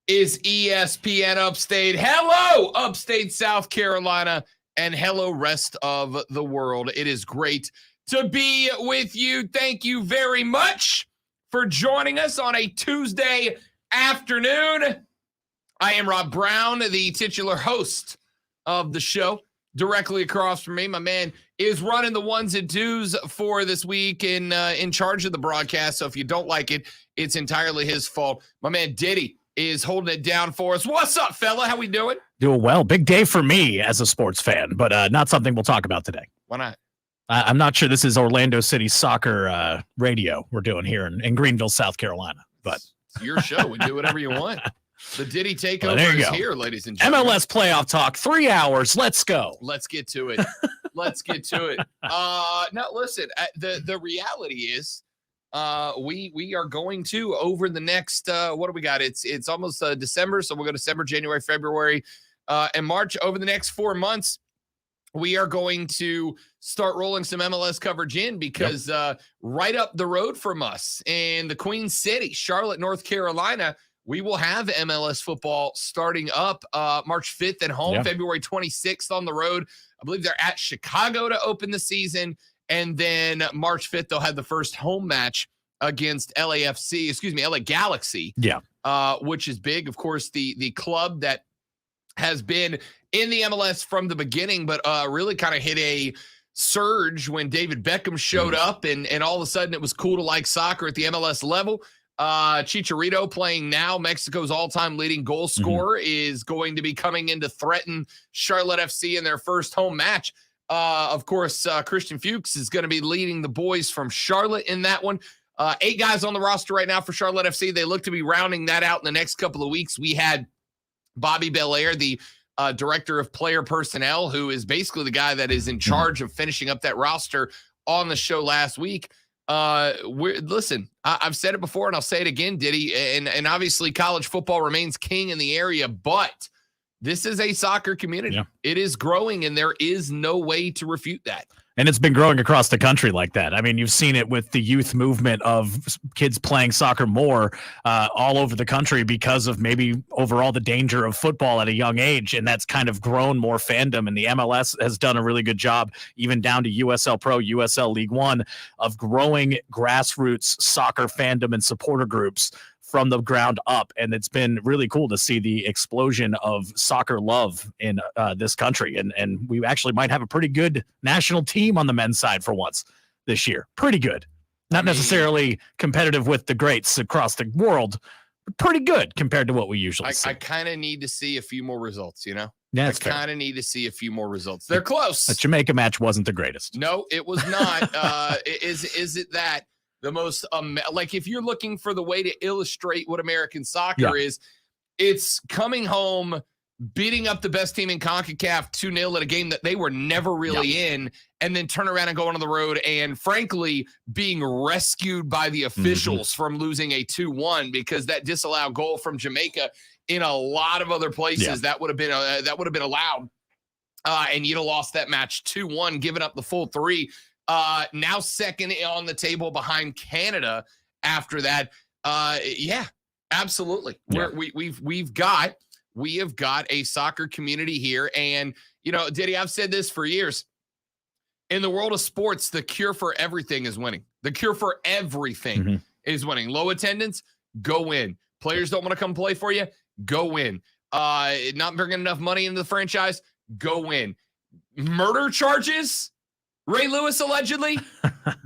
is ESPN Upstate. Hello, Upstate South Carolina, and hello, rest of the world. It is great to be with you. Thank you very much for joining us on a Tuesday afternoon. I am Rob Brown, the titular host of the show. Directly across from me, my man is running the ones and twos for this week in charge of the broadcast. So if you don't like it, it's entirely his fault. My man Diddy is holding it down for us. What's up, fella? How we doing? Doing well. Big day for me as a sports fan, but not something we'll talk about today. Why not? I'm not sure this is Orlando City soccer radio we're doing here in Greenville, South Carolina. But it's your show. We do whatever you want. The Diddy takeover is here, ladies and gentlemen. MLS playoff talk, 3 hours. Let's go. Let's get to it. Let's get to it. Now, listen, the reality is we are going to, over the next, what do we got? It's almost December, so we'll go December, January, February, and March. Over the next 4 months, we are going to start rolling some MLS coverage in because right up the road from us in the Queen City, Charlotte, North Carolina, we will have MLS football starting up March 5th at home, February 26th on the road. I believe they're at Chicago to open the season. And then March 5th, they'll have the first home match against LA Galaxy, which is big. Of course, the club that has been in the MLS from the beginning, but really kind of hit a surge when David Beckham showed up, and all of a sudden it was cool to like soccer at the MLS level. Chicharito, playing now Mexico's all-time leading goal scorer, is going to be coming in to threaten Charlotte FC in their first home match. Of course, Christian Fuchs is going to be leading the boys from Charlotte in that one. 8 guys on the roster right now for Charlotte FC. They look to be rounding that out in the next couple of weeks. We had Bobby Belair, the director of player personnel, who is basically the guy that is in charge of finishing up that roster, on the show last week. Listen, I've said it before and I'll say it again, Diddy, and obviously college football remains king in the area, but this is a soccer community. It is growing, and there is no way to refute that. And it's been growing across the country like that. I mean, you've seen it with the youth movement of kids playing soccer more all over the country because of maybe overall the danger of football at a young age. And that's kind of grown more fandom. And the MLS has done a really good job, even down to USL Pro, USL League One, of growing grassroots soccer fandom and supporter groups from the ground up. And it's been really cool to see the explosion of soccer love in this country. And we actually might have a pretty good national team on the men's side for once this year. Pretty good. Not necessarily competitive with the greats across the world, but pretty good compared to what we usually see. I kind of need to see a few more results, you know? Yeah, I kind of need to see a few more results. They're close. The Jamaica match wasn't the greatest. No, it was not. Is it that? The most, like, if you're looking for the way to illustrate what American soccer is, it's coming home, beating up the best team in CONCACAF 2-0 at a game that they were never really in, and then turn around and go on the road and, frankly, being rescued by the officials from losing a 2-1, because that disallowed goal from Jamaica in a lot of other places that would have been allowed, and you'd have lost that match 2-1, giving up the full 3. Now second on the table behind Canada after that. Absolutely. We have got a soccer community here. And, you know, Diddy, I've said this for years. In the world of sports, the cure for everything is winning. The cure for everything is winning. Low attendance, go win. Players don't want to come play for you, go win. Not bringing enough money into the franchise, go win. Murder charges, Ray Lewis allegedly,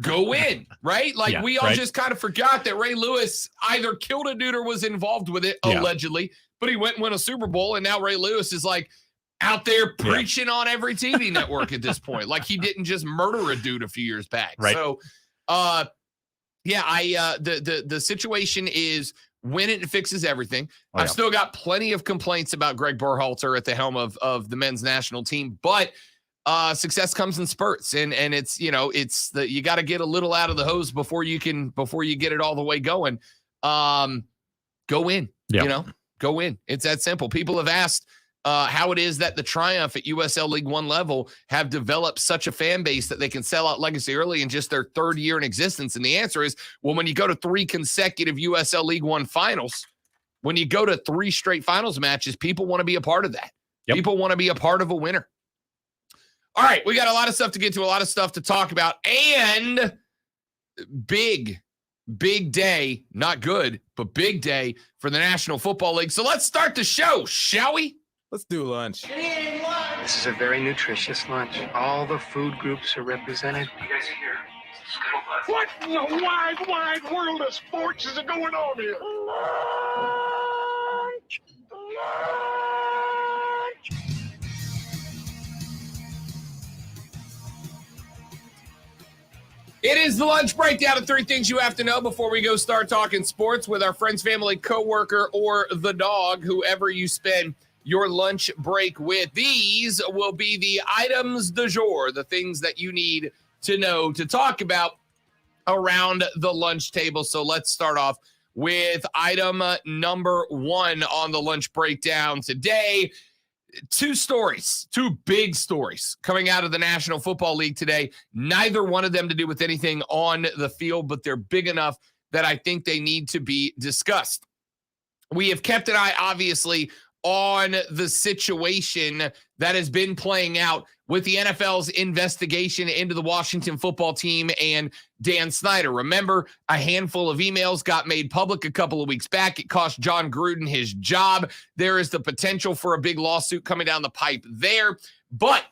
go in, right? Like, we all just kind of forgot that Ray Lewis either killed a dude or was involved with it, allegedly, but he went and won a Super Bowl, and now Ray Lewis is, like, out there preaching on every TV network at this point. Like, he didn't just murder a dude a few years back. Right. So, the situation is, win it and fixes everything. I've still got plenty of complaints about Greg Berhalter at the helm of the men's national team, but success comes in spurts, and it's, you know, it's you got to get a little out of the hose before you get it all the way going. Go in, you know, go in. It's that simple. People have asked how it is that the Triumph at USL League One level have developed such a fan base that they can sell out legacy early in just their 3rd year in existence. And the answer is, well, when you go to 3 consecutive USL League One finals, When you go to 3 straight finals matches, people want to be a part of that. Yep. People want to be a part of a winner. All right, we got a lot of stuff to get to, a lot of stuff to talk about, and big day, not good, but big day for the National Football League. So let's start the show, shall we? Let's do lunch. This is a very nutritious lunch. All the food groups are represented. You guys are here. What in the wide world of sports is going on here? Lunch! It is the lunch breakdown of 3 things you have to know before we go start talking sports with our friends, family, coworker, or the dog, whoever you spend your lunch break with. These will be the items du jour, the things that you need to know to talk about around the lunch table. So let's start off with item number 1 on the lunch breakdown today. 2 big stories coming out of the National Football League today. Neither one of them to do with anything on the field, but they're big enough that I think they need to be discussed. We have kept an eye, obviously, on the situation that has been playing out with the NFL's investigation into the Washington football team and Dan Snyder. Remember, a handful of emails got made public a couple of weeks back. It cost John Gruden his job. There is the potential for a big lawsuit coming down the pipe there. But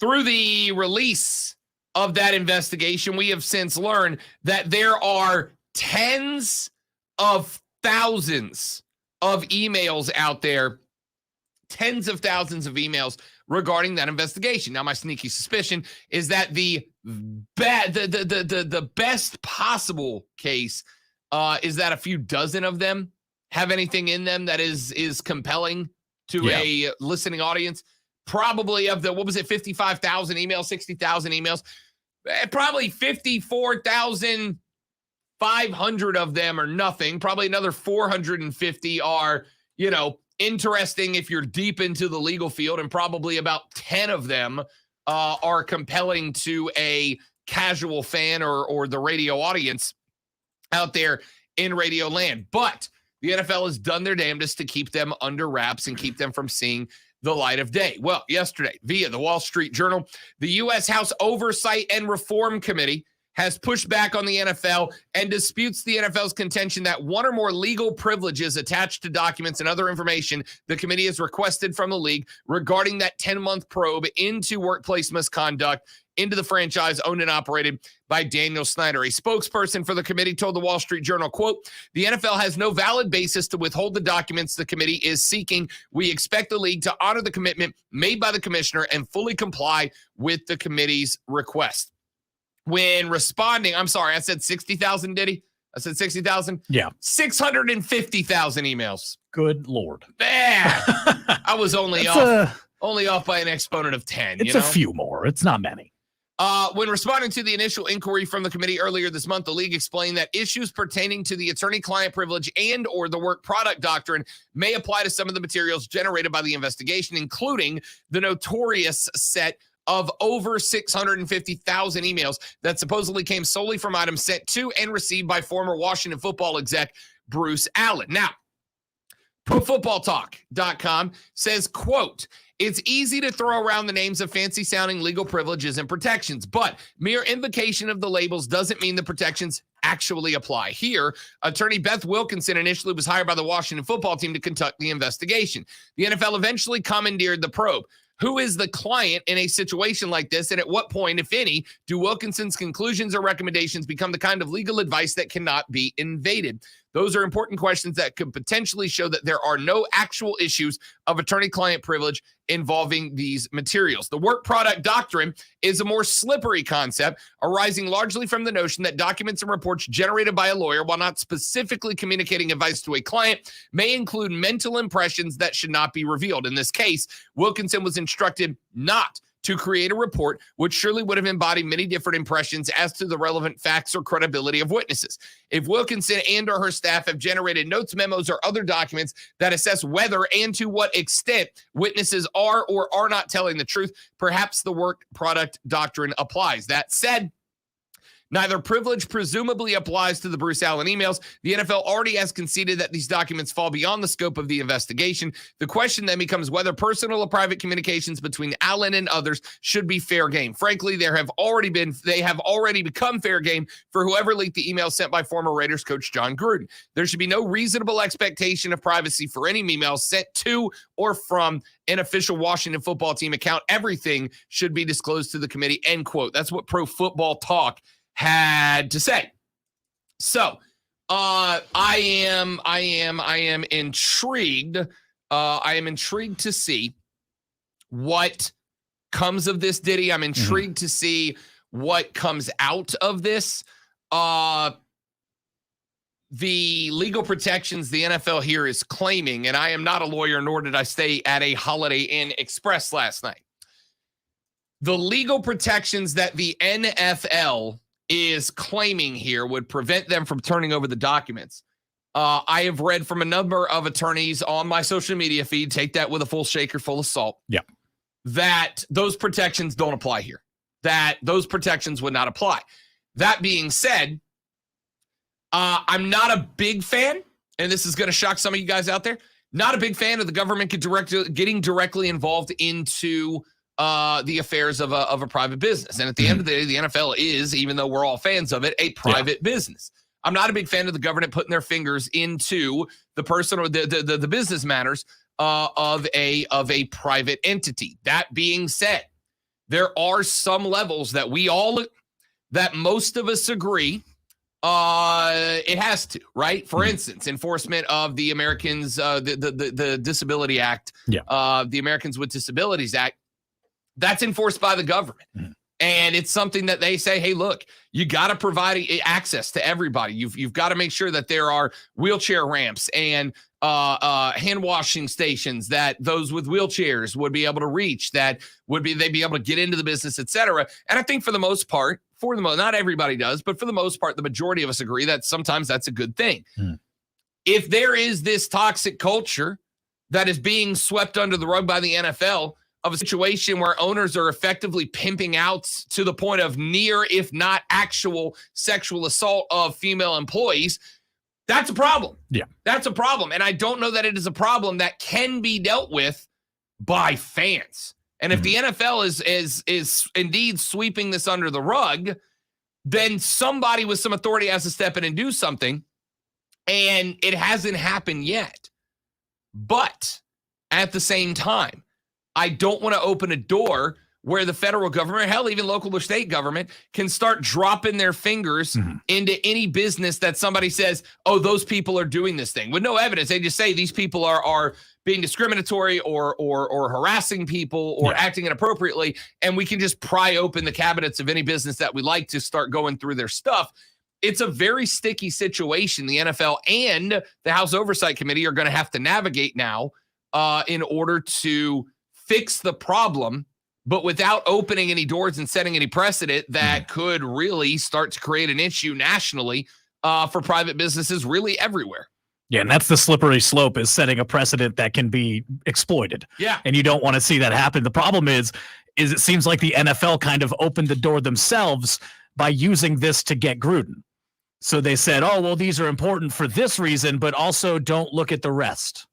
through the release of that investigation, we have since learned that there are tens of thousands of emails out there, tens of thousands of emails regarding that investigation. Now, my sneaky suspicion is that the best possible case is that a few dozen of them have anything in them that is compelling to a listening audience. Probably of the, 55,000 emails, 60,000 emails, probably 54,500 of them are nothing. Probably another 450 are, interesting if you're deep into the legal field, and probably about 10 of them are compelling to a casual fan or the radio audience out there in radio land. But the NFL has done their damnedest to keep them under wraps and keep them from seeing the light of day. Well, yesterday, via the Wall Street Journal, the U.S. House Oversight and Reform Committee has pushed back on the NFL and disputes the NFL's contention that one or more legal privileges attached to documents and other information the committee has requested from the league regarding that 10-month probe into workplace misconduct into the franchise owned and operated by Daniel Snyder. A spokesperson for the committee told the Wall Street Journal, quote, "The NFL has no valid basis to withhold the documents the committee is seeking. We expect the league to honor the commitment made by the commissioner and fully comply with the committee's request." When responding, I'm sorry, I said 60,000, did he? I said 60,000? Yeah. 650,000 emails. Good Lord. Man, I was only off by an exponent of 10. It's a few more. It's not many. When responding to the initial inquiry from the committee earlier this month, the league explained that issues pertaining to the attorney-client privilege and or the work product doctrine may apply to some of the materials generated by the investigation, including the notorious set of over 650,000 emails that supposedly came solely from items sent to and received by former Washington football exec Bruce Allen. Now, ProFootballTalk.com says, quote, "It's easy to throw around the names of fancy-sounding legal privileges and protections, but mere invocation of the labels doesn't mean the protections actually apply. Here, attorney Beth Wilkinson initially was hired by the Washington football team to conduct the investigation. The NFL eventually commandeered the probe. Who is the client in a situation like this, and at what point, if any, do Wilkinson's conclusions or recommendations become the kind of legal advice that cannot be invaded? Those are important questions that could potentially show that there are no actual issues of attorney-client privilege involving these materials. The work product doctrine is a more slippery concept arising largely from the notion that documents and reports generated by a lawyer, while not specifically communicating advice to a client, may include mental impressions that should not be revealed. In this case, Wilkinson was instructed not to create a report, which surely would have embodied many different impressions as to the relevant facts or credibility of witnesses. If Wilkinson and or her staff have generated notes, memos, or other documents that assess whether and to what extent witnesses are or are not telling the truth, perhaps the work product doctrine applies. That said, Neither privilege presumably applies to the Bruce Allen emails. The NFL already has conceded that these documents fall beyond the scope of the investigation. The question then becomes whether personal or private communications between Allen and others should be fair game. Frankly, they have already become fair game for whoever leaked the email sent by former Raiders coach John Gruden. There should be no reasonable expectation of privacy for any emails sent to or from an official Washington football team account. Everything should be disclosed to the committee, end quote. That's what Pro Football Talk had to say. So I am intrigued. I am intrigued to see what comes of this, Diddy. I'm intrigued to see what comes out of this. The legal protections the NFL here is claiming, and I am not a lawyer, nor did I stay at a Holiday Inn Express last night. The legal protections that the NFL is claiming here would prevent them from turning over the documents. I have read from a number of attorneys on my social media feed, take that with a full shaker full of salt. Yeah. That those protections don't apply here. That those protections would not apply. That being said, I'm not a big fan, and this is going to shock some of you guys out there, not a big fan of the government getting directly involved into the affairs of a private business. And at the end of the day, the NFL is, even though we're all fans of it, a private business. I'm not a big fan of the government putting their fingers into the personal, the business matters of a private entity. That being said, there are some levels that that most of us agree it has to, right? For instance, enforcement of the Americans, the Disability Act, the Americans with Disabilities Act. That's enforced by the government. And it's something that they say, hey, look, you got to provide access to everybody. You've got to make sure that there are wheelchair ramps and hand washing stations that those with wheelchairs would be able to reach, that they'd be able to get into the business, et cetera. And I think for the most part, not everybody does, but for the most part, the majority of us agree that sometimes that's a good thing. If there is this toxic culture that is being swept under the rug by the NFL, of a situation where owners are effectively pimping out to the point of near, if not actual, sexual assault of female employees, that's a problem. Yeah. That's a problem. And I don't know that it is a problem that can be dealt with by fans. And if the NFL is indeed sweeping this under the rug, then somebody with some authority has to step in and do something. And it hasn't happened yet. But at the same time, I don't want to open a door where the federal government, hell, even local or state government, can start dropping their fingers into any business that somebody says, oh, those people are doing this thing. With no evidence, they just say these people are being discriminatory or harassing people or acting inappropriately, and we can just pry open the cabinets of any business that we like to start going through their stuff. It's a very sticky situation the NFL and the House Oversight Committee are going to have to navigate now in order to fix the problem, but without opening any doors and setting any precedent that could really start to create an issue nationally for private businesses really everywhere. Yeah, and that's the slippery slope, is setting a precedent that can be exploited. Yeah. And you don't want to see that happen. The problem is it seems like the NFL kind of opened the door themselves by using this to get Gruden. So they said, oh, well, these are important for this reason, but also don't look at the rest.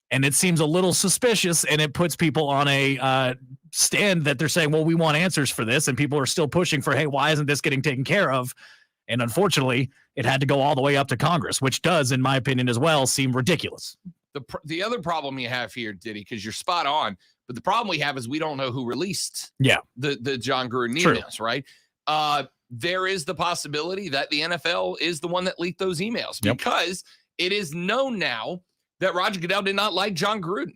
And it seems a little suspicious, and it puts people on a stand that they're saying, well, we want answers for this. And people are still pushing for, hey, why isn't this getting taken care of? And unfortunately, it had to go all the way up to Congress, which does, in my opinion as well, seem ridiculous. The other problem you have here, Diddy, because you're spot on, but the problem we have is we don't know who released the John Gruden emails, right? There is the possibility that the NFL is the one that leaked those emails because it is known now that Roger Goodell did not like John Gruden,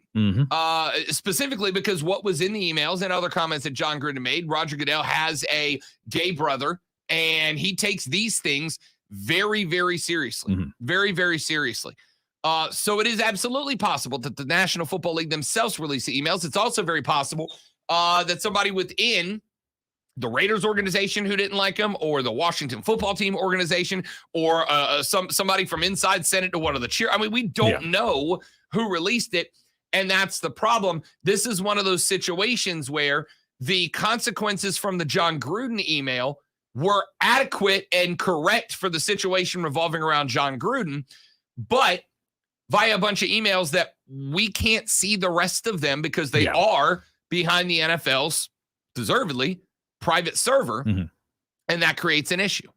specifically because what was in the emails and other comments that John Gruden made. Roger Goodell has a gay brother, and he takes these things very, very seriously, very, very seriously. So it is absolutely possible that the National Football League themselves release the emails. It's also very possible that somebody within the Raiders organization who didn't like him, or the Washington football team organization, or somebody from inside sent it to one of the cheer. I mean, we don't know who released it, and that's the problem. This is one of those situations where the consequences from the John Gruden email were adequate and correct for the situation revolving around John Gruden, but via a bunch of emails that we can't see the rest of them because they are behind the NFL's, deservedly, private server, and that creates an issue.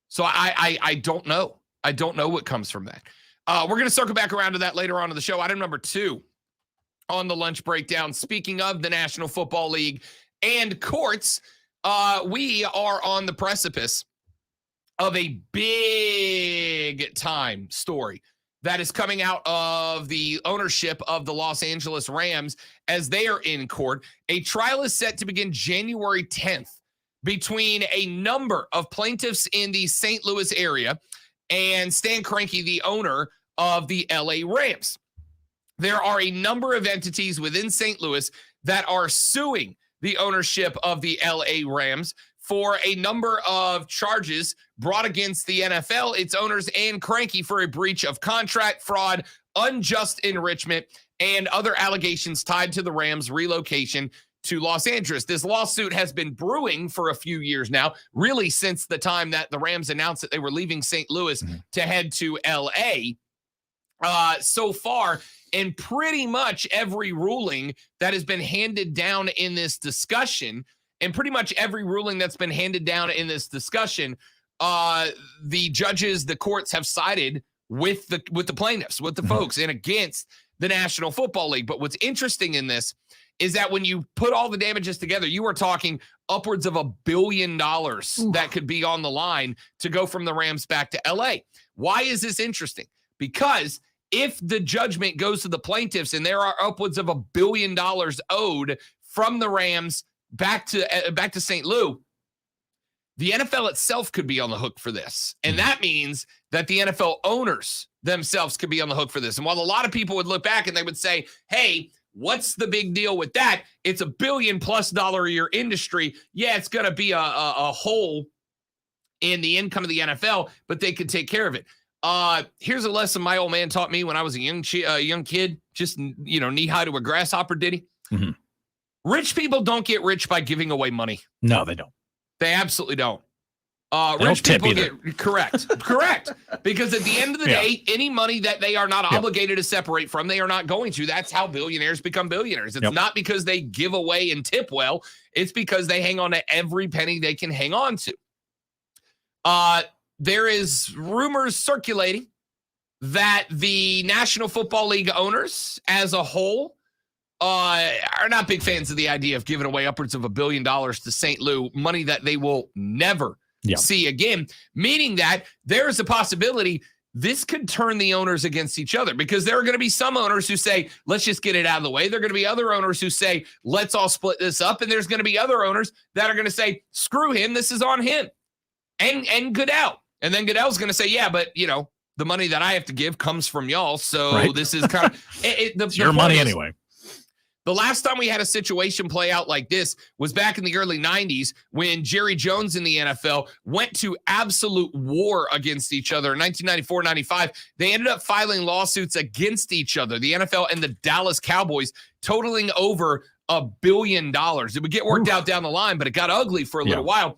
So I don't know. I don't know what comes from that. We're going to circle back around to that later on in the show. Item number 2 on the lunch breakdown. Speaking of the National Football League and courts, we are on the precipice of a big time story that is coming out of the ownership of the Los Angeles Rams as they are in court. A trial is set to begin January 10th between a number of plaintiffs in the St. Louis area and Stan Kroenke, the owner of the LA Rams. There are a number of entities within St. Louis that are suing the ownership of the LA Rams for a number of charges brought against the NFL, its owners, and Kroenke for a breach of contract, fraud, unjust enrichment, and other allegations tied to the Rams' relocation to Los Angeles. This lawsuit has been brewing for a few years now, really since the time that the Rams announced that they were leaving St. Louis to head to LA. So far, in pretty much every ruling that has been handed down in this discussion, and pretty much every ruling that's been handed down in this discussion, the judges, the courts have sided with the plaintiffs, with the folks, and against the National Football League. But what's interesting in this is that when you put all the damages together, you are talking upwards of $1 billion that could be on the line to go from the Rams back to LA. Why is this interesting? Because if the judgment goes to the plaintiffs and there are upwards of $1 billion owed from the Rams back to St. Louis, the NFL itself could be on the hook for this. And that means that the NFL owners themselves could be on the hook for this. And while a lot of people would look back and they would say, hey, what's the big deal with that? It's $1 billion+ a year industry. Yeah, it's going to be a hole in the income of the NFL, but they could take care of it. Here's a lesson my old man taught me when I was a young kid, just, knee-high to a grasshopper, did he? Rich people don't get rich by giving away money. No, they don't. They absolutely don't. They Rich don't tip people either. Correct. Because at the end of the day, any money that they are not obligated to separate from, they are not going to. That's how billionaires become billionaires. It's not because they give away and tip well. It's because they hang on to every penny they can hang on to. There is rumors circulating that the National Football League owners as a whole are not big fans of the idea of giving away upwards of $1 billion to St. Louis, money that they will never see again, meaning that there is a possibility this could turn the owners against each other, because there are going to be some owners who say, let's just get it out of the way. There are going to be other owners who say, let's all split this up. And there's going to be other owners that are going to say, screw him, this is on him. And Goodell. And then Goodell's going to say, yeah, but, the money that I have to give comes from y'all. So this is kind of it's your money anyway. The last time we had a situation play out like this was back in the early 90s when Jerry Jones in the NFL went to absolute war against each other. In 1994-95, they ended up filing lawsuits against each other, the NFL and the Dallas Cowboys, totaling over $1 billion. It would get worked out down the line, but it got ugly for a little while.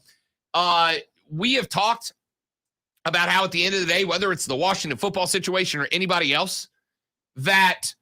We have talked about how at the end of the day, whether it's the Washington football situation or anybody else, that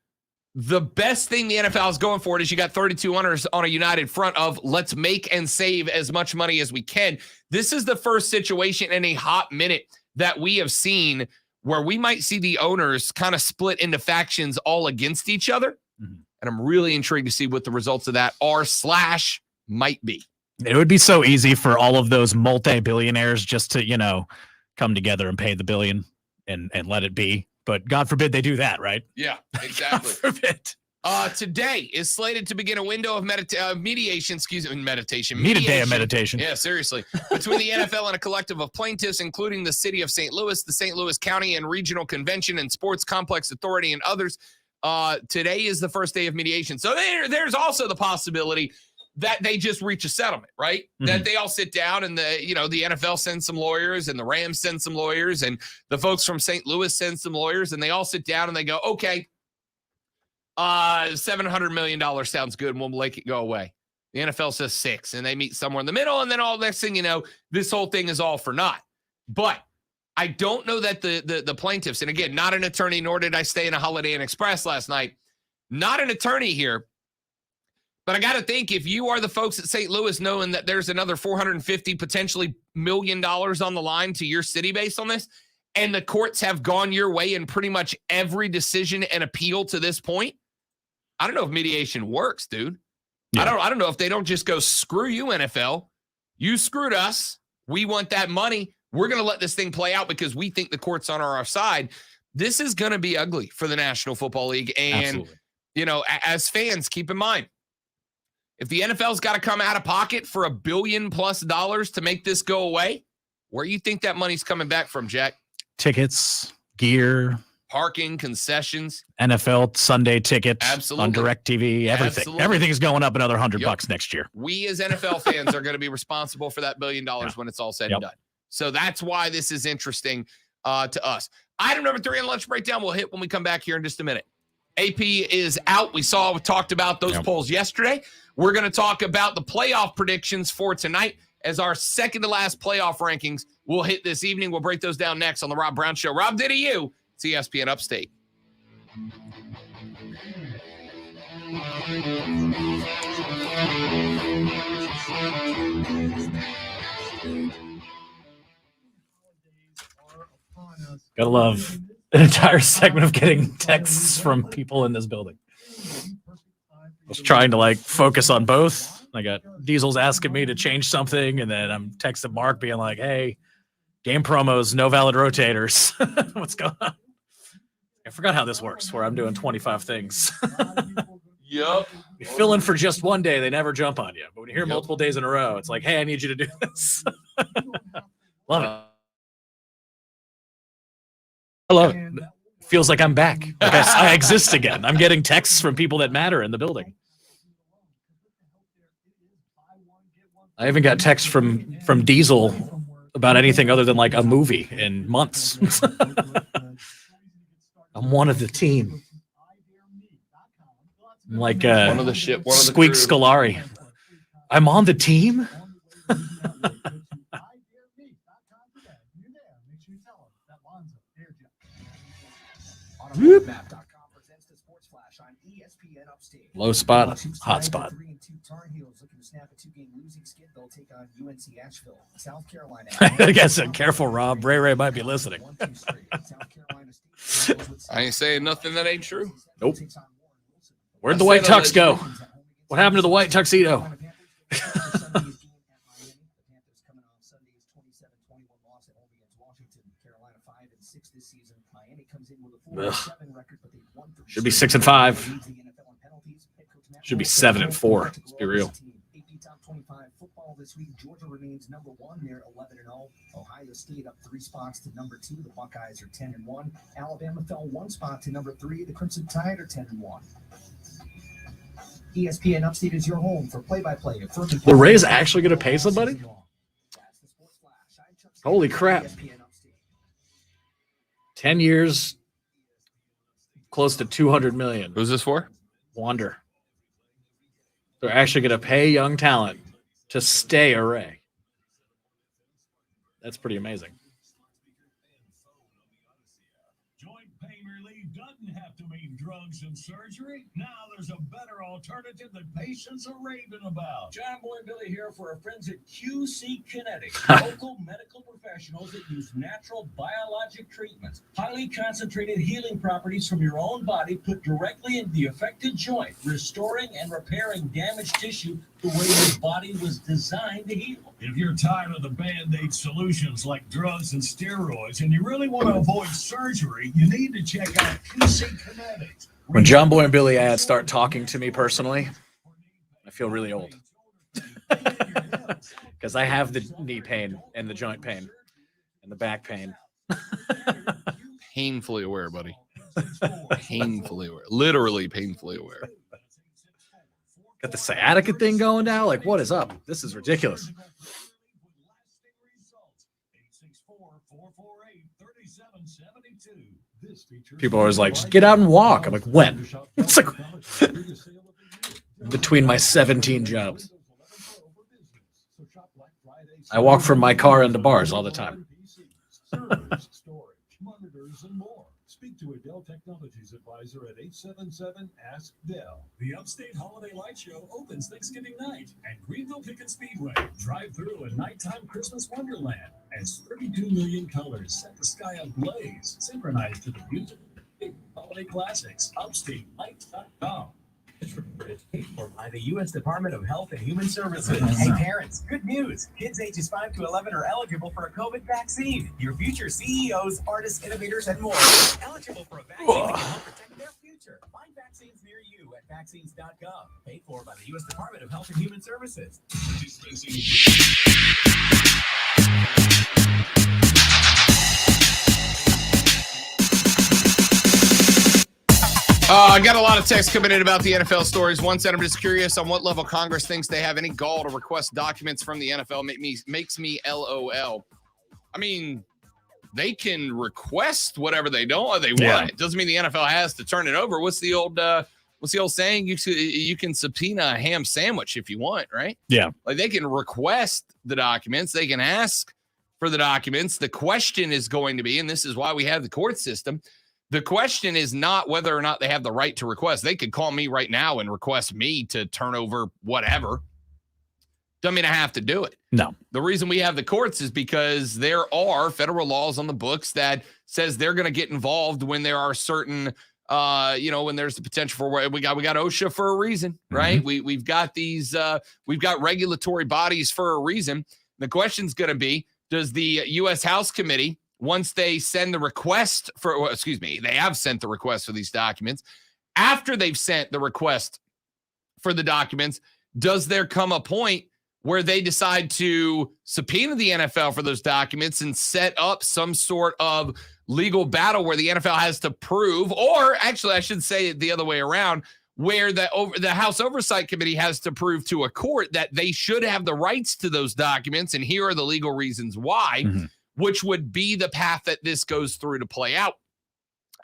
the best thing the NFL is going for is you got 32 owners on a united front of let's make and save as much money as we can. This is the first situation in a hot minute that we have seen where we might see the owners kind of split into factions all against each other. And I'm really intrigued to see what the results of that are/might be. It would be so easy for all of those multi-billionaires just to, come together and pay the billion and let it be. But God forbid they do that, right? Yeah, exactly. God forbid. Today is slated to begin a window of mediation. Need a day of meditation. Yeah, seriously. Between the NFL and a collective of plaintiffs, including the city of St. Louis, the St. Louis County and Regional Convention and Sports Complex Authority, and others. Today is the first day of mediation. So there's also the possibility that they just reach a settlement, right? That they all sit down and the NFL sends some lawyers and the Rams send some lawyers and the folks from St. Louis send some lawyers and they all sit down and they go, okay, $700 million sounds good and we'll make it go away. The NFL says 6, and they meet somewhere in the middle, and then all next thing you know, this whole thing is all for naught. But I don't know that the plaintiffs, and again, not an attorney, nor did I stay in a Holiday Inn Express last night, not an attorney here, but I got to think if you are the folks at St. Louis knowing that there's another $450 potentially $1 million on the line to your city based on this, and the courts have gone your way in pretty much every decision and appeal to this point, I don't know if mediation works, dude. Yeah. I don't know if they don't just go, screw you, NFL. You screwed us. We want that money. We're going to let this thing play out because we think the court's on our side. This is going to be ugly for the National Football League. And, Absolutely. you know, as fans, keep in mind, if the NFL's got to come out of pocket for $1 billion+ to make this go away, where do you think that money's coming back from, Jack? Tickets, gear, parking, concessions, NFL Sunday tickets, absolutely, on DirecTV, everything. Absolutely. Everything's going up another $100 next year. We as NFL fans are going to be responsible for that $1 billion when it's all said and done. So that's why this is interesting to us. Item number 3 on lunch breakdown we'll hit when we come back here in just a minute. AP is out. We talked about those polls yesterday. We're going to talk about the playoff predictions for tonight as our second to last playoff rankings will hit this evening. We'll break those down next on the Rob Brown Show. Rob Diddy, you. It's ESPN Upstate. Gotta love an entire segment of getting texts from people in this building. I was trying to focus on both. I got Diesel's asking me to change something, and then I'm texting Mark being like, hey, game promos, no valid rotators. What's going on? I forgot how this works, where I'm doing 25 things. Yep. You fill in for just one day, they never jump on you. But when you hear multiple days in a row, it's like, hey, I need you to do this. Love it. I love it. Feels like I'm back. Like I exist again. I'm getting texts from people that matter in the building. I haven't got texts from Diesel about anything other than a movie in months. I'm one of the team. I'm like one of the ship, one of the Squeak crew. Scolari. I'm on the team. Whoop. Low spot, hot spot. I guess careful, Rob. Ray might be listening. I ain't saying nothing that ain't true. Nope. Where'd the white tux go? What happened to the white tuxedo? Should be 6-5. Should be 7-4. Let's be real. Football this week, Georgia remains number 1. They're 11-0. Ohio State up 3 spots to number 2. The Buckeyes are 10-1. Alabama fell 1 spot to number 3. The Crimson Tide are 10-1. ESPN Upstate is your home for play-by-play. The Rays actually going to pay somebody? Holy crap. 10 years, close to $200 million. Who's this for? Wander. They're actually going to pay young talent to stay a Ray. That's pretty amazing. Joint pain relief doesn't have to mean drugs and surgery. Now there's a better alternative that patients are raving about. John Boy and Billy here for our friends at QC Kinetics, local medical professionals that use natural biologic treatments, highly concentrated healing properties from your own body put directly into the affected joint, restoring and repairing damaged tissue the way your body was designed to heal. If you're tired of the Band-Aid solutions like drugs and steroids and you really want to avoid surgery, you need to check out QC Kinetics. When John Boy and Billy ads start talking to me personally, I feel really old. Because I have the knee pain and the joint pain and the back pain. Painfully aware, buddy. Painfully aware. Literally painfully aware. Got the sciatica thing going now? What is up? This is ridiculous. People are always like, just get out and walk. I'm like, when? It's like between my 17 jobs. I walk from my car into bars all the time. Servers, storage, monitors, and more. Speak to a Dell Technologies advisor at 877-ASK-DELL. The Upstate Holiday Light Show opens Thanksgiving night at Greenville Pickett Speedway. Drive through a nighttime Christmas wonderland as 32 million colors set the sky ablaze, synchronized to the music of holiday classics. UpstateLight.com. Paid for by the U.S. Department of Health and Human Services. Hey parents, good news. Kids ages 5 to 11 are eligible for a COVID vaccine. Your future CEOs, artists, innovators, and more eligible for a vaccine that can help protect their future. Find vaccines near you at vaccines.gov. Paid for by the U.S. Department of Health and Human Services. I got a lot of texts coming in about the NFL stories. One said, I'm just curious on what level Congress thinks they have any gall to request documents from the NFL. Makes me LOL. I mean, they can request whatever they want. Yeah. It doesn't mean the NFL has to turn it over. What's the old saying? You can subpoena a ham sandwich if you want, right? Yeah. Like they can request the documents. They can ask for the documents. The question is going to be, and this is why we have the court system, the question is not whether or not they have the right to request. They could call me right now and request me to turn over whatever. Doesn't mean I have to do it. No. The reason we have the courts is because there are federal laws on the books that says they're going to get involved when there are certain, when there's the potential for we got OSHA for a reason, right? We've got these, we've got regulatory bodies for a reason. The question's going to be, does the U.S. House Committee, once they send the request they have sent the request for these documents. After they've sent the request for the documents, does there come a point where they decide to subpoena the NFL for those documents and set up some sort of legal battle where the NFL has to prove, or actually I should say it the other way around, where the House Oversight Committee has to prove to a court that they should have the rights to those documents, and here are the legal reasons why. Which would be the path that this goes through to play out.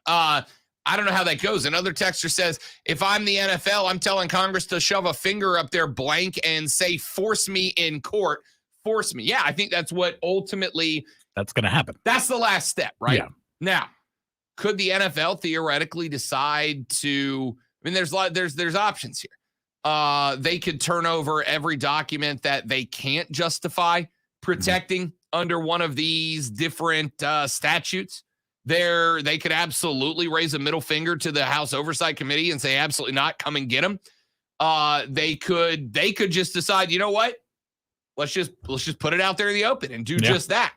I don't know how that goes. Another texter says, if I'm the NFL, I'm telling Congress to shove a finger up their blank and say, force me in court. Force me. Yeah, I think that's what ultimately... That's going to happen. That's the last step, right? Yeah. Now, could the NFL theoretically decide to... I mean, there's options here. They could turn over every document that they can't justify protecting under one of these different statutes. They could absolutely raise a middle finger to the House Oversight Committee and say, absolutely not, come and get them. They could just decide, you know what? Let's just put it out there in the open and do just that.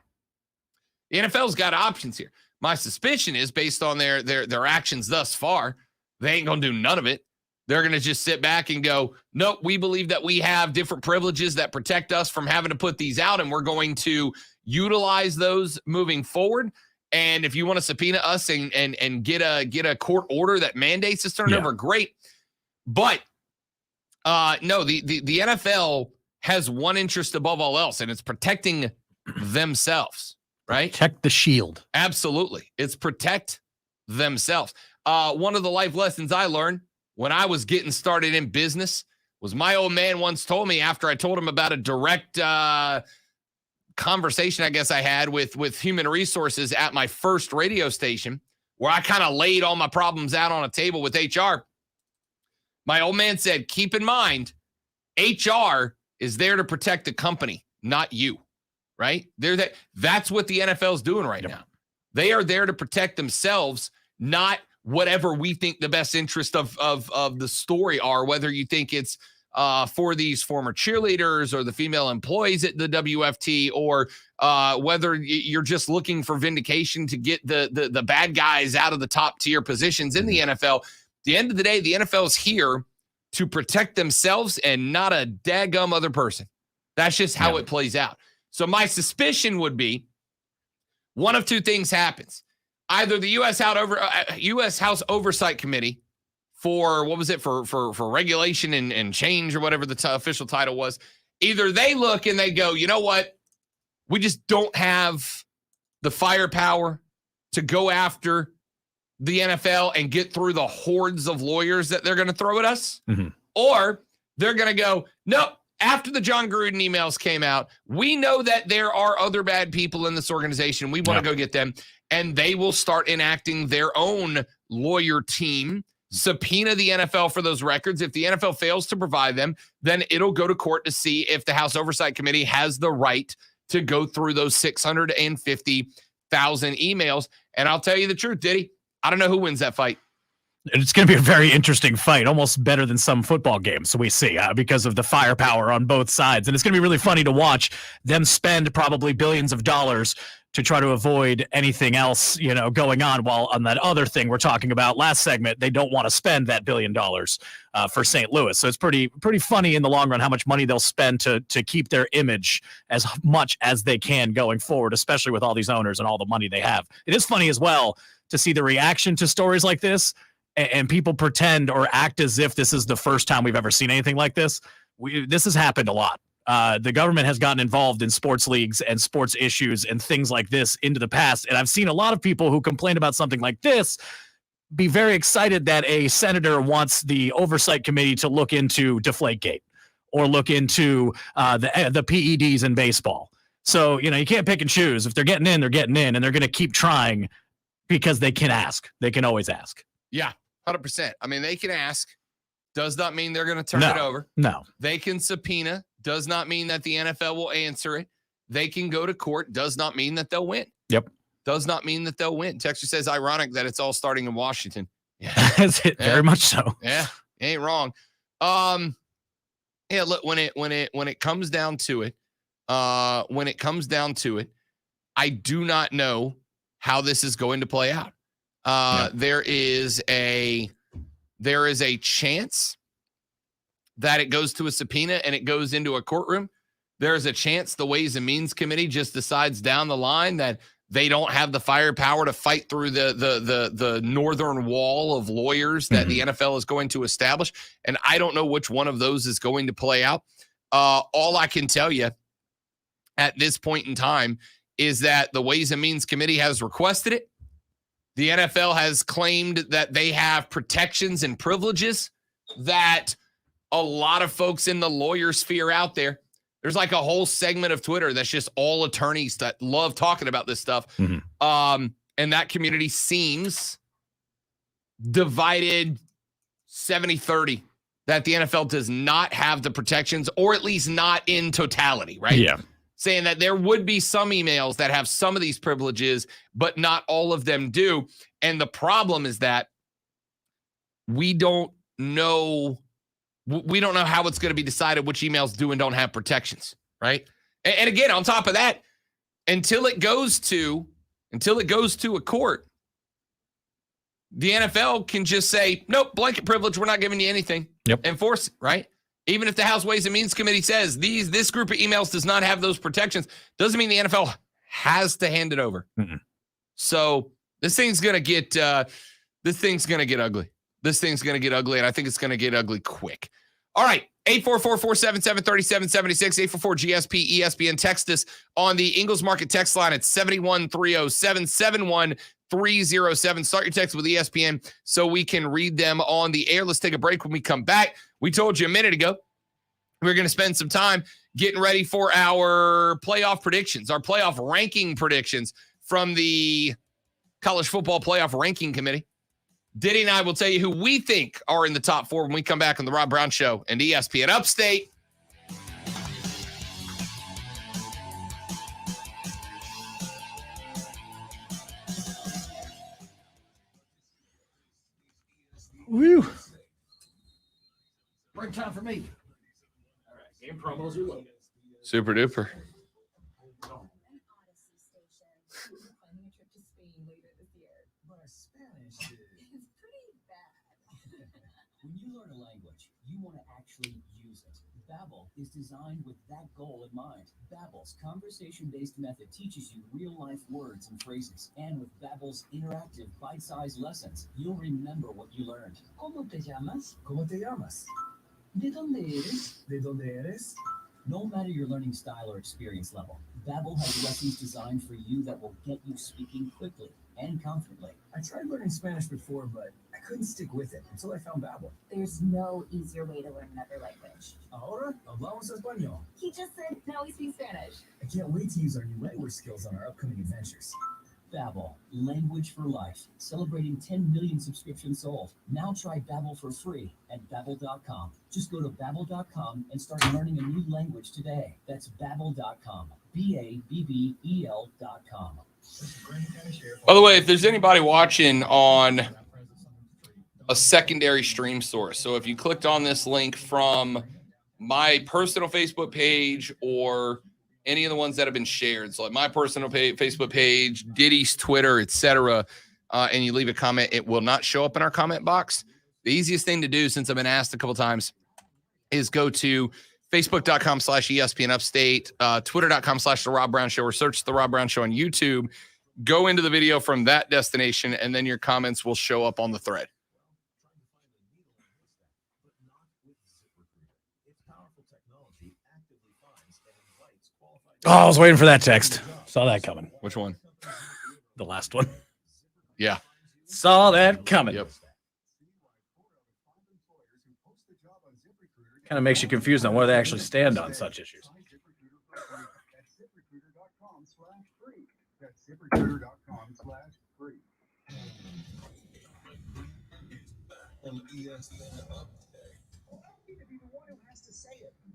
The NFL's got options here. My suspicion is, based on their actions thus far, they ain't gonna do none of it. They're going to just sit back and go, nope, we believe that we have different privileges that protect us from having to put these out, and we're going to utilize those moving forward. And if you want to subpoena us and get a court order that mandates this turnover, great. But no, the NFL has one interest above all else, and it's protecting themselves, right? Protect the shield. Absolutely. It's protect themselves. One of the life lessons I learned when I was getting started in business was my old man once told me, after I told him about a direct conversation I guess I had with human resources at my first radio station, where I kind of laid all my problems out on a table with HR. My old man said, keep in mind, HR is there to protect the company, not you, right? That's what the NFL is doing right now. They are there to protect themselves, not whatever we think the best interest of the story are, whether you think it's for these former cheerleaders or the female employees at the WFT, or whether you're just looking for vindication to get the bad guys out of the top tier positions in the NFL. At the end of the day, the NFL is here to protect themselves and not a daggum other person. That's just how it plays out. So my suspicion would be one of two things happens. Either the U.S. House Oversight Committee for, what was it, for regulation and change, or whatever the official title was, either they look and they go, you know what, we just don't have the firepower to go after the NFL and get through the hordes of lawyers that they're going to throw at us, or they're going to go, nope, after the John Gruden emails came out, we know that there are other bad people in this organization. We want to go get them, and they will start enacting their own lawyer team, subpoena the NFL for those records. If the NFL fails to provide them, then it'll go to court to see if the House Oversight Committee has the right to go through those 650,000 emails. And I'll tell you the truth, Diddy, I don't know who wins that fight. It's going to be a very interesting fight, almost better than some football games we see because of the firepower on both sides. And it's going to be really funny to watch them spend probably billions of dollars to try to avoid anything else, going on. While on that other thing we're talking about last segment, they don't want to spend that $1 billion for St. Louis. So it's pretty funny in the long run how much money they'll spend to keep their image as much as they can going forward, especially with all these owners and all the money they have. It is funny as well to see the reaction to stories like this. And people pretend or act as if this is the first time we've ever seen anything like this. This has happened a lot. The government has gotten involved in sports leagues and sports issues and things like this into the past. And I've seen a lot of people who complain about something like this be very excited that a senator wants the oversight committee to look into Deflategate or look into the PEDs in baseball. So, you can't pick and choose. If they're getting in, they're getting in, and they're going to keep trying because they can ask. They can always ask. Yeah, 100%. I mean, they can ask. Does not mean they're going to turn it over. No. They can subpoena. Does not mean that the NFL will answer it. They can go to court. Does not mean that they'll win. Yep. Does not mean that they'll win. Texture says, ironic that it's all starting in Washington. Yeah. Very much so. Yeah, ain't wrong. Yeah, look, when it comes down to it, I do not know how this is going to play out. There is a chance that it goes to a subpoena and it goes into a courtroom. There's a chance the Ways and Means Committee just decides down the line that they don't have the firepower to fight through the northern wall of lawyers that the NFL is going to establish. And I don't know which one of those is going to play out. All I can tell you at this point in time is that the Ways and Means Committee has requested it. The NFL has claimed that they have protections and privileges that a lot of folks in the lawyer sphere out there, there's like a whole segment of Twitter that's just all attorneys that love talking about this stuff. And that community seems divided 70-30, that the NFL does not have the protections, or at least not in totality, right? Yeah. Saying that there would be some emails that have some of these privileges, but not all of them do. And the problem is that we don't know how it's going to be decided which emails do and don't have protections, right? And again, on top of that, until it goes to a court, the NFL can just say, nope, blanket privilege, we're not giving you anything. Yep. Enforce it, right? Even if the House Ways and Means Committee says this group of emails does not have those protections, doesn't mean the NFL has to hand it over. So this thing's gonna get ugly. This thing's gonna get ugly, and I think it's gonna get ugly quick. All right, 844-477-3776, 844-GSP-ESPN. Text us on the Ingles Market text line at 71307, Start your text with ESPN so we can read them on the air. Let's take a break. When we come back, we told you a minute ago we're going to spend some time getting ready for our playoff predictions, our playoff ranking predictions from the College Football Playoff Ranking Committee. Diddy and I will tell you who we think are in the top 4 when we come back on the Rob Brown Show and ESPN Upstate. Woo. Break time for me. All right, game promos are loaded. Super duper. When you learn a language, you want to actually use it. Babbel is designed with that goal in mind. Babbel's conversation-based method teaches you real-life words and phrases. And with Babbel's interactive, bite-sized lessons, you'll remember what you learned. ¿Cómo te llamas? ¿Cómo te llamas? ¿De dónde eres? ¿De dónde eres? No matter your learning style or experience level, Babbel has lessons designed for you that will get you speaking quickly and confidently. I tried learning Spanish before, but I couldn't stick with it until I found Babbel. There's no easier way to learn another language. Ahora hablamos español. He just said now he speaks Spanish. I can't wait to use our new language skills on our upcoming adventures. Babbel, language for life. Celebrating 10 million subscriptions sold. Now try Babbel for free at Babbel.com. Just go to Babbel.com and start learning a new language today. That's Babbel.com. Babbel.com. By the way, if there's anybody watching on a secondary stream source, so if you clicked on this link from my personal Facebook page or any of the ones that have been shared, so like my personal Facebook page, Diddy's Twitter, etc., and you leave a comment, it will not show up in our comment box. The easiest thing to do, since I've been asked a couple times, is go to Facebook.com/ESPN Upstate, Twitter.com/The Rob Brown Show, or search The Rob Brown Show on YouTube. Go into the video from that destination, and then your comments will show up on the thread. Oh, I was waiting for that text. Saw that coming. Which one? The last one. Yeah. Saw that coming. Yep. Kind of makes you confused on where they actually stand on such issues.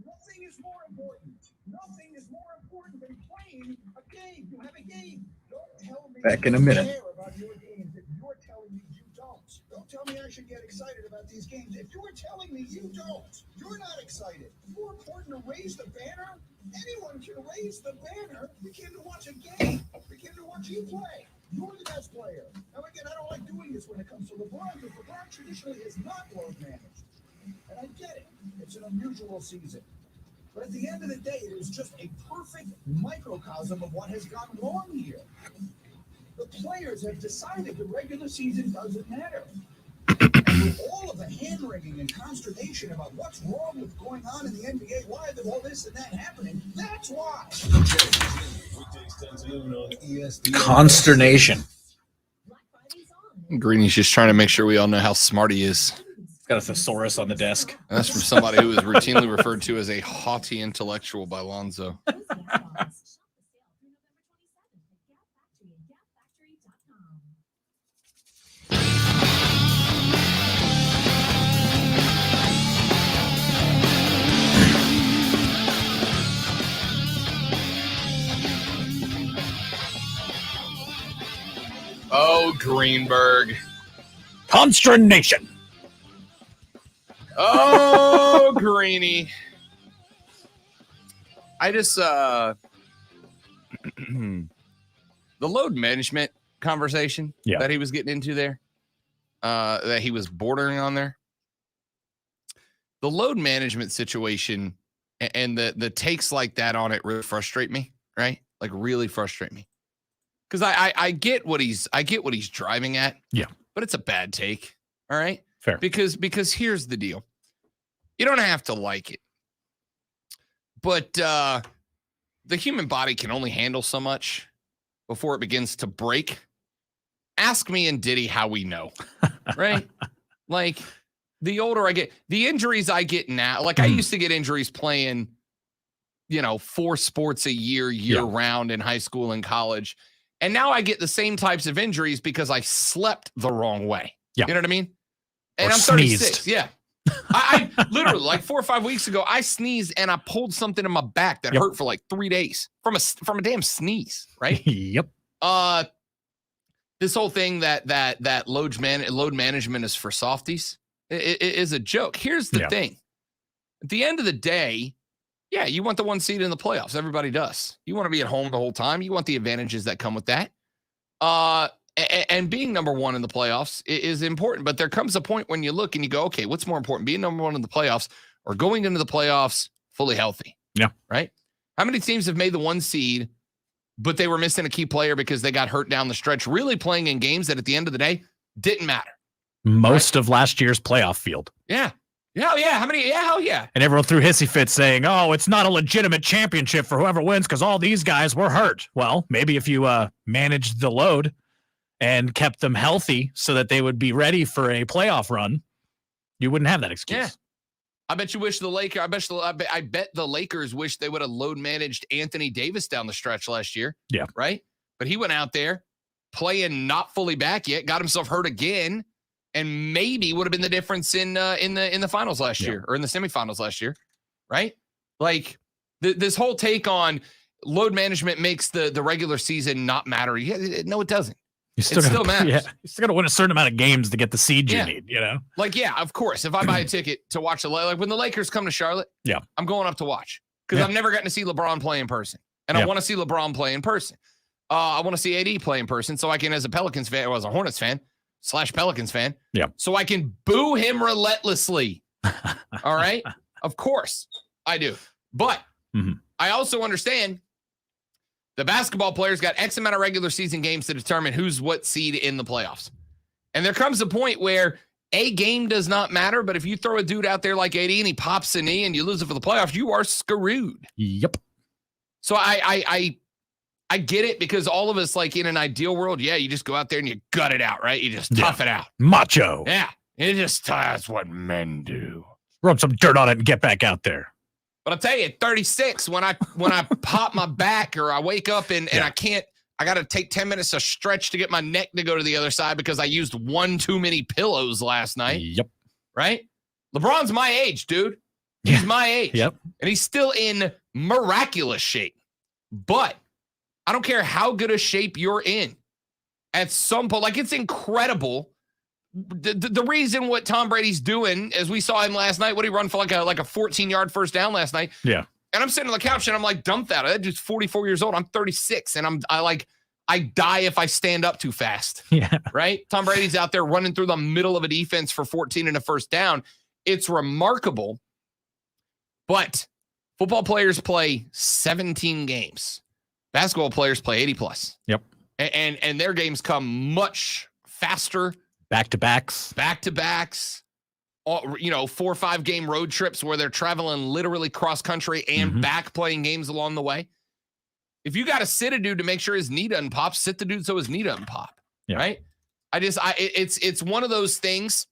Nothing is more important. Nothing is more important than playing a game. You have a game. Don't tell me Back in a minute. you care about your games if you're telling me you don't. Don't tell me I should get excited about these games if you're telling me you don't. You're not excited. More important to raise the banner. Anyone can raise the banner. We came to watch a game. We came to watch you play. You're the best player. Now again, I don't like doing this when it comes to LeBron, because LeBron traditionally is not load managed. And I get it. It's an unusual season. But at the end of the day, it is just a perfect microcosm of what has gone wrong here. The players have decided the regular season doesn't matter. And with all of the hand-wringing and consternation about what's wrong with going on in the NBA, why is all this and that happening, that's why. Consternation. Greeny's just trying to make sure we all know how smart he is. Got a thesaurus on the desk. And that's from somebody who is routinely referred to as a haughty intellectual by Lonzo. Oh, Greenberg. Consternation. Oh, Greeny. I just the load management conversation that he was getting into there, that he was bordering on there. The load management situation and the takes like that on it really frustrate me, right? Like really frustrate me. Because I get what he's driving at. Yeah. But it's a bad take. All right. Fair. Because here's the deal. You don't have to like it. But the human body can only handle so much before it begins to break. Ask me and Diddy how we know. Right? Like the older I get, the injuries I get now, like I used to get injuries playing, 4 sports a year round in high school and college. And now I get the same types of injuries because I slept the wrong way. Yeah. You know what I mean? And Or I'm 36. sneezed. Yeah. I literally like 4 or 5 weeks ago, I sneezed and I pulled something in my back that hurt for like 3 days from a damn sneeze. Right. Yep. This whole thing that load management is for softies is a joke. Here's the thing. At the end of the day, yeah, you want the 1 seed in the playoffs. Everybody does. You want to be at home the whole time. You want the advantages that come with that. And being number 1 in the playoffs is important. But there comes a point when you look and you go, okay, what's more important, being number 1 in the playoffs or going into the playoffs fully healthy? Yeah. Right? How many teams have made the 1 seed, but they were missing a key player because they got hurt down the stretch, really playing in games that at the end of the day didn't matter? Most of last year's playoff field. Yeah. Hell yeah. How many? Yeah, hell yeah. And everyone threw hissy fits saying, oh, it's not a legitimate championship for whoever wins because all these guys were hurt. Well, maybe if you managed the load and kept them healthy so that they would be ready for a playoff run, you wouldn't have that excuse. Yeah. I bet you wish the Lakers. I bet the Lakers wish they would have load managed Anthony Davis down the stretch last year. Yeah. Right. But he went out there playing not fully back yet, got himself hurt again, and maybe would have been the difference in the finals last year or in the semifinals last year. Right. Like this whole take on load management makes the regular season not matter. Yeah, no, it doesn't. It still matters. Yeah, you still got to win a certain amount of games to get the seed you need, you know? Like, yeah, of course. If I buy a ticket to watch like when the Lakers come to Charlotte, I'm going up to watch because I've never gotten to see LeBron play in person. And I want to see LeBron play in person. I want to see AD play in person so I can, as a Pelicans fan, or as a Hornets fan / Pelicans fan, so I can boo him relentlessly. All right? Of course I do. But I also understand the basketball players got X amount of regular season games to determine who's what seed in the playoffs. And there comes a point where a game does not matter, but if you throw a dude out there like AD and he pops a knee and you lose it for the playoffs, you are screwed. Yep. So I get it because all of us, like in an ideal world, you just go out there and you gut it out, right? You just tough it out. Macho. Yeah. That's what men do. Rub some dirt on it and get back out there. But I'll tell you, at 36, when I pop my back or I wake up and I got to take 10 minutes to stretch to get my neck to go to the other side because I used one too many pillows last night. Yep. Right? LeBron's my age, dude. He's my age. Yep. And he's still in miraculous shape. But I don't care how good a shape you're in. At some point, like it's incredible. The reason what Tom Brady's doing, as we saw him last night, what he run for like a 14-yard first down last night. Yeah. And I'm sitting on the couch and I'm like dumbfounded. That dude's 44 years old. I'm 36 and I die if I stand up too fast. Yeah. Right? Tom Brady's out there running through the middle of a defense for 14 and a first down. It's remarkable. But football players play 17 games. Basketball players play 80 plus. Yep. And their games come much faster. Back-to-backs. 4 or 5 game road trips where they're traveling literally cross country and back playing games along the way. If you got to sit a dude to make sure his knee doesn't pop, sit the dude so his knee doesn't pop. Yeah. Right? It's one of those things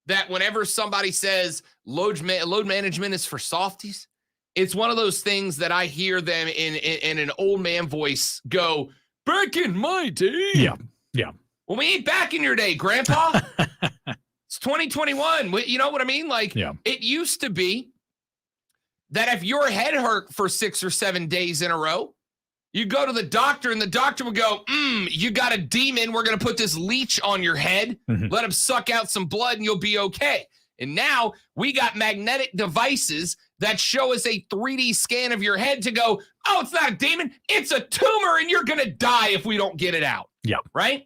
that whenever somebody says load management is for softies, it's one of those things that I hear them in an old man voice go, back in my day. Yeah. Yeah. Well, we ain't back in your day, Grandpa. It's 2021. You know what I mean? Like, it used to be that if your head hurt for 6 or 7 days in a row, you go to the doctor and the doctor would go, you got a demon. We're going to put this leech on your head. Let him suck out some blood and you'll be okay. And now we got magnetic devices that show us a 3D scan of your head to go, oh, it's not a demon. It's a tumor and you're going to die if we don't get it out. Yeah. Right?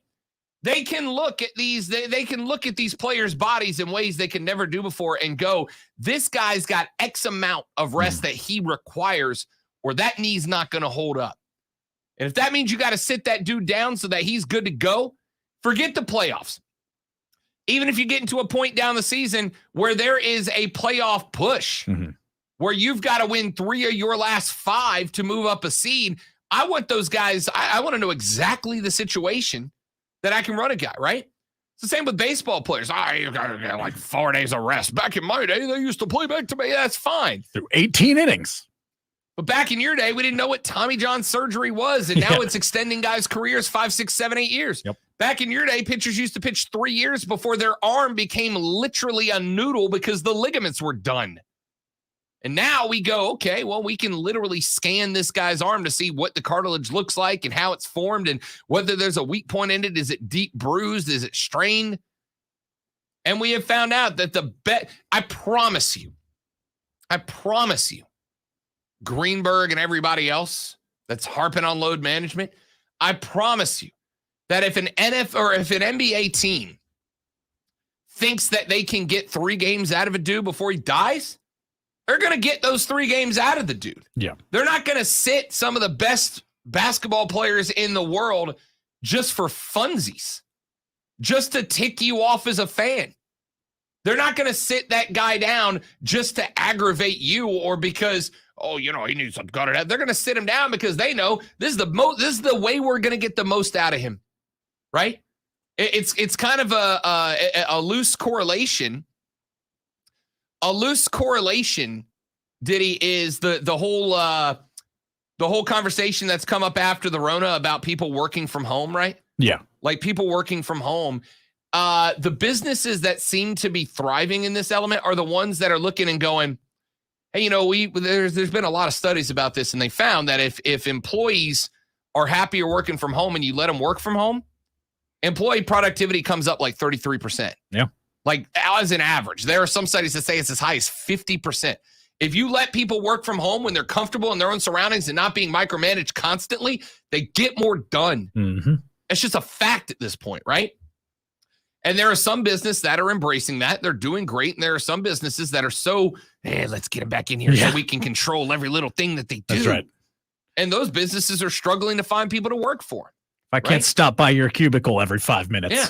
They can look at these, they can look at these players' bodies in ways they can never do before and go, this guy's got X amount of rest that he requires or that knee's not going to hold up. And if that means you got to sit that dude down so that he's good to go, forget the playoffs. Even if you get into a point down the season where there is a playoff push, where you've got to win 3 of your last 5 to move up a seed, I want those guys, I want to know exactly the situation that I can run a guy, right? It's the same with baseball players. You got like 4 days of rest. Back in my day, they used to play back to back. That's fine. Through 18 innings. But back in your day, we didn't know what Tommy John surgery was. And now it's extending guys' careers 5, 6, 7, 8 years. Yep. Back in your day, pitchers used to pitch 3 years before their arm became literally a noodle because the ligaments were done. And now we go, okay, well, we can literally scan this guy's arm to see what the cartilage looks like and how it's formed and whether there's a weak point in it. Is it deep bruised? Is it strained? And we have found out that I promise you, Greenberg and everybody else that's harping on load management, I promise you that if an NBA team thinks that they can get 3 games out of a dude before he dies, they're going to get those 3 games out of the dude. Yeah. They're not going to sit some of the best basketball players in the world just for funsies, just to tick you off as a fan. They're not going to sit that guy down just to aggravate you or because, he needs some gut. They're going to sit him down because they know this is the way we're going to get the most out of him. right? It's kind of a loose correlation. A loose correlation, Diddy, is the whole conversation that's come up after the Rona about people working from home, right? Yeah. Like people working from home. The businesses that seem to be thriving in this element are the ones that are looking and going, hey, there's been a lot of studies about this, and they found that if employees are happier working from home and you let them work from home, employee productivity comes up like 33%. Yeah. Like as an average. There are some studies that say it's as high as 50%. If you let people work from home when they're comfortable in their own surroundings and not being micromanaged constantly, they get more done. Mm-hmm. It's just a fact at this point, right? And there are some businesses that are embracing that. They're doing great. And there are some businesses that are so, hey, let's get them back in here so we can control every little thing that they do. That's right. And those businesses are struggling to find people to work for. I can't stop by your cubicle every 5 minutes. Yeah.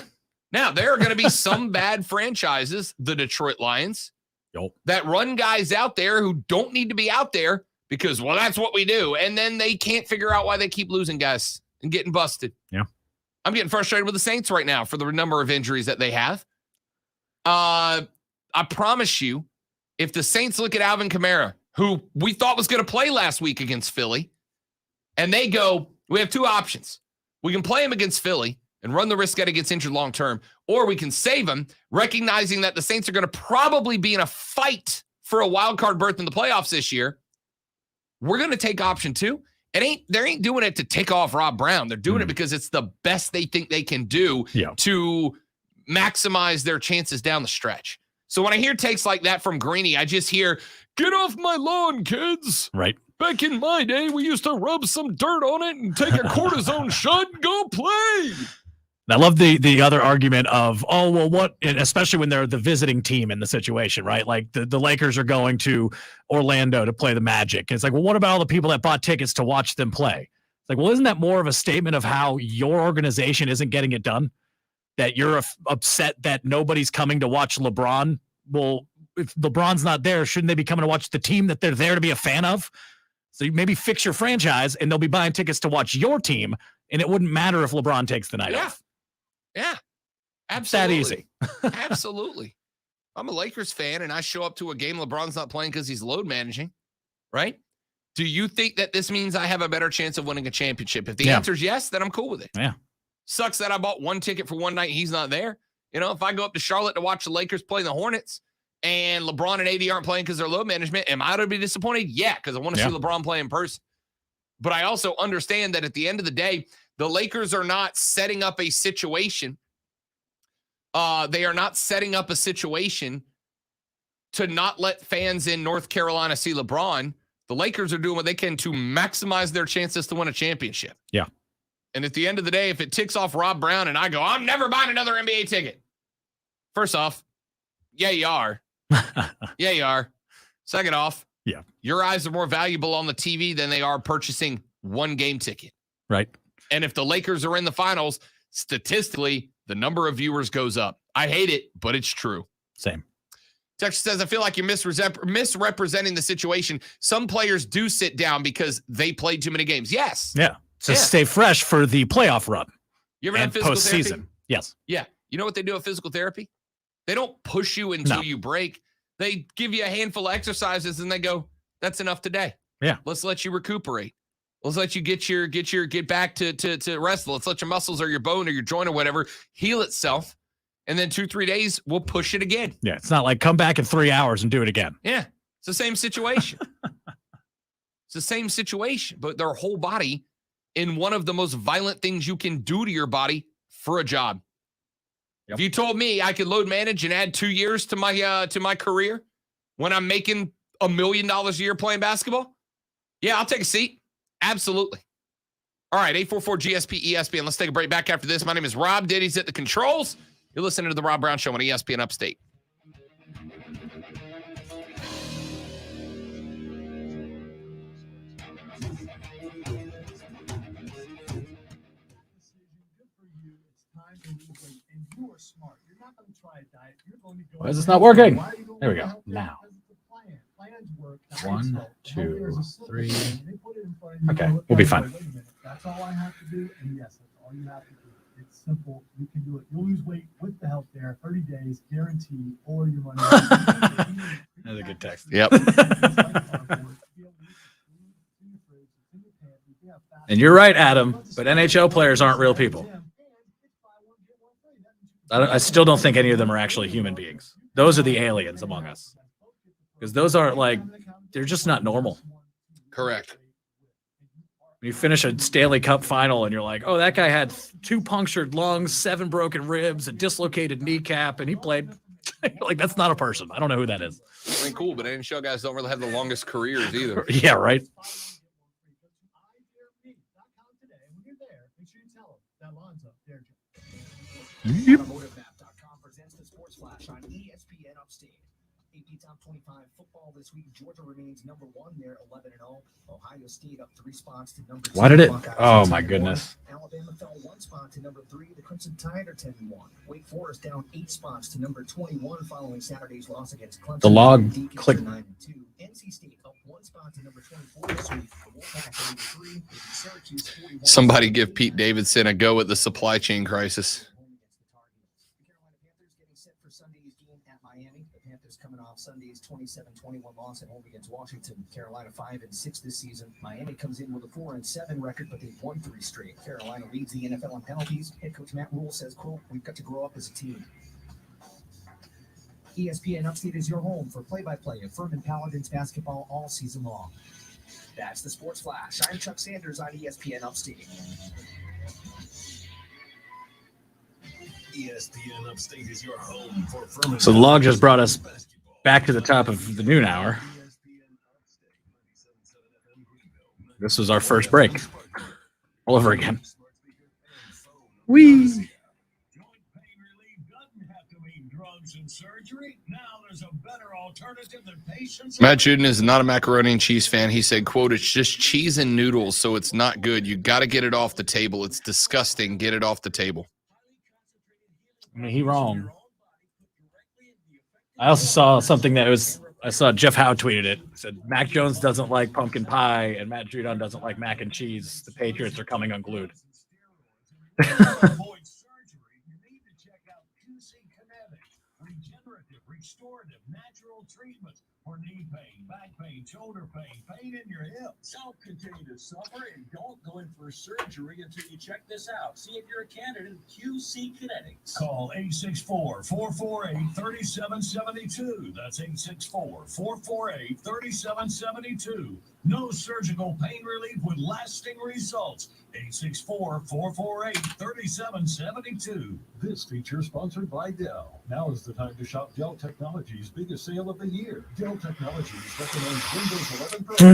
Now, there are going to be some bad franchises, the Detroit Lions, that run guys out there who don't need to be out there because, well, that's what we do. And then they can't figure out why they keep losing guys and getting busted. Yeah. I'm getting frustrated with the Saints right now for the number of injuries that they have. I promise you, if the Saints look at Alvin Kamara, who we thought was going to play last week against Philly, and they go, we have two options. We can play him against Philly and run the risk that he gets injured long term, or we can save him, recognizing that the Saints are going to probably be in a fight for a wild card berth in the playoffs this year. We're going to take option two. They ain't doing it to take off Rob Brown. They're doing it because it's the best they think they can do to maximize their chances down the stretch. So when I hear takes like that from Greeny, I just hear, get off my lawn, kids. Right. Back in my day, we used to rub some dirt on it and take a cortisone shot and go play. I love the other argument of, oh, well, what, and especially when they're the visiting team in the situation, right? Like the Lakers are going to Orlando to play the Magic. And it's like, well, what about all the people that bought tickets to watch them play? It's like, well, isn't that more of a statement of how your organization isn't getting it done? That you're upset that nobody's coming to watch LeBron? Well, if LeBron's not there, shouldn't they be coming to watch the team that they're there to be a fan of? So you maybe fix your franchise and they'll be buying tickets to watch your team, and it wouldn't matter if LeBron takes the night off. Yeah, absolutely. It's that easy. Absolutely. I'm a Lakers fan, and I show up to a game LeBron's not playing because he's load managing, right? Do you think that this means I have a better chance of winning a championship? If the answer is yes, then I'm cool with it. Yeah. Sucks that I bought one ticket for one night and he's not there. If I go up to Charlotte to watch the Lakers play the Hornets and LeBron and AD aren't playing because they're load management, am I to be disappointed? Yeah, because I want to see LeBron play in person. But I also understand that at the end of the day, the Lakers are not setting up a situation. They are not setting up a situation to not let fans in North Carolina see LeBron. The Lakers are doing what they can to maximize their chances to win a championship. Yeah. And at the end of the day, if it ticks off Rob Brown and I go, I'm never buying another NBA ticket. First off, yeah, you are. Yeah, you are. Second off, your eyes are more valuable on the TV than they are purchasing one game ticket. Right. And if the Lakers are in the finals, statistically, the number of viewers goes up. I hate it, but it's true. Same. Texas says, I feel like you're misrepresenting the situation. Some players do sit down because they played too many games. Yes. Yeah. To stay fresh for the playoff run. You ever have physical postseason therapy? Yes. Yeah. You know what they do at physical therapy? They don't push you until you break. They give you a handful of exercises and they go, that's enough today. Yeah. Let's let you recuperate. Let's let you get back to rest. Let's let your muscles or your bone or your joint or whatever heal itself. And then 2-3 days, we'll push it again. Yeah. It's not like come back in 3 hours and do it again. Yeah. It's the same situation. It's the same situation, but their whole body in one of the most violent things you can do to your body for a job. If you told me I could load manage and add 2 years to my career when I'm making $1 million a year playing basketball, yeah, I'll take a seat. Absolutely. All right, 844-GSP-ESPN. Let's take a break. Back after this. My name is Rob. Diddy's at the controls. You're listening to The Rob Brown Show on ESPN Upstate. Why is this not working? There we go. Now. 1, 2, 3. Okay, we'll be fine. That's all I have to do, and yes, that's all you have to do. It's simple. You can do it. You'll lose weight with the help there. 30 days, guaranteed, or your money. That's a good text. Yep. And you're right, Adam, but NHL players aren't real people. I still don't think any of them are actually human beings. Those are the aliens among us. Because those aren't they're just not normal. Correct. When you finish a Stanley Cup final and you're like, oh, that guy had 2 punctured lungs, 7 broken ribs, a dislocated kneecap, and he played. Like, that's not a person. I don't know who that is. I mean, cool, but NHL guys don't really have the longest careers either. Yeah, right. AutomotiveMap.com presents the Sports Flash on ESPN Upstate. AP Top 25 football this week. Georgia remains number 1. They're 11-0. Ohio State up 3 spots to number 2. Why did it? Buckeyes Oh, are my 10-1. goodness. Alabama fell 1 spot to number 3. The Crimson Tide are 10-1. Wake Forest down 8 spots to number 21 following Saturday's loss against Clemson. The log Deacons clicked. are 9-2. NC State up 1 spot to number 24 this week. The Wolfpack number 3. Syracuse 41. Somebody give Pete Davidson a go at the supply chain crisis. Sunday's game at Miami. The Panthers coming off Sunday's 27-21 loss at home against Washington. Carolina 5-6 this season. Miami comes in with a 4-7 record, but they've won 3 straight. Carolina leads the NFL in penalties. Head coach Matt Rule says, quote, "We've got to grow up as a team." ESPN Upstate is your home for play-by-play of Furman Paladins basketball all season long. That's the Sports Flash. I'm Chuck Sanders on ESPN Upstate. ESPN Upstate is your home for Furman. So the log just brought us back to the top of the noon hour. This was our first break. All over again. Whee! Joint pain relief doesn't have to mean drugs and surgery. Now there's a better alternative that patients. Matt Juden is not a macaroni and cheese fan. He said, quote, "It's just cheese and noodles, so it's not good. You got to get it off the table. It's disgusting. Get it off the table." I mean, he wrong. I also saw something I saw Jeff Howe tweeted it. It said, Mac Jones doesn't like pumpkin pie and Matt Judon doesn't like mac and cheese. The Patriots are coming unglued. Avoid surgery. You need to check out QC Kinetic. Regenerative, restorative, natural treatments for knee pain, back pain, shoulder pain, pain in your hips. Don't continue to suffer and don't go in for surgery until you check this out. See if you're a candidate of QC Kinetics. Call 864-448-3772. That's 864-448-3772. No surgical pain relief with lasting results. 864-448-3772. This feature sponsored by Dell. Now is the time to shop Dell Technologies' biggest sale of the year. Dell Technologies recommends Windows 11 Pro. So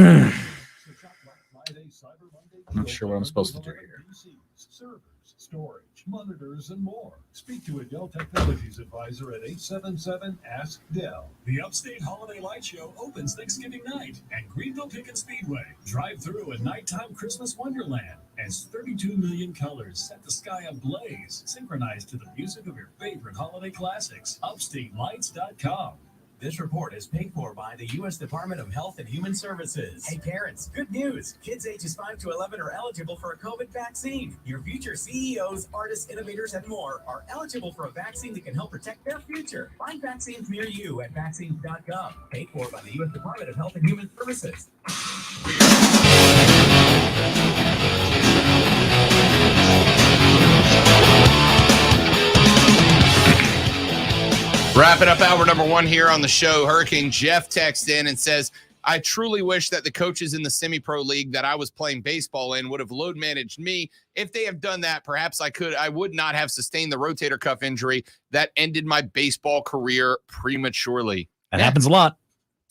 shop Black Friday, Cyber Monday. I'm not sure what I'm supposed to do here. PCs, servers, storage, monitors, and more. Speak to a Dell Technologies advisor at 877-ASK-DELL. The Upstate Holiday Light Show opens Thanksgiving night at Greenville Pickett Speedway. Drive through a nighttime Christmas wonderland as 32 million colors set the sky ablaze, synchronized to the music of your favorite holiday classics. UpstateLights.com. This report is paid for by the U.S. Department of Health and Human Services. Hey parents, good news. Kids ages 5 to 11 are eligible for a COVID vaccine. Your future CEOs, artists, innovators, and more are eligible for a vaccine that can help protect their future. Find vaccines near you at vaccines.gov. Paid for by the U.S. Department of Health and Human Services. Wrapping up hour number 1 here on the show. Hurricane Jeff texts in and says, "I truly wish that the coaches in the semi-pro league that I was playing baseball in would have load managed me. If they have done that, perhaps I would not have sustained the rotator cuff injury that ended my baseball career prematurely." That happens a lot.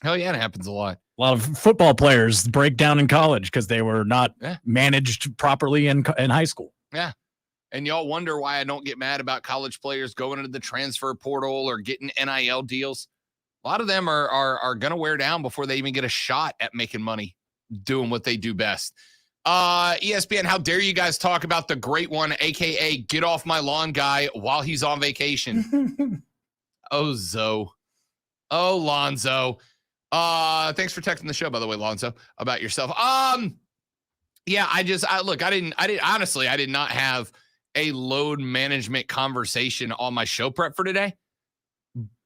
Hell yeah, it happens a lot. A lot of football players break down in college because they were not managed properly in high school. Yeah. And y'all wonder why I don't get mad about college players going into the transfer portal or getting NIL deals. A lot of them are going to wear down before they even get a shot at making money doing what they do best. ESPN, how dare you guys talk about the great one, a.k.a. get off my lawn guy while he's on vacation. Oh, Zoe. Oh, Lonzo. Thanks for texting the show, by the way, Lonzo, about yourself. Yeah, I did not have a load management conversation on my show prep for today.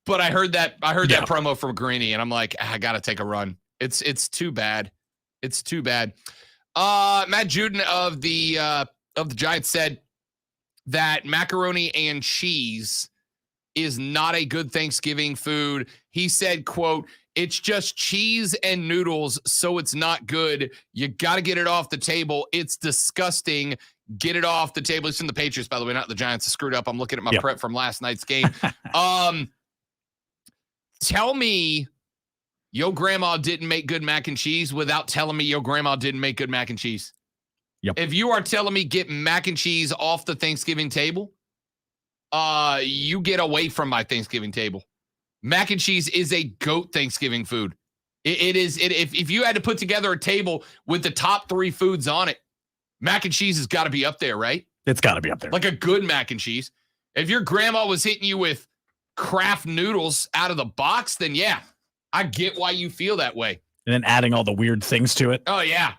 But I heard that promo from Greeny, and I'm like, I gotta take a run. It's too bad. It's too bad. Matt Juden of the Giants said that macaroni and cheese is not a good Thanksgiving food. He said, quote, "It's just cheese and noodles, so it's not good. You got to get it off the table. It's disgusting. Get it off the table." It's in the Patriots, by the way, not the Giants. I screwed up. I'm looking at my prep from last night's game. Tell me your grandma didn't make good mac and cheese without telling me your grandma didn't make good mac and cheese. Yep. If you are telling me get mac and cheese off the Thanksgiving table, you get away from my Thanksgiving table. Mac and cheese is a GOAT Thanksgiving food. If you had to put together a table with the top 3 foods on it, mac and cheese has got to be up there, right? It's got to be up there. Like a good mac and cheese. If your grandma was hitting you with Kraft noodles out of the box, then yeah, I get why you feel that way. And then adding all the weird things to it. Oh, yeah.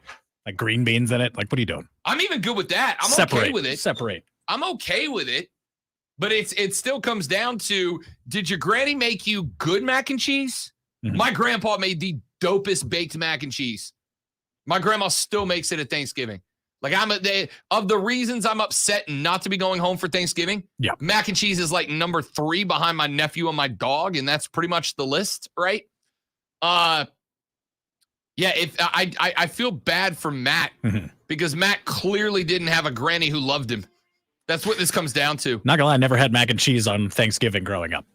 Like green beans in it. Like, what are you doing? I'm even good with that. I'm okay with it. Separate. I'm okay with it. But it still comes down to, did your granny make you good mac and cheese? Mm-hmm. My grandpa made the dopest baked mac and cheese. My grandma still makes it at Thanksgiving. Like of the reasons I'm upset not to be going home for Thanksgiving, mac and cheese is like number 3 behind my nephew and my dog, and that's pretty much the list, right? I feel bad for Matt because Matt clearly didn't have a granny who loved him. That's what this comes down to. Not gonna lie, I never had mac and cheese on Thanksgiving growing up.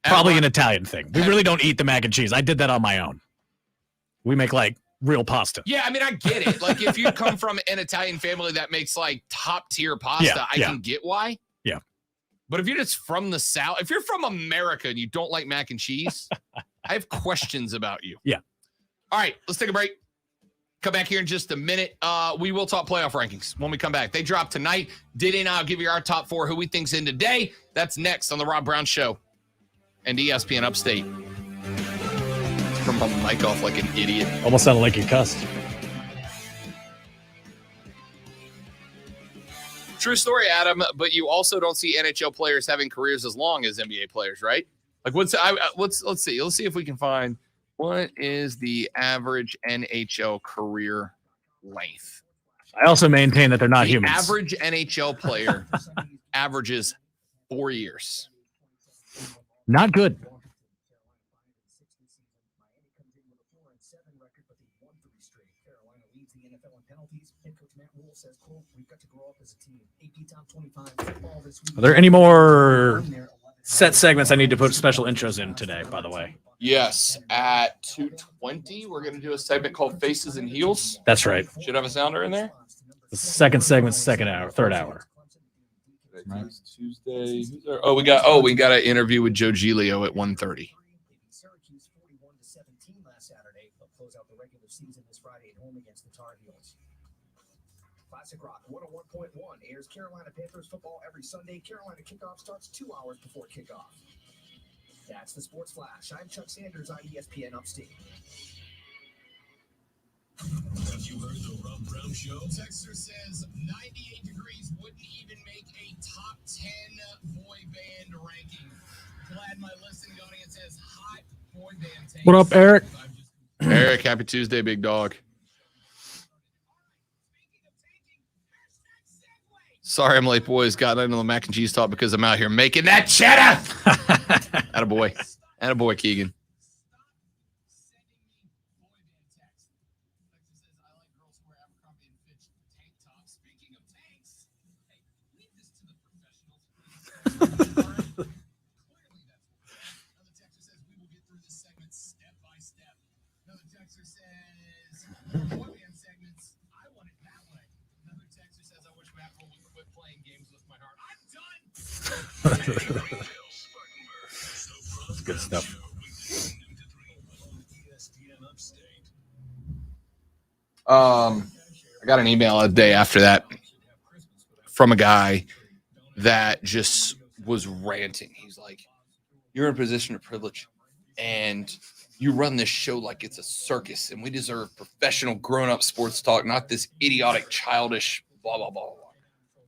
Probably an Italian thing. We really don't eat the mac and cheese. I did that on my own. We make like real pasta. Yeah, I mean, I get it. Like if you come from an Italian family that makes like top tier pasta, I can get why. Yeah. But if you're just from the South, if you're from America and you don't like mac and cheese, I have questions about you. Yeah. All right, let's take a break. Come back here in just a minute. We will talk playoff rankings when we come back. They drop tonight. Diddy and I'll give you our top 4, who we think's in today. That's next on the Rob Brown Show and ESPN Upstate. From my mic off like an idiot. Almost sounded like you cussed. True story, Adam. But you also don't see NHL players having careers as long as NBA players, right? Like let's see. Let's see if we can find what is the average NHL career length. I also maintain that they're not humans. The average NHL player averages 4 years. Not good. Are there any more set segments I need to put special intros in today, by the way? Yes, at 2:20, we're going to do a segment called Faces and Heels. That's right. Should have a sounder in there. The second segment, third hour. Right. Tuesday. Oh, we got an interview with Joe Giglio at 1:30. Syracuse 41-17 last Saturday. They'll close out the regular season this Friday at home against the Tar Heels. Classic Rock 101.1 airs Carolina Panthers football every Sunday. Carolina kickoff starts 2 hours before kickoff. That's the Sports Flash. I'm Chuck Sanders on ESPN Upstate. Have you heard the Rob Brown Show? Texter says 98 degrees wouldn't even make a top 10 boy band ranking. Glad my listening audience has hot boy band takes. What up, Eric? Eric, happy Tuesday, big dog. Sorry I'm late, boys. Got into the mac and cheese talk because I'm out here making that cheddar. Attaboy. Attaboy, Keegan. That's good stuff. I got an email a day after that from a guy that just was ranting. He's like, "You're in a position of privilege and you run this show like it's a circus, and we deserve professional grown-up sports talk, not this idiotic, childish blah blah blah."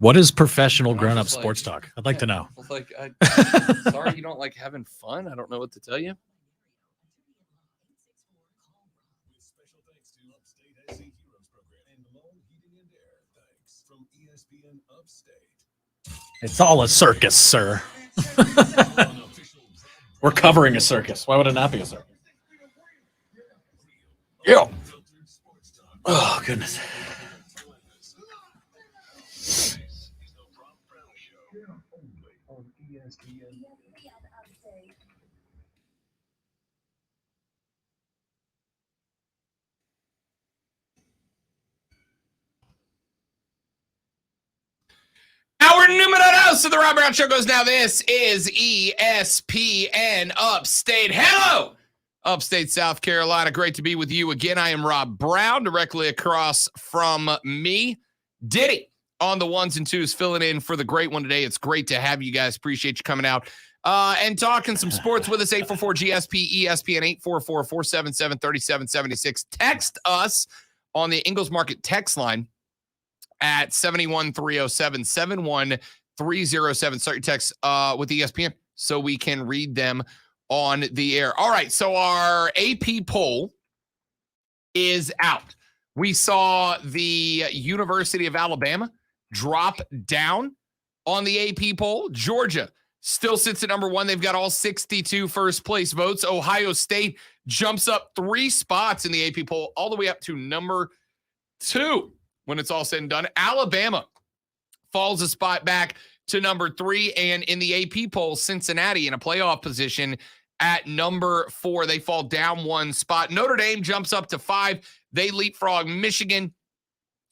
What is professional grown-up just like- sports talk? I'd like to know. Like, sorry, you don't like having fun. I don't know what to tell you. Special thanks to Upstate SC Heroes Program and Malone Heating and Air. Thanks from ESPN Upstate. It's all a circus, sir. We're covering a circus. Why would it not be a circus? Yeah. Oh, goodness. On ESPN. Our numero dos of the Rob Brown Show goes now. This is ESPN Upstate. Hello, Upstate South Carolina. Great to be with you again. I am Rob Brown, directly across from me, Diddy, on the ones and twos, filling in for the great one today. It's great to have you guys. Appreciate you coming out and talking some sports with us. 844-GSP, ESPN, 844-477-3776. Text us on the Ingalls Market text line at 71307, 71307. Start your text with ESPN so we can read them on the air. All right, so our AP poll is out. We saw the University of Alabama drop down on the AP poll. Georgia still sits at number 1. They've got all 62 first place votes. Ohio State jumps up 3 spots in the AP poll, all the way up to number 2. When it's all said and done, Alabama falls a spot back to number 3. And in the AP poll, Cincinnati in a playoff position at number 4. They fall down 1 spot. Notre Dame jumps up to 5. They leapfrog Michigan,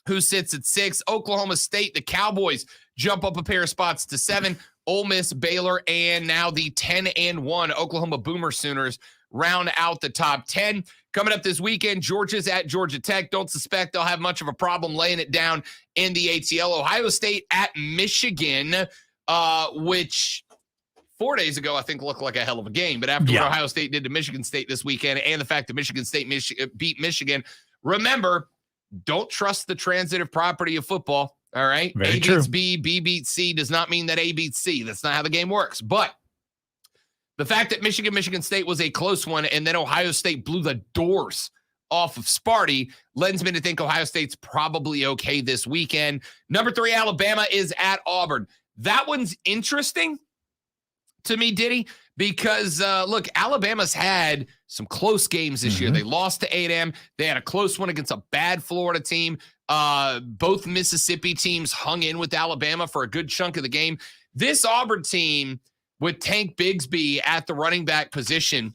who sits at 6. Oklahoma State, the Cowboys, jump up a pair of spots to 7. Ole Miss, Baylor, and now the 10-1 Oklahoma Boomer Sooners round out the top 10. Coming up this weekend, Georgia's at Georgia Tech. Don't suspect they'll have much of a problem laying it down in the ATL. Ohio State at Michigan, which 4 days ago I think looked like a hell of a game. But after what Ohio State did to Michigan State this weekend and the fact that Michigan State beat Michigan, remember, don't trust the transitive property of football. All right? Very A true. beats B, B beats C does not mean that A beats C. That's not how the game works. But the fact that Michigan State was a close one and then Ohio State blew the doors off of Sparty lends me to think Ohio State's probably okay this weekend. Number 3, Alabama is at Auburn. That one's interesting to me, Diddy, because, look, Alabama's had some close games this year. They lost to A&M. They had a close one against a bad Florida team. Both Mississippi teams hung in with Alabama for a good chunk of the game. This Auburn team, with Tank Bigsby at the running back position,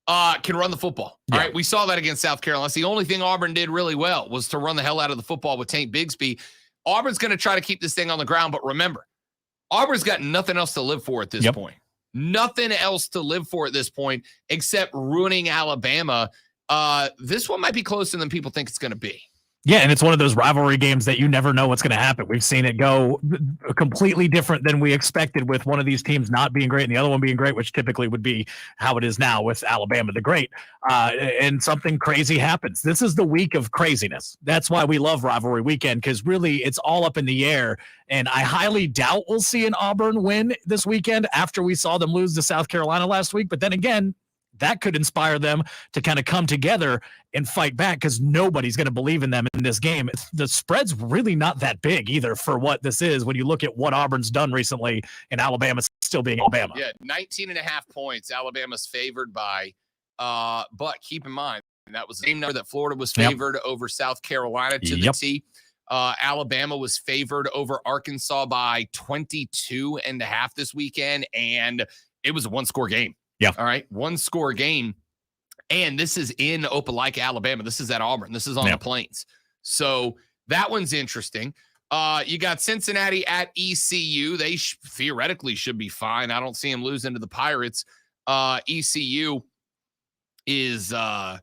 can run the football. All right, we saw that against South Carolina. That's the only thing Auburn did really well was to run the hell out of the football with Tank Bigsby. Auburn's going to try to keep this thing on the ground, but remember, Auburn's got nothing else to live for at this point. Nothing else to live for at this point except ruining Alabama. This one might be closer than people think it's going to be. Yeah, and it's one of those rivalry games that you never know what's going to happen. We've seen it go completely different than we expected with one of these teams not being great and the other one being great, which typically would be how it is now with Alabama the Great. And something crazy happens. This is the week of craziness. That's why we love rivalry weekend, because really it's all up in the air. And I highly doubt we'll see an Auburn win this weekend after we saw them lose to South Carolina last week. But then again, that could inspire them to kind of come together and fight back, because nobody's going to believe in them in this game. The spread's really not that big either for what this is when you look at what Auburn's done recently and Alabama's still being Alabama. Yeah, 19.5 points Alabama's favored by. But keep in mind, that was the same number that Florida was favored over South Carolina to the T. Alabama was favored over Arkansas by 22.5 this weekend, and it was a one-score game. Yeah. All right. 1-score game. And this is in Opelika, Alabama. This is at Auburn. This is on the Plains. So that one's interesting. You got Cincinnati at ECU. They theoretically should be fine. I don't see them losing to the Pirates. ECU is not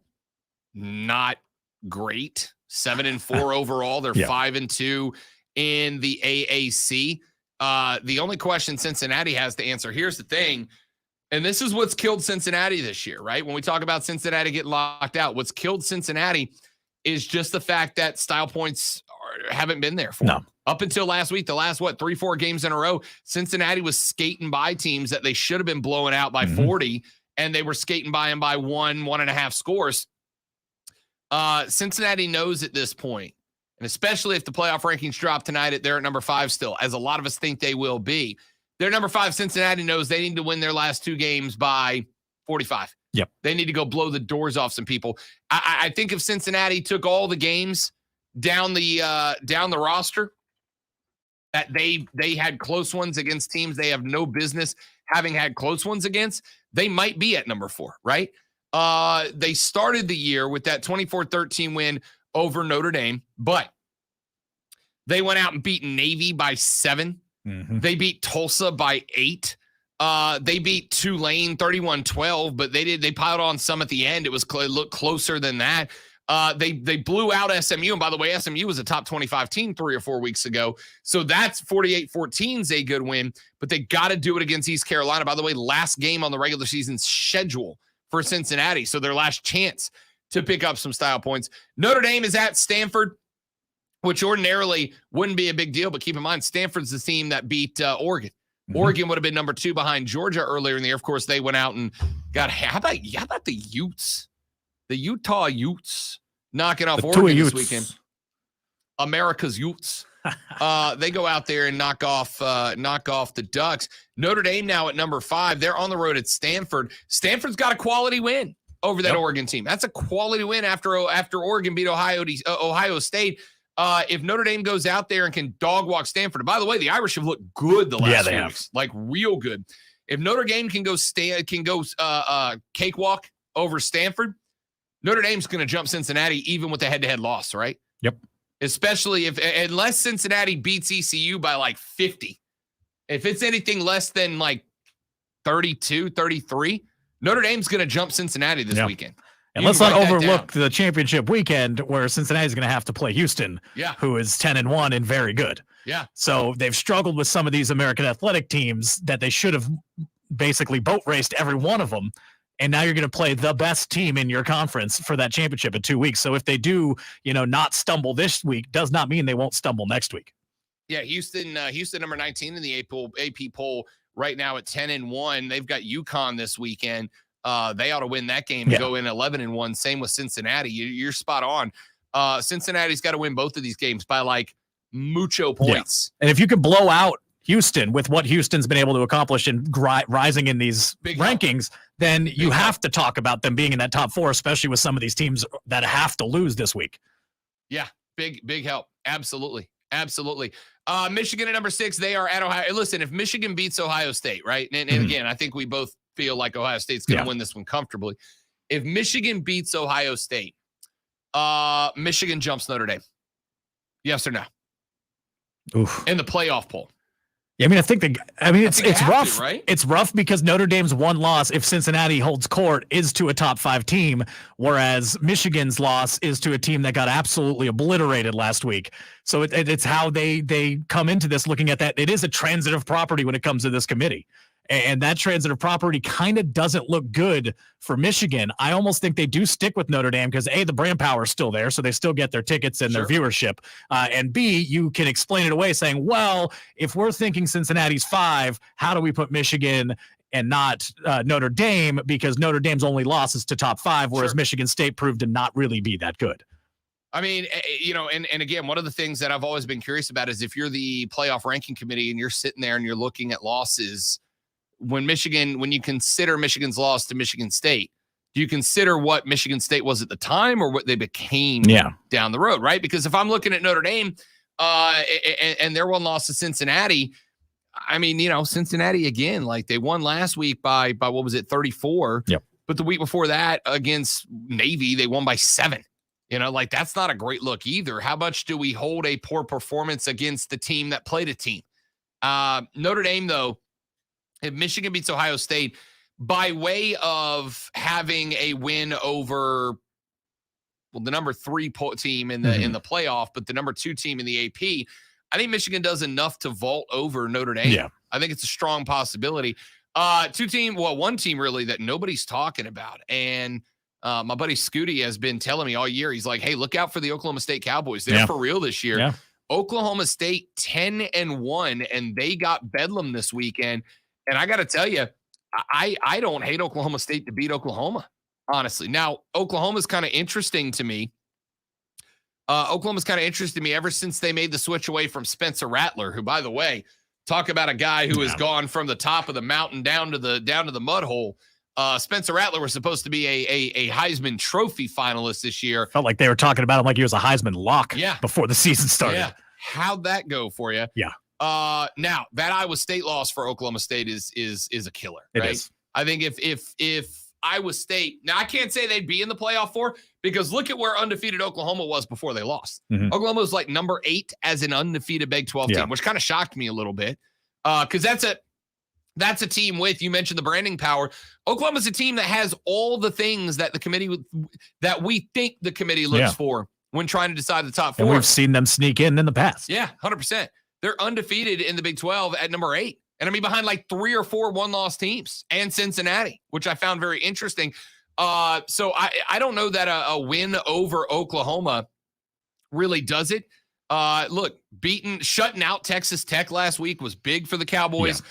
great. 7-4 overall. They're 5-2 in the AAC. The only question Cincinnati has to answer, here's the thing, and this is what's killed Cincinnati this year, right? When we talk about Cincinnati getting locked out, what's killed Cincinnati is just the fact that style points haven't been there for them. Up until last week, the last, 3-4 games in a row, Cincinnati was skating by teams that they should have been blowing out by 40, and they were skating by them by 1.5 scores. Cincinnati knows at this point, and especially if the playoff rankings drop tonight, they're at number 5 still, as a lot of us think they will be. They're number 5. Cincinnati knows they need to win their last 2 games by 45. Yep. They need to go blow the doors off some people. I think if Cincinnati took all the games down the roster, that they had close ones against teams they have no business having had close ones against, they might be at number 4, right? They started the year with that 24-13 win over Notre Dame, but they went out and beat Navy by 7. They beat Tulsa by 8. They beat Tulane 31-12, but they piled on some at the end. It looked closer than that. They blew out SMU, and by the way, SMU was a top 25 team 3 or 4 weeks ago. So that's 48-14 is a good win, but they got to do it against East Carolina. By the way, last game on the regular season schedule for Cincinnati, so their last chance to pick up some style points. Notre Dame is at Stanford, which ordinarily wouldn't be a big deal, but keep in mind, Stanford's the team that beat Oregon. Oregon would have been number 2 behind Georgia earlier in the year. Of course, they went out and got, how about the Utes? The Utah Utes knocking off Oregon this weekend. America's Utes. They go out there and knock off the Ducks. Notre Dame now at number 5. They're on the road at Stanford. Stanford's got a quality win over that Oregon team. That's a quality win after Oregon beat Ohio State. If Notre Dame goes out there and can dog walk Stanford, and by the way, the Irish have looked good the last few weeks, like real good. If Notre Dame can go cakewalk over Stanford, Notre Dame's going to jump Cincinnati even with the head-to-head loss, right? Yep. Especially unless Cincinnati beats ECU by like 50. If it's anything less than like 32, 33, Notre Dame's going to jump Cincinnati this weekend. And let's not overlook the championship weekend where Cincinnati's going to have to play Houston, who is 10-1 and very good. Yeah. So they've struggled with some of these American athletic teams that they should have basically boat raced every one of them. And now you're going to play the best team in your conference for that championship in 2 weeks. So if they do, not stumble this week, does not mean they won't stumble next week. Yeah, Houston number 19 in the AP poll right now at 10-1. They've got UConn this weekend. They ought to win that game and go in 11-1. Same with Cincinnati. You're spot on. Cincinnati's got to win both of these games by like mucho points. Yeah. And if you can blow out Houston with what Houston's been able to accomplish in rising in these rankings, then you have to talk about them being in that top 4, especially with some of these teams that have to lose this week. Yeah, big help. Absolutely. Michigan at number 6, they are at Ohio. Listen, if Michigan beats Ohio State, right? And again, I think we both feel like Ohio State's going to win this one comfortably. If Michigan beats Ohio State, Michigan jumps Notre Dame. Yes or no? Oof. In the playoff poll. Yeah, it's rough. Right? It's rough because Notre Dame's one loss, if Cincinnati holds court, is to a top 5 team, whereas Michigan's loss is to a team that got absolutely obliterated last week. So it's how they come into this, looking at that. It is a transitive property when it comes to this committee. And that transitive property kind of doesn't look good for Michigan. I almost think they do stick with Notre Dame because A, the brand power is still there, so they still get their tickets and their viewership. And B, you can explain it away saying, well, if we're thinking Cincinnati's 5, how do we put Michigan and not Notre Dame? Because Notre Dame's only loss is to top 5, whereas Michigan State proved to not really be that good. I mean, and again, one of the things that I've always been curious about is if you're the playoff ranking committee and you're sitting there and you're looking at losses, when you consider Michigan's loss to Michigan State, do you consider what Michigan State was at the time or what they became down the road, right? Because if I'm looking at Notre Dame and their one loss to Cincinnati, I mean, Cincinnati, again, like they won last week by what was it, 34? Yep. But the week before that against Navy, they won by 7. Like that's not a great look either. How much do we hold a poor performance against the team that played a team? Notre Dame, though, if Michigan beats Ohio State, by way of having a win over the number 3 team in the playoff, but the number 2 team in the AP, I think Michigan does enough to vault over Notre Dame. Yeah. I think it's a strong possibility. One team really that nobody's talking about. And my buddy Scooty has been telling me all year, he's like, hey, look out for the Oklahoma State Cowboys. They're for real this year. Yeah. Oklahoma State 10-1, and they got Bedlam this weekend. And I got to tell you, I don't hate Oklahoma State to beat Oklahoma, honestly. Now, Oklahoma's kind of interesting to me. Oklahoma's kind of interested me ever since they made the switch away from Spencer Rattler, who, by the way, talk about a guy who has gone from the top of the mountain down to the mud hole. Spencer Rattler was supposed to be a Heisman Trophy finalist this year. Felt like they were talking about him like he was a Heisman lock before the season started. Yeah. How'd that go for you? Yeah. Now that Iowa State loss for Oklahoma State is a killer, right? It is. I think if Iowa State, now I can't say they'd be in the playoff 4 because look at where undefeated Oklahoma was before they lost. Mm-hmm. Oklahoma was like number 8 as an undefeated Big 12 team, which kind of shocked me a little bit. Because that's a team with, you mentioned the branding power. Oklahoma's a team that has all the things that that we think the committee looks for when trying to decide the top 4. And we've seen them sneak in the past. Yeah, 100%. They're undefeated in the Big 12 at number 8. And I mean, behind like 3 or 4 one-loss teams and Cincinnati, which I found very interesting. So I don't know that a win over Oklahoma really does it. Look, shutting out Texas Tech last week was big for the Cowboys.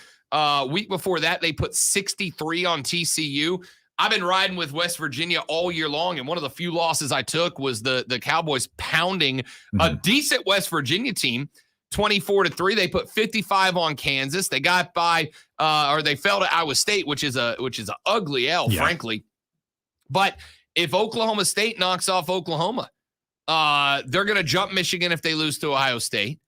Week before that, they put 63 on TCU. I've been riding with West Virginia all year long, and one of the few losses I took was the Cowboys pounding a decent West Virginia team, 24-3. They put 55 on Kansas. They got by, or they fell to Iowa State, which is a ugly L, frankly. But if Oklahoma State knocks off Oklahoma, they're going to jump Michigan if they lose to Ohio State.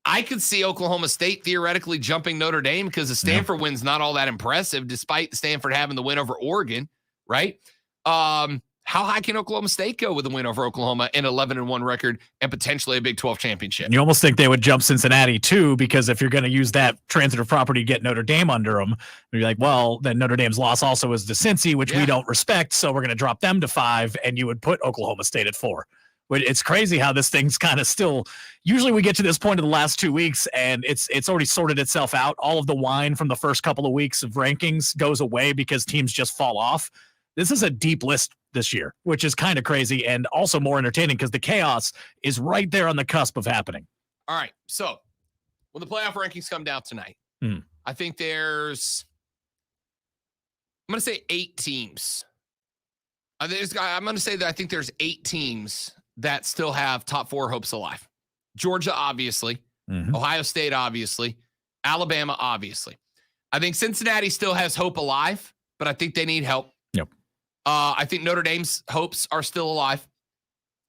I could see Oklahoma State theoretically jumping Notre Dame because the Stanford win's not all that impressive, despite Stanford having the win over Oregon, right? How high can Oklahoma State go with a win over Oklahoma, an 11-1 record, and potentially a Big 12 championship? You almost think they would jump Cincinnati too, because if you're going to use that transitive property to get Notre Dame under them, you're like, well, then Notre Dame's loss also is to Cincy, which we don't respect, so we're going to drop them to 5, and you would put Oklahoma State at 4. It's crazy how this thing's kind of still. Usually we get to this point in the last 2 weeks and it's already sorted itself out. All of the wine from the first couple of weeks of rankings goes away because teams just fall off. This is a deep list this year, which is kind of crazy and also more entertaining because the chaos is right there on the cusp of happening. All right. So when the playoff rankings come down tonight, I think I'm going to say 8 teams. I'm going to say that I think there's 8 teams that still have top 4 hopes alive. Georgia, obviously. Ohio State, obviously. Alabama, obviously. I think Cincinnati still has hope alive, but I think they need help. Yep. I think Notre Dame's hopes are still alive.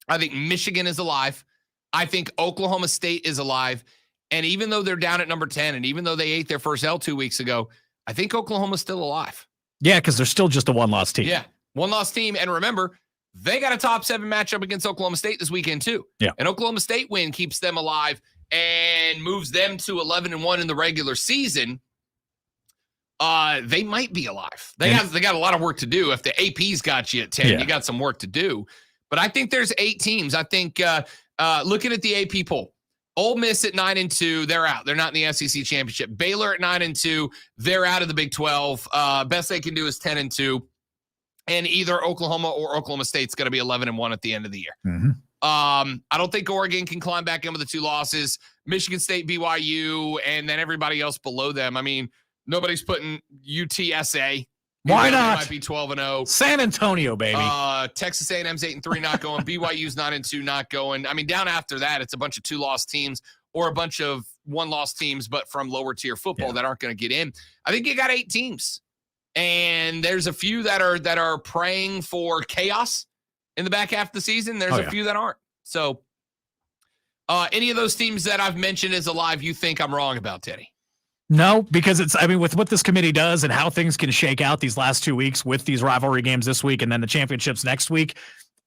I think Michigan is alive. I think Oklahoma State is alive. And even though they're down at number 10, and even though they ate their first L 2 weeks ago, I think Oklahoma's still alive. Yeah, because they're still just a one-loss team. Yeah, one-loss team. And remember, they got a top 7 matchup against Oklahoma State this weekend, too. Yeah. An Oklahoma State win keeps them alive and moves them to 11-1 in the regular season. They might be alive. They got a lot of work to do. If the AP's got you at 10, you got some work to do. But I think there's 8 teams. I think looking at the AP poll, Ole Miss at 9-2, they're out. They're not in the SEC championship. Baylor at 9-2, they're out of the Big 12. Best they can do is 10-2. And either Oklahoma or Oklahoma State's going to be 11-1 at the end of the year. I don't think Oregon can climb back in with the 2 losses. Michigan State, BYU, and then everybody else below them. I mean, nobody's putting UTSA. Why not? They might be 12-0. San Antonio, baby. Texas A&M's 8-3, not going. BYU's 9-2, not going. I mean, down after that, it's a bunch of 2-loss teams or a bunch of 1-loss teams, but from lower tier football that aren't going to get in. I think you got 8 teams. And there's a few that are praying for chaos in the back half of the season. There's a few that aren't. So any of those teams that I've mentioned is alive, you think I'm wrong about, Teddy? No, because with what this committee does and how things can shake out these last 2 weeks with these rivalry games this week and then the championships next week,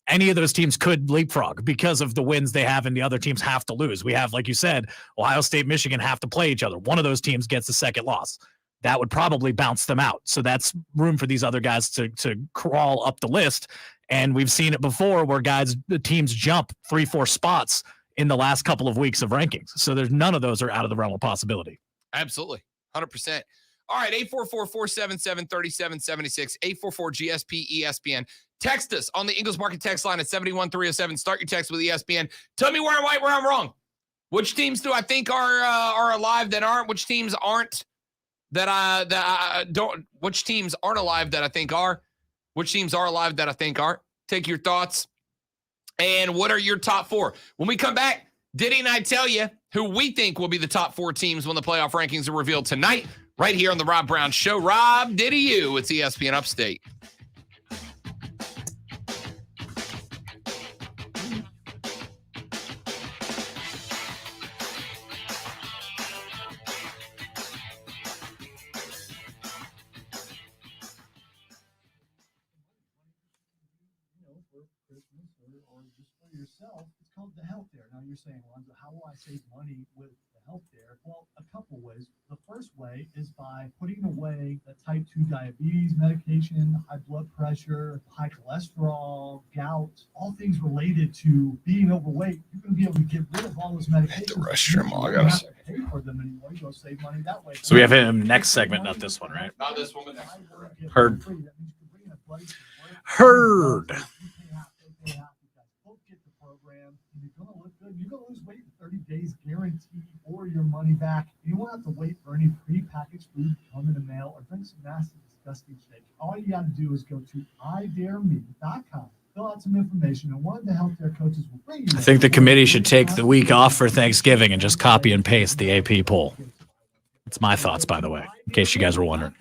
any of those teams could leapfrog because of the wins they have and the other teams have to lose. We have, like you said, Ohio State, Michigan have to play each other. One of those teams gets the second loss. That would probably bounce them out. So that's room for these other guys to crawl up the list. And we've seen it before where the teams jump 3-4 spots in the last couple of weeks of rankings. So there's none of those are out of the realm of possibility. Absolutely. 100%. All right. 844-477-3776, 844-GSP-ESPN. Text us on the Ingles Market text line at 71307. Start your text with ESPN. Tell me where I'm right, where I'm wrong. Which teams do I think are alive that aren't? Which teams aren't that I don't? Which teams aren't alive that I think are? Which teams are alive that I think aren't? Take your thoughts. And what are your top 4? When we come back, Diddy and I tell you who we think will be the top 4 teams when the playoff rankings are revealed tonight, right here on the Rob Brown Show. Rob, Diddy, you. It's ESPN Upstate. Or just for yourself, it's called the health there. Now you're saying, Alonzo, how will I save money with the health there? Well, a couple ways. The first way is by putting away the type 2 diabetes medication, high blood pressure, high cholesterol, gout, all things related to being overweight. You're going to be able to get rid of all those medications. The restroom, You don't have to pay for them anymore. You go save money that way. So we have him next segment, not this one, right? Not this one, but next one. Heard. Heard. You're gonna look good. You're gonna lose weight in 30 days, guaranteed, or your money back. You won't have to wait for any pre-packaged food to come in the mail or drink some nasty, disgusting steak. All you got to do is go to idareme.com, fill out some information, and one of the healthcare coaches will bring you. I think the committee should take the week off for Thanksgiving and just copy and paste the AP poll. That's my thoughts, by the way, in case you guys were wondering.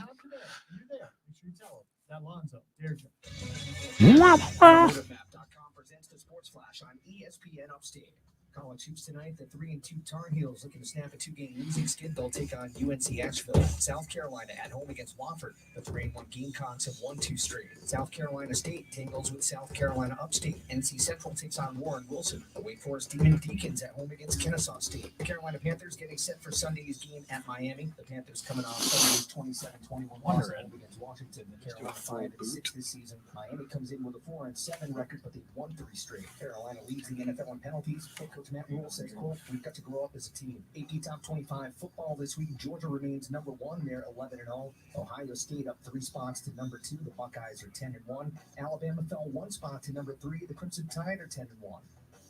Presents the Sports Flash on ESPN Upstate. College hoops tonight. The 3-2 Tar Heels looking to snap a 2-game losing skid. They'll take on UNC Asheville. South Carolina at home against Wofford. The 3-1 Gamecocks have won 2 straight. South Carolina State tangles with South Carolina Upstate. NC Central takes on Warren Wilson. The Wake Forest Demon Deacons at home against Kennesaw State. The Carolina Panthers getting set for Sunday's game at Miami. The Panthers coming off Sunday's 27-21 loss at home against Washington. The Carolina 5-6 this season. Miami comes in with a 4-7 record, but they've won 3 straight. Carolina leads the NFL in penalties. Head coach Matt Rule says, quote, "We've got to grow up as a team." AP Top 25 football this week. Georgia remains number 1. They're 11-0. Ohio State up 3 spots to number 2. The Buckeyes are 10-1. Alabama fell 1 spot to number 3. The Crimson Tide are 10-1.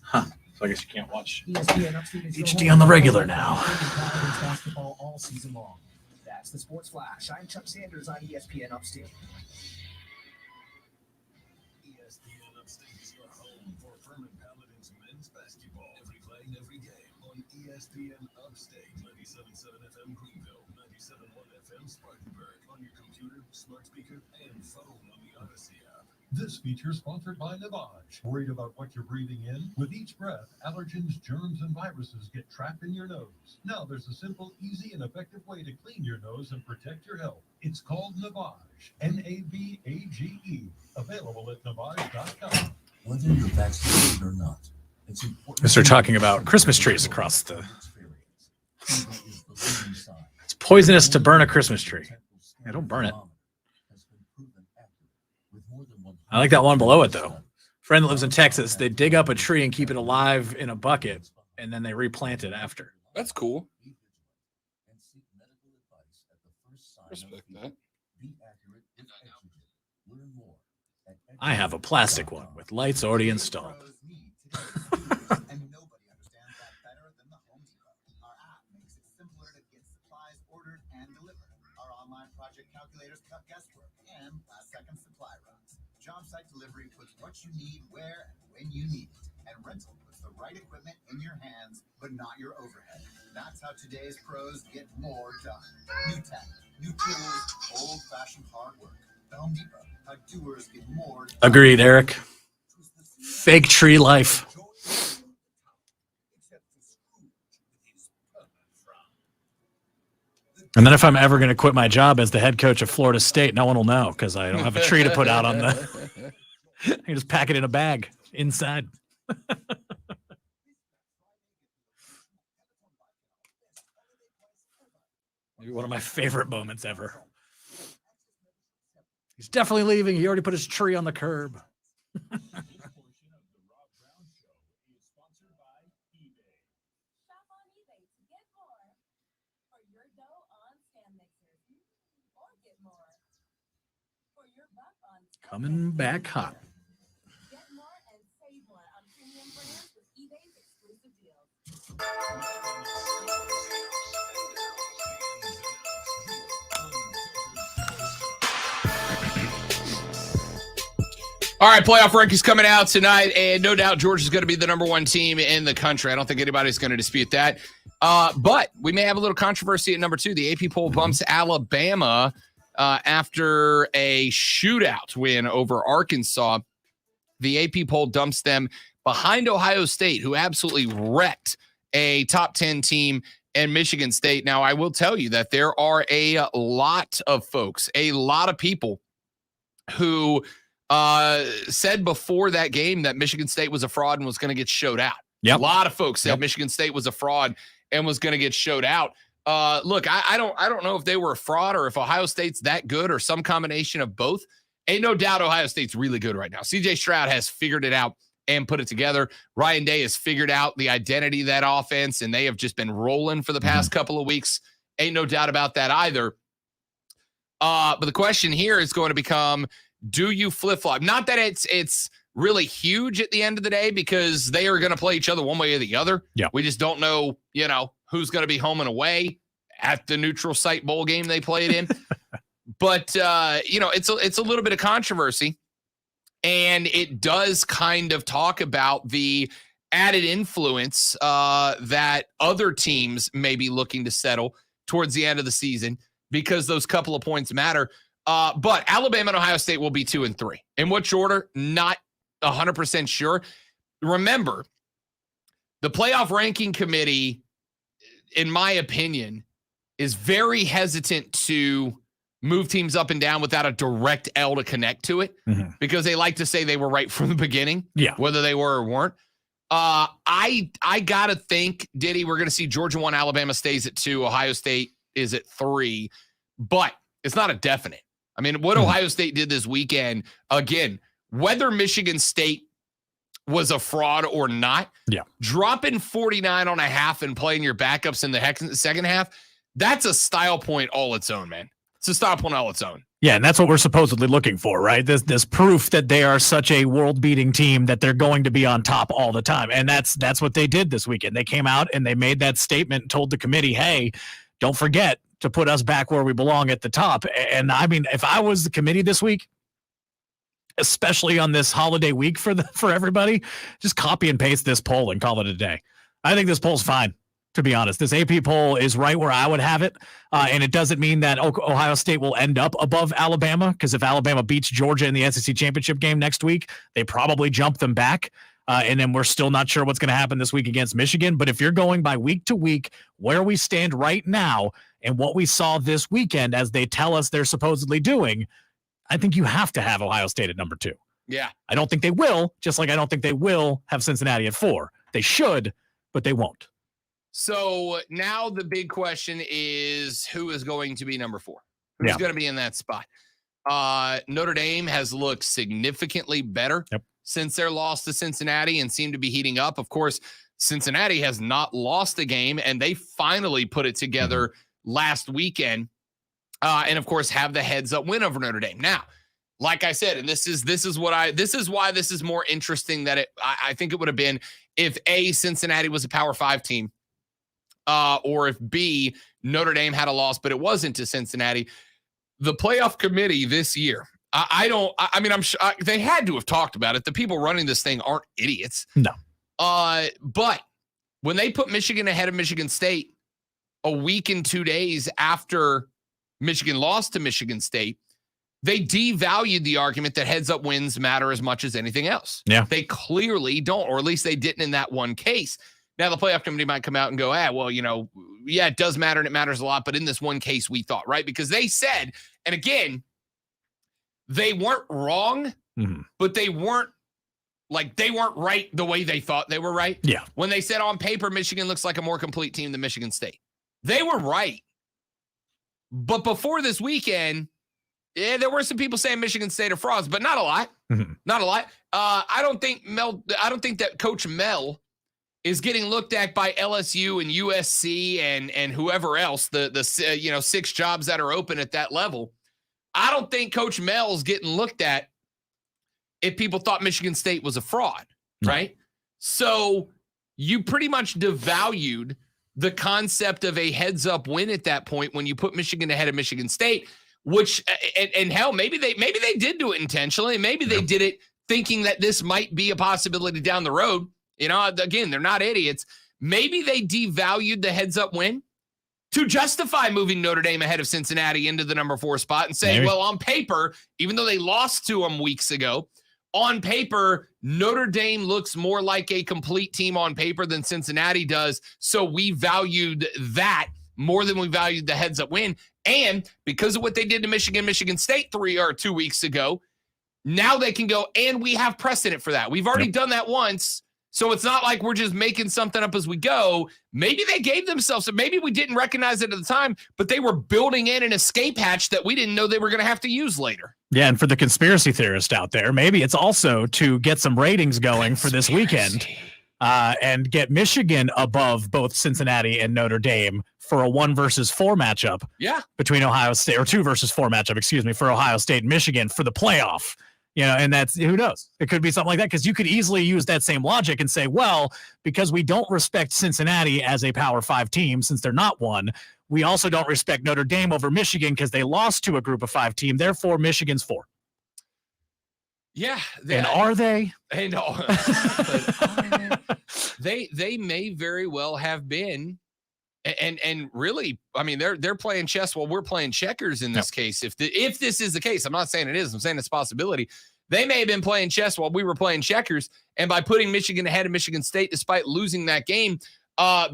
Huh. So I guess you can't watch ESPN Upstate is HD on the regular now. basketball all season long. That's the Sports Flash. I'm Chuck Sanders on ESPN Upstate. ESPN Upstate is your home for Furman Paladins men's basketball. Every play and every game on ESPN Upstate. 97.7 FM Greenville, 97.1 FM Spartanburg. On your computer, smart speaker, and phone on the Odyssey app. This feature sponsored by Navage. Worried about what you're breathing in? With each breath, allergens, germs, and viruses get trapped in your nose. Now there's a simple, easy, and effective way to clean your nose and protect your health. It's called Navage. Navage. Available at Navage.com. Whether you're vaccinated or not, it's important. They're talking about Christmas trees across the. It's poisonous to burn a Christmas tree. Yeah, don't burn it. I like that one below it, though. Friend that lives in Texas, they dig up a tree and keep it alive in a bucket, and then they replant it after. That's cool. Respect that. I have a plastic one with lights already installed. Job site delivery puts what you need where and when you need it. And rental puts the right equipment in your hands, but not your overhead. That's how today's pros get more done. New tech, new tools, old-fashioned hard work. The Home Depot, how doers get more done. Agreed, Eric. Fake tree life. And then if I'm ever going to quit my job as the head coach of Florida State, no one will know because I don't have a tree to put out on the. I can just pack it in a bag inside. Maybe one of my favorite moments ever. He's definitely leaving. He already put his tree on the curb. Coming back hot. All right, playoff rankings coming out tonight, and no doubt Georgia's going to be the number one team in the country. I don't think anybody's going to dispute that. But we may have a little controversy at number 2. The AP poll bumps Alabama after a shootout win over Arkansas. The AP poll dumps them behind Ohio State, who absolutely wrecked a top 10 team, and Michigan State. Now, I will tell you that there are a lot of folks, a lot of people who said before that game that Michigan State was a fraud and was going to get showed out. Yep. A lot of folks said Michigan State was a fraud and was going to get showed out. Look, I don't know if they were a fraud or if Ohio State's that good or some combination of both. Ain't no doubt Ohio State's really good right now. CJ Stroud has figured it out and put it together. Ryan Day has figured out the identity of that offense, and they have just been rolling for the past couple of weeks. Ain't no doubt about that either. But the question here is going to become, do you flip-flop? Not that it's really huge at the end of the day, because they are going to play each other one way or the other. Yeah. We just don't know, who's going to be home and away at the neutral site bowl game they played in. But, it's a little bit of controversy, and it does kind of talk about the added influence that other teams may be looking to settle towards the end of the season, because those couple of points matter. But Alabama and Ohio State will be 2 and 3. In which order? Not 100% sure. Remember, the playoff ranking committee, in my opinion, is very hesitant to move teams up and down without a direct L to connect to it, because they like to say they were right from the beginning, whether they were or weren't. I got to think, Diddy, we're going to see Georgia 1, Alabama stays at 2, Ohio State is at 3, but it's not a definite. I mean, what Ohio State did this weekend, again, whether Michigan State was a fraud or not, dropping 49.5 and playing your backups in the second half, that's a style point all its own, man. It's a style point all its own. Yeah, and that's what we're supposedly looking for, right? This proof that they are such a world-beating team that they're going to be on top all the time. And that's what they did this weekend. They came out and they made that statement and told the committee, hey, don't forget to put us back where we belong at the top. And I mean, if I was the committee this week, especially on this holiday week for everybody, just copy and paste this poll and call it a day. I think this poll's fine, to be honest. This AP poll is right where I would have it. And it doesn't mean that Ohio State will end up above Alabama, because if Alabama beats Georgia in the SEC championship game next week, they probably jump them back. And then we're still not sure what's going to happen this week against Michigan. But if you're going by week to week, where we stand right now and what we saw this weekend as they tell us they're supposedly doing, I think you have to have Ohio State at number 2. Yeah. I don't think they will, just like I don't think they will have Cincinnati at 4. They should, but they won't. So now the big question is, who is going to be number 4? Who's going to be in that spot? Notre Dame has looked significantly better since their loss to Cincinnati and seemed to be heating up. Of course, Cincinnati has not lost a game, and they finally put it together last weekend. And of course, have the heads-up win over Notre Dame. Now, like I said, and this is why this is more interesting than I think it would have been if A, Cincinnati was a Power 5 team, or if B, Notre Dame had a loss, but it wasn't to Cincinnati. The playoff committee this year, I'm sure they had to have talked about it. The people running this thing aren't idiots. No. But when they put Michigan ahead of Michigan State a week and 2 days after Michigan lost to Michigan State, they devalued the argument that heads-up wins matter as much as anything else. Yeah. They clearly don't, or at least they didn't in that one case. Now, the playoff committee might come out and go, it does matter and it matters a lot, but in this one case we thought, right? Because they said, and again, they weren't wrong, but they weren't right the way they thought they were right. Yeah. When they said on paper, Michigan looks like a more complete team than Michigan State. They were right. But before this weekend, there were some people saying Michigan State are frauds, but not a lot. Not a lot. I don't think that Coach Mel is getting looked at by LSU and USC and whoever else, the 6 jobs that are open at that level. I don't think Coach Mel's getting looked at if people thought Michigan State was a fraud, right? So you pretty much devalued the concept of a heads-up win at that point when you put Michigan ahead of Michigan State, which and hell, maybe they did do it intentionally. Maybe they did it thinking that this might be a possibility down the road. You know, again, they're not idiots. Maybe they devalued the heads-up win to justify moving Notre Dame ahead of Cincinnati into the number 4 spot and saying, well, on paper, even though they lost to them weeks ago, on paper, Notre Dame looks more like a complete team on paper than Cincinnati does. So we valued that more than we valued the heads-up win. And because of what they did to Michigan State 2 weeks ago, now they can go, and we have precedent for that. We've already done that once. So it's not like we're just making something up as we go. Maybe they gave themselves, maybe we didn't recognize it at the time, but they were building in an escape hatch that we didn't know they were going to have to use later. Yeah, and for the conspiracy theorist out there, maybe it's also to get some ratings going for this weekend and get Michigan above both Cincinnati and Notre Dame for a 1 versus 4 matchup. Yeah. Between Ohio State, or 2 versus 4 matchup, excuse me, for Ohio State and Michigan for the playoff. You know, and that's, who knows? It could be something like that, because you could easily use that same logic and say, well, because we don't respect Cincinnati as a Power 5 team, since they're not one, we also don't respect Notre Dame over Michigan because they lost to a Group of 5 team. Therefore, Michigan's 4. Yeah. And are they? I know. They may very well have been. And really, I mean, they're playing chess while we're playing checkers in this case. If this is the case, I'm not saying it is. I'm saying it's a possibility. They may have been playing chess while we were playing checkers, and by putting Michigan ahead of Michigan State, despite losing that game,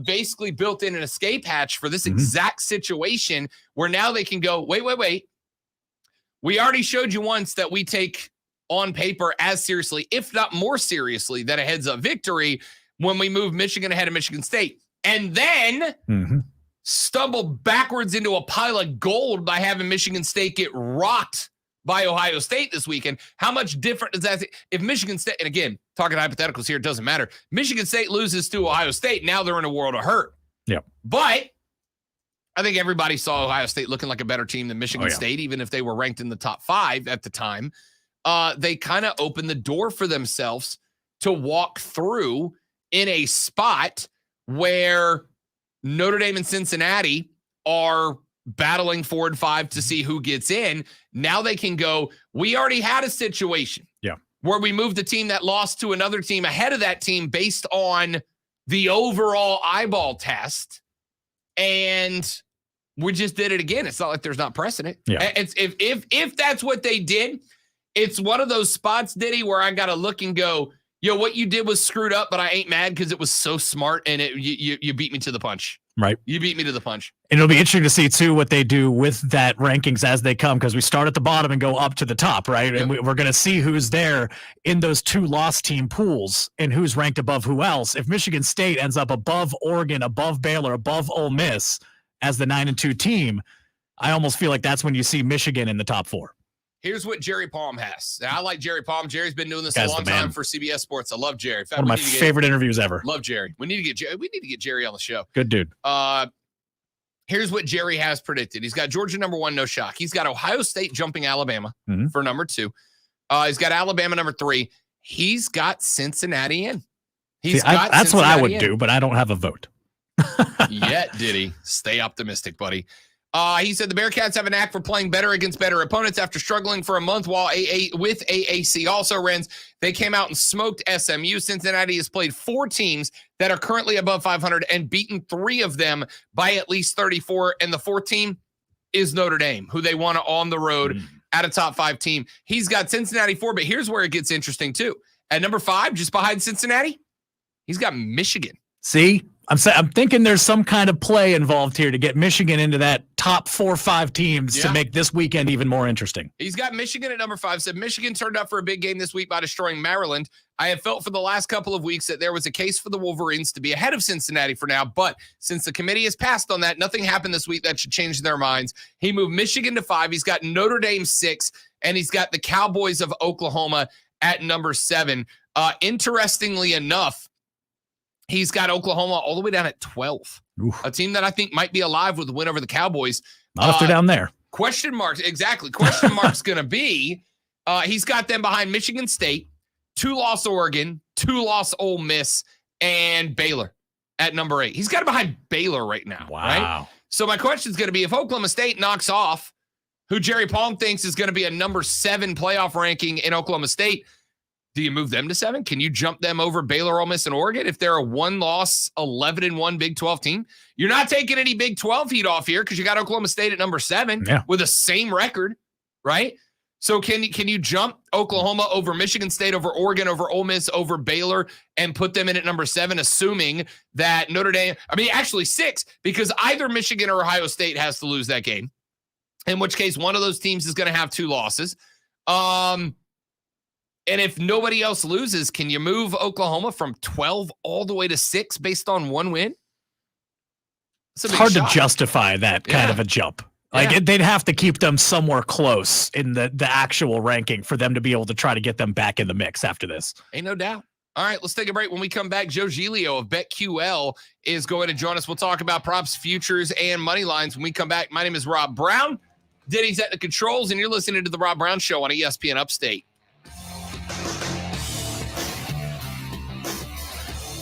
basically built in an escape hatch for this exact situation where now they can go, wait. We already showed you once that we take on paper as seriously, if not more seriously, than a heads-up victory when we move Michigan ahead of Michigan State. And then stumble backwards into a pile of gold by having Michigan State get rocked by Ohio State this weekend. How much different does that? If Michigan State, and again, talking hypotheticals here, it doesn't matter. Michigan State loses to Ohio State. Now they're in a world of hurt. Yeah. But I think everybody saw Ohio State looking like a better team than Michigan State, even if they were ranked in the top 5 at the time. They kind of opened the door for themselves to walk through in a spot where Notre Dame and Cincinnati are battling 4 and 5 to see who gets in. Now they can go, we already had a situation where we moved the team that lost to another team ahead of that team based on the overall eyeball test. And we just did it again. It's not like there's not precedent. Yeah. It's if that's what they did, it's one of those spots, Diddy, where I got to look and go, yo, what you did was screwed up, but I ain't mad because it was so smart and you beat me to the punch. Right. You beat me to the punch. And it'll be interesting to see, too, what they do with that rankings as they come, because we start at the bottom and go up to the top, right? Yep. And we're going to see who's there in those 2 lost team pools and who's ranked above who else. If Michigan State ends up above Oregon, above Baylor, above Ole Miss as the 9-2 team, I almost feel like that's when you see Michigan in the top 4. Here's what Jerry Palm has. Now, I like Jerry Palm. Jerry's been doing this a Guy's long the man. time for CBS Sports. I love Jerry. In fact, One of my favorite interviews ever. Love Jerry. We need to get Jerry on the show. Good dude. Here's what Jerry has predicted. He's got Georgia number 1, no shock. He's got Ohio State jumping Alabama for number 2. He's got Alabama number 3. He's got Cincinnati in. That's what I would do, but I don't have a vote. Yet, did he? Stay optimistic, buddy. He said the Bearcats have a knack for playing better against better opponents after struggling for a month while with AAC also runs. They came out and smoked SMU. Cincinnati has played 4 teams that are currently above 500 and beaten 3 of them by at least 34. And the 4th team is Notre Dame, who they won on the road at a top 5 team. He's got Cincinnati 4, but here's where it gets interesting too. At number 5, just behind Cincinnati, he's got Michigan. See? I'm thinking there's some kind of play involved here to get Michigan into that top 4 or 5 teams to make this weekend even more interesting. He's got Michigan at number 5. Said Michigan turned up for a big game this week by destroying Maryland. I have felt for the last couple of weeks that there was a case for the Wolverines to be ahead of Cincinnati for now, but since the committee has passed on that, nothing happened this week that should change their minds. He moved Michigan to 5. He's got Notre Dame 6, and he's got the Cowboys of Oklahoma at number 7. Interestingly enough, he's got Oklahoma all the way down at 12. Oof. A team that I think might be alive with the win over the Cowboys. Not if they're down there. Question marks. Exactly. Question mark's going to be, he's got them behind Michigan State, 2-loss Oregon, 2-loss Ole Miss, and Baylor at number 8. He's got it behind Baylor right now. Wow. Right? So my question is going to be, if Oklahoma State knocks off who Jerry Palm thinks is going to be a number 7 playoff ranking in Oklahoma State, do you move them to 7? Can you jump them over Baylor, Ole Miss, and Oregon if they're a 1-loss, 11-1 Big 12 team? You're not taking any Big 12 heat off here because you got Oklahoma State at number 7 with the same record, right? So can you jump Oklahoma over Michigan State, over Oregon, over Ole Miss, over Baylor, and put them in at number 7, assuming that Notre Dame, actually 6, because either Michigan or Ohio State has to lose that game, in which case one of those teams is going to have 2 losses. And if nobody else loses, can you move Oklahoma from 12 all the way to 6 based on 1 win? It's hard to justify that kind of a jump. Like they'd have to keep them somewhere close in the actual ranking for them to be able to try to get them back in the mix after this. Ain't no doubt. All right, let's take a break. When we come back, Joe Giglio of BetQL is going to join us. We'll talk about props, futures, and money lines. When we come back, my name is Rob Brown. Diddy's at the controls, and you're listening to The Rob Brown Show on ESPN Upstate.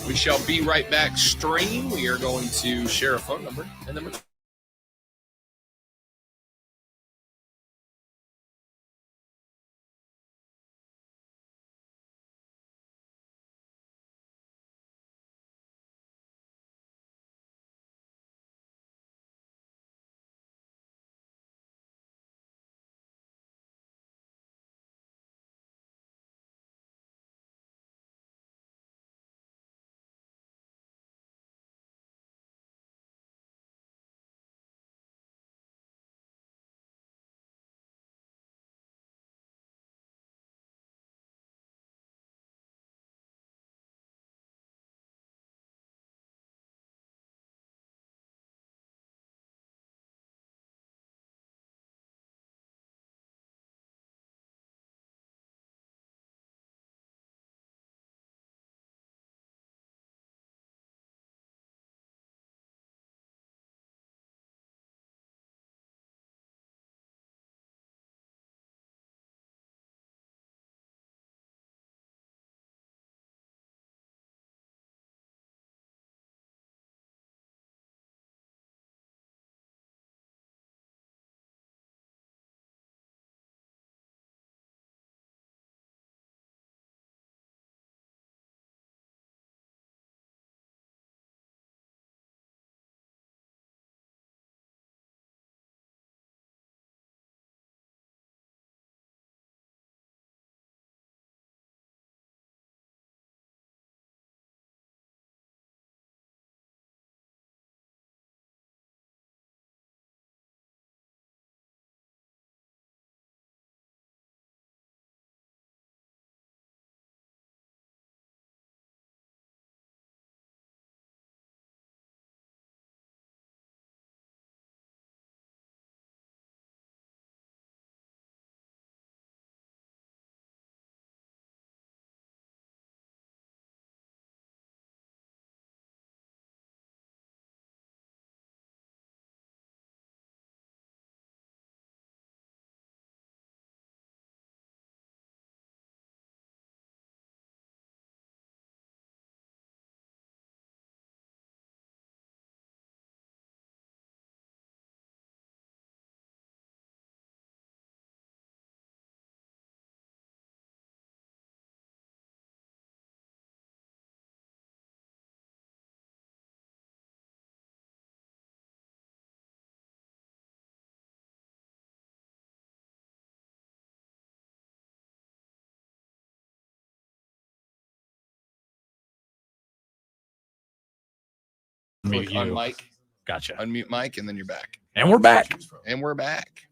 We shall be right back. Stream. We are going to share a phone number, and then we're Unmute on you. Mike. Gotcha. Unmute Mike, and then you're back. And we're back. And we're back.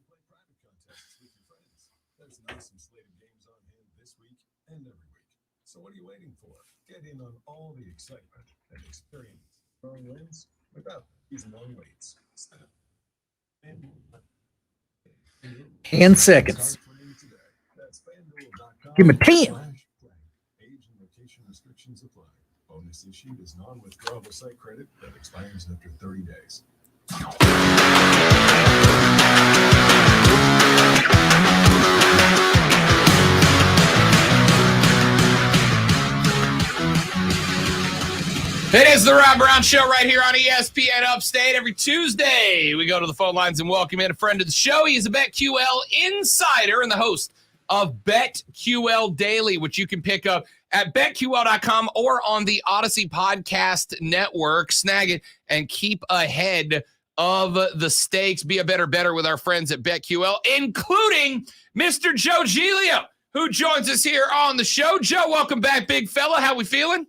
There's an awesome slate of games on hand this week and every week. So what are you waiting for? Get in on all the excitement and experience long wins without these long waits. 10 seconds. Give me 10. Age and location restrictions apply. Bonus issued is non-withdrawable site credit that expires after 30 days. It is the Rob Brown Show right here on ESPN Upstate. Every Tuesday, we go to the phone lines and welcome in a friend of the show. He is a BetQL insider and the host of BetQL Daily, which you can pick up at BetQL.com or on the Odyssey Podcast Network. Snag it and keep ahead of the stakes. Be a better with our friends at BetQL, including Mr. Joe Giglio, who joins us here on the show. Joe, welcome back, big fella. How we feeling?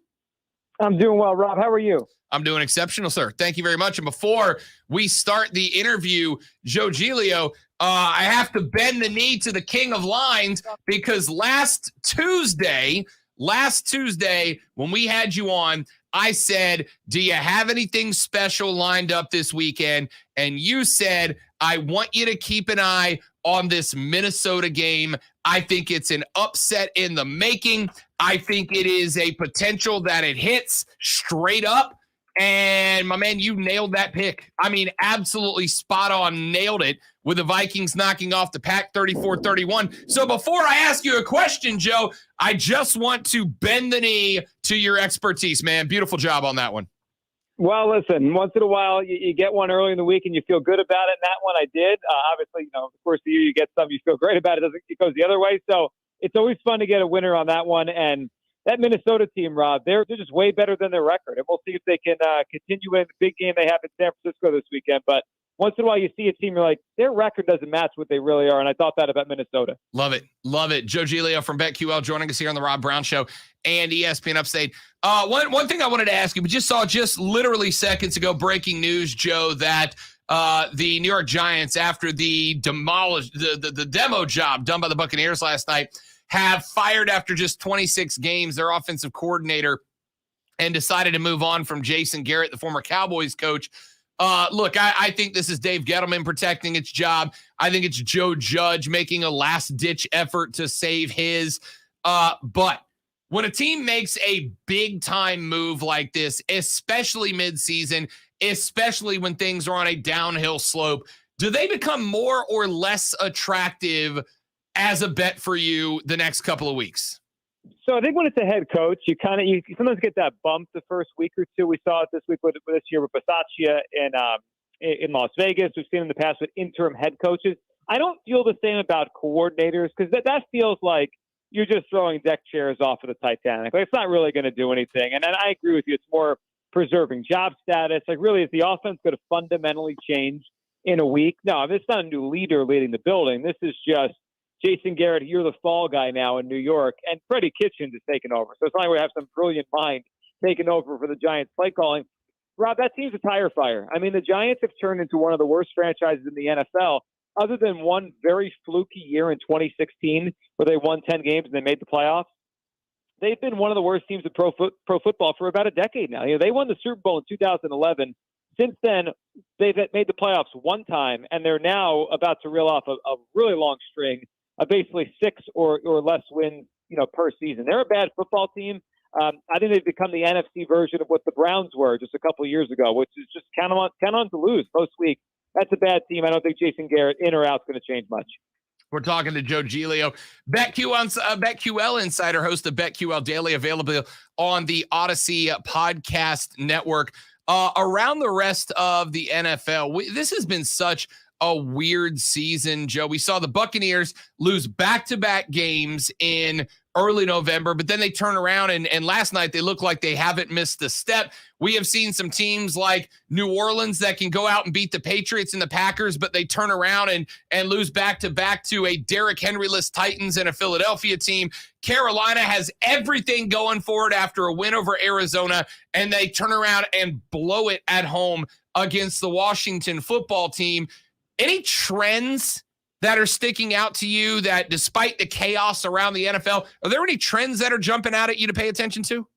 I'm doing well, Rob. How are you? I'm doing exceptional, sir. Thank you very much. And before we start the interview, Joe Giglio, I have to bend the knee to the king of lines because last Tuesday, when we had you on, I said, do you have anything special lined up this weekend? And you said, I want you to keep an eye on this Minnesota game. I think it's an upset in the making. I think it is a potential that it hits straight up. And my man, you nailed that pick. I mean, absolutely spot on, nailed it with the Vikings knocking off the Pack 34-31. So before I ask you a question, Joe, I just want to bend the knee to your expertise, man. Beautiful job on that one. Well, listen, once in a while you get one early in the week and you feel good about it. And that one I did. Obviously, of course, the year you get some, you feel great about it. It goes the other way. So it's always fun to get a winner on that one. And that Minnesota team, Rob, they're just way better than their record. And we'll see if they can continue in the big game they have in San Francisco this weekend. But once in a while you see a team, you're like, their record doesn't match what they really are. And I thought that about Minnesota. Love it. Love it. Joe Giglio from BetQL joining us here on the Rob Brown Show and ESPN Upstate. One thing I wanted to ask you, we just saw literally seconds ago breaking news, Joe, that the New York Giants, after the demo job done by the Buccaneers last night, have fired after just 26 games their offensive coordinator and decided to move on from Jason Garrett, the former Cowboys coach. Look, I think this is Dave Gettleman protecting its job. I think it's Joe Judge making a last-ditch effort to save his. But when a team makes a big-time move like this, especially midseason, especially when things are on a downhill slope, do they become more or less attractive as a bet for you the next couple of weeks? So I think when it's a head coach, you sometimes get that bump the first week or two. We saw it this year with Bisaccia in Las Vegas. We've seen it in the past with interim head coaches. I don't feel the same about coordinators because that feels like you're just throwing deck chairs off of the Titanic. Like, it's not really going to do anything. And I agree with you. It's more preserving job status. Like, really, is the offense going to fundamentally change in a week? No, I mean, it's not a new leader leading the building. This is just Jason Garrett, you're the fall guy now in New York, and Freddie Kitchens is taking over. So it's not like we have some brilliant mind taking over for the Giants play calling. Rob, that team's a tire fire. I mean, the Giants have turned into one of the worst franchises in the NFL, other than one very fluky year in 2016 where they won 10 games and they made the playoffs. They've been one of the worst teams in pro football for about a decade now. They won the Super Bowl in 2011. Since then, they've made the playoffs one time, and they're now about to reel off a really long string of basically 6 or less wins, per season. They're a bad football team. I think they've become the NFC version of what the Browns were just a couple of years ago, which is just count on to lose most weeks. That's a bad team. I don't think Jason Garrett in or out is going to change much. We're talking to Joe Giglio, BetQL insider, host of BetQL Daily, available on the Odyssey Podcast Network. Around the rest of the NFL, this has been such a weird season, Joe. We saw the Buccaneers lose back-to-back games in early November, but then they turn around and last night they look like they haven't missed a step. We have seen some teams like New Orleans that can go out and beat the Patriots and the Packers, but they turn around and lose back-to-back to a Derrick Henry-less Titans and a Philadelphia team. Carolina has everything going for it after a win over Arizona, and they turn around and blow it at home against the Washington football team. Any trends that are sticking out to you that despite the chaos around the NFL, are there any trends that are jumping out at you to pay attention to?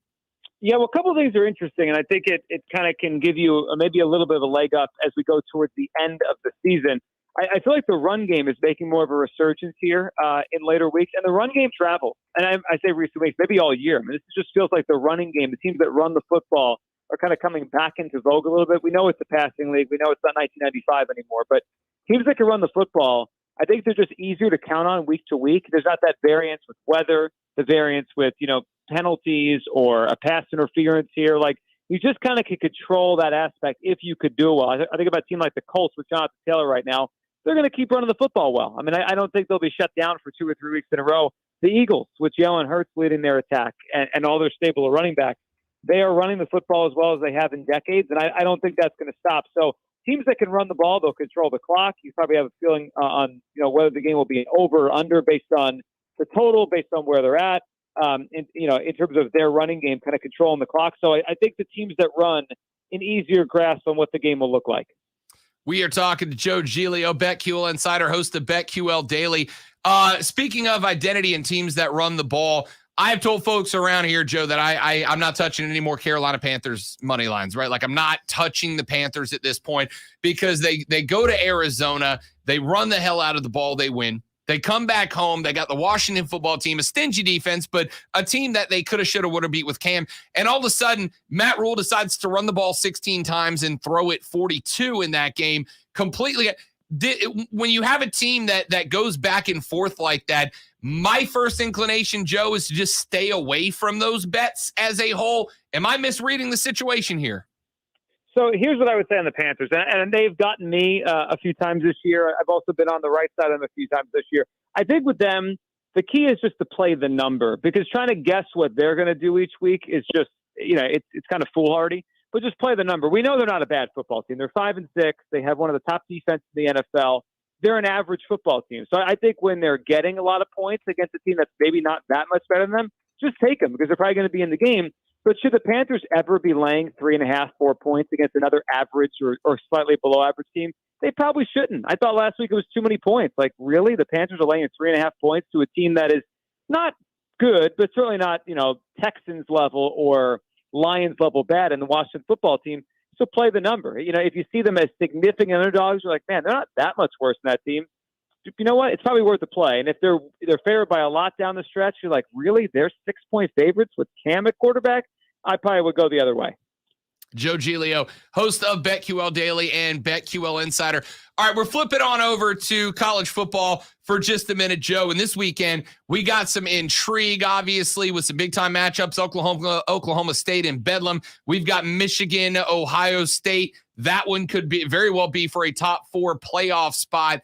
Yeah, well, a couple of things are interesting, and I think it kind of can give you maybe a little bit of a leg up as we go towards the end of the season. I feel like the run game is making more of a resurgence here in later weeks, and the run game travels. And I say recent weeks, maybe all year. I mean, this just feels like the running game, the teams that run the football are kind of coming back into vogue a little bit. We know it's a passing league. We know it's not 1995 anymore, but teams that can run the football, I think they're just easier to count on week to week. There's not that variance with weather, the variance with, penalties or a pass interference here. Like, You just kind of can control that aspect if you could do it well. I think about a team like the Colts with Jonathan Taylor right now. They're going to keep running the football well. I mean, I don't think they'll be shut down for 2 or 3 weeks in a row. The Eagles, with Jalen Hurts leading their attack and all their stable of running backs, they are running the football as well as they have in decades, and I don't think that's going to stop. So teams that can run the ball, they'll control the clock. You probably have a feeling on whether the game will be an over or under based on the total, based on where they're at. In terms of their running game, kind of controlling the clock. So I think the teams that run an easier grasp on what the game will look like. We are talking to Joe Giglio, BetQL Insider, host of BetQL Daily. Speaking of identity and teams that run the ball, I've told folks around here, Joe, that I'm not touching any more Carolina Panthers money lines, right? Like I'm not touching the Panthers at this point because they go to Arizona, they run the hell out of the ball, they win. They come back home. They got the Washington football team, a stingy defense, but a team that they could have, should have, would have beat with Cam. And all of a sudden, Matt Rule decides to run the ball 16 times and throw it 42 in that game. Completely. When you have a team that goes back and forth like that, my first inclination, Joe, is to just stay away from those bets as a whole. Am I misreading the situation here? So here's what I would say on the Panthers, and they've gotten me a few times this year. I've also been on the right side of them a few times this year. I think with them, the key is just to play the number, because trying to guess what they're going to do each week is just, it's kind of foolhardy. But just play the number. We know they're not a bad football team. They're 5-6. They have one of the top defenses in the NFL. They're an average football team. So I think when they're getting a lot of points against a team that's maybe not that much better than them, just take them because they're probably going to be in the game. But should the Panthers ever be laying 3.5, 4 points against another average or slightly below average team? They probably shouldn't. I thought last week it was too many points. Like, really? The Panthers are laying 3.5 points to a team that is not good, but certainly not, Texans level or Lions level bad in the Washington football team. So play the number. If you see them as significant underdogs, you're like, man, they're not that much worse than that team. You know what? It's probably worth the play. And if they're favored by a lot down the stretch, you're like, really? They're 6-point favorites with Cam at quarterback? I probably would go the other way. Joe Giglio, host of BetQL Daily and BetQL Insider. All right, we're flipping on over to college football for just a minute, Joe. And this weekend, we got some intrigue, obviously, with some big-time matchups, Oklahoma State and Bedlam. We've got Michigan, Ohio State. That one could very well be for a top 4 playoff spot.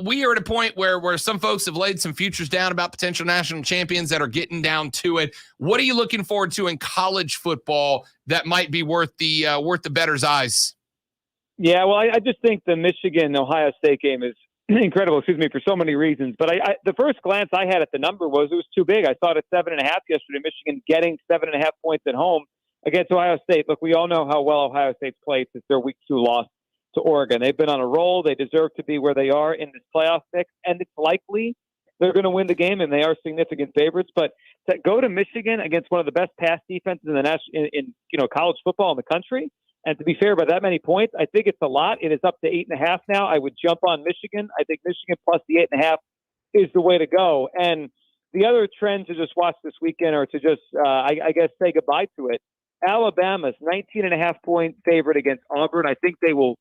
We are at a point where some folks have laid some futures down about potential national champions that are getting down to it. What are you looking forward to in college football that might be worth the bettor's eyes? Yeah, well, I just think the Michigan-Ohio State game is incredible, for so many reasons. But the first glance I had at the number was it was too big. I saw it at 7.5 yesterday, Michigan getting 7.5 points at home against Ohio State. Look, we all know how well Ohio State's played since their Week 2 loss to Oregon. They've been on a roll. They deserve to be where they are in this playoff mix, and it's likely they're going to win the game, and they are significant favorites. But to go to Michigan against one of the best pass defenses in the college football in the country, and to be fair by that many points, I think it's a lot. It is up to 8.5 now. I would jump on Michigan. I think Michigan plus the 8.5 is the way to go. And the other trend to just watch this weekend, or to just, I guess, say goodbye to it. Alabama's 19.5-point favorite against Auburn. I think they will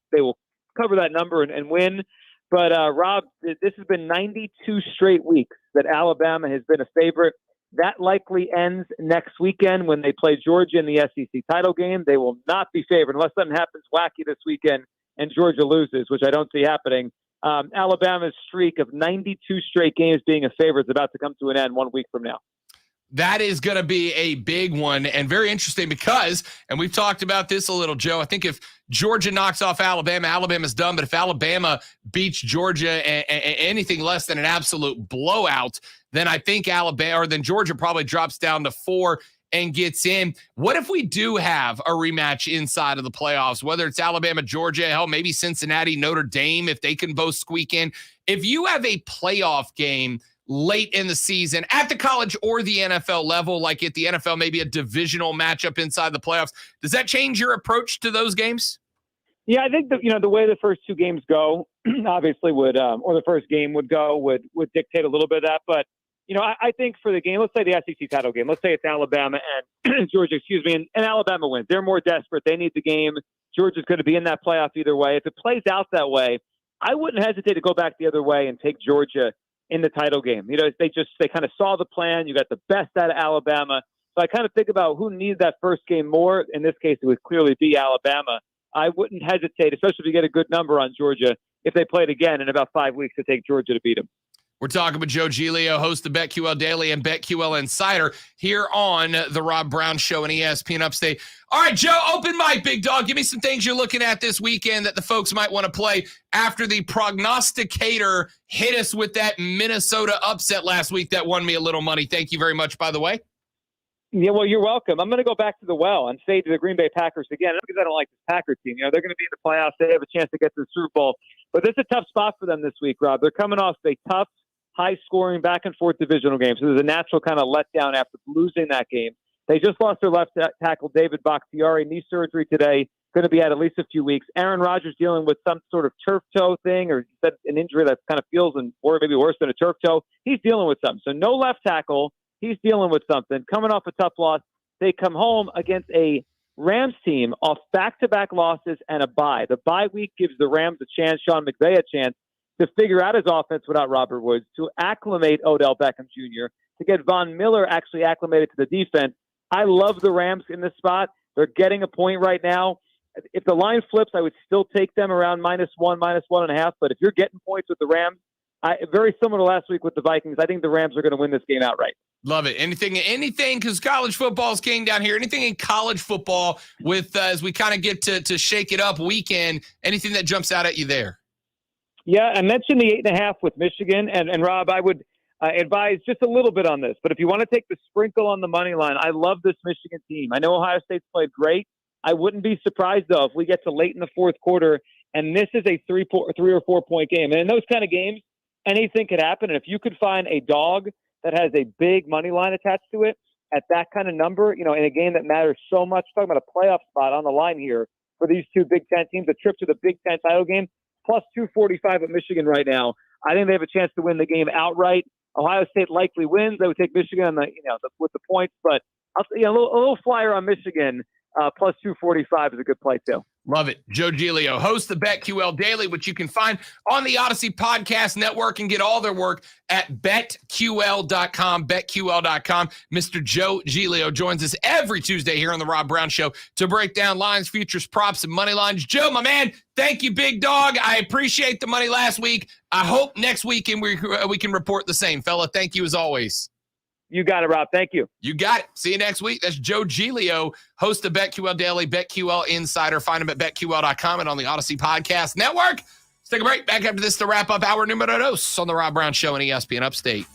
cover that number and win. But Rob, this has been 92 straight weeks that Alabama has been a favorite. That likely ends next weekend when they play Georgia in the SEC title game. They will not be favored unless something happens wacky this weekend and Georgia loses, which I don't see happening. Alabama's streak of 92 straight games being a favorite is about to come to an end 1 week from now. That is going to be a big one and very interesting because, and we've talked about this a little, Joe, I think if Georgia knocks off Alabama, Alabama's done. But if Alabama beats Georgia and anything less than an absolute blowout, then I think then Georgia probably drops down to 4 and gets in. What if we do have a rematch inside of the playoffs, whether it's Alabama, Georgia, hell, maybe Cincinnati, Notre Dame, if they can both squeak in? If you have a playoff game late in the season at the college or the NFL level, like at the NFL, maybe a divisional matchup inside the playoffs, does that change your approach to those games? Yeah, I think that, the way the first 2 games go, obviously or the first game would go, would dictate a little bit of that. But, I think for the game, let's say the SEC title game, let's say it's Alabama and Georgia, and Alabama wins. They're more desperate. They need the game. Georgia's going to be in that playoff either way. If it plays out that way, I wouldn't hesitate to go back the other way and take Georgia in the title game. They kind of saw the plan. You got the best out of Alabama. So I kind of think about who needs that first game more. In this case, it would clearly be Alabama. I wouldn't hesitate, especially if you get a good number on Georgia, if they played again in about 5 weeks, to take Georgia to beat them. We're talking with Joe Giglio, host of BetQL Daily and BetQL Insider, here on the Rob Brown Show and ESPN Upstate. All right, Joe, open mic, big dog. Give me some things you're looking at this weekend that the folks might want to play after the prognosticator hit us with that Minnesota upset last week that won me a little money. Thank you very much, by the way. Yeah, well, you're welcome. I'm going to go back to the well and say to the Green Bay Packers again, not because I don't like this Packers team. You know, they're going to be in the playoffs. They have a chance to get to the Super Bowl. But this is a tough spot for them this week, Rob. They're coming off a tough, high-scoring, back-and-forth divisional game. So there's a natural kind of letdown after losing that game. They just lost their left tackle, David Bakhtiari, knee surgery today, going to be out at least a few weeks. Aaron Rodgers dealing with some sort of turf toe thing, or said an injury that kind of feels, or maybe worse than a turf toe. He's dealing with something. So no left tackle. He's dealing with something. Coming off a tough loss, they come home against a Rams team off back-to-back losses and a bye. The bye week gives the Rams a chance, Sean McVay a chance, to figure out his offense without Robert Woods, to acclimate Odell Beckham Jr., to get Von Miller actually acclimated to the defense. I love the Rams in this spot. They're getting a point right now. If the line flips, I would still take them around -1, -1.5. But if you're getting points with the Rams, very similar to last week with the Vikings, I think the Rams are going to win this game outright. Love it. Anything, because college football is king down here. Anything in college football with as we kind of get to shake it up weekend, anything that jumps out at you there? Yeah, I mentioned the 8.5 with Michigan, and Rob, I would advise just a little bit on this. But if you want to take the sprinkle on the money line, I love this Michigan team. I know Ohio State's played great. I wouldn't be surprised, though, if we get to late in the fourth quarter, and this is a 3 or 4 point game. And in those kind of games, anything could happen. And if you could find a dog that has a big money line attached to it at that kind of number, you know, in a game that matters so much, talking about a playoff spot on the line here for these two Big Ten teams, a trip to the Big Ten title game, plus 245 at Michigan right now. I think they have a chance to win the game outright. Ohio State likely wins. They would take Michigan on with the points, but a little flyer on Michigan, plus 245 is a good play too. Love it. Joe Giglio, host of BetQL Daily, which you can find on the Odyssey Podcast Network and get all their work at BetQL.com, BetQL.com. Mr. Joe Giglio joins us every Tuesday here on the Rob Brown Show to break down lines, futures, props, and money lines. Joe, my man, thank you, big dog. I appreciate the money last week. I hope next weekend we can report the same, fella. Thank you as always. You got it, Rob. Thank you. You got it. See you next week. That's Joe Giglio, host of BetQL Daily, BetQL Insider. Find him at BetQL.com and on the Odyssey Podcast Network. Let's take a break. Back after this to wrap up hour numero dos on the Rob Brown Show and ESPN Upstate.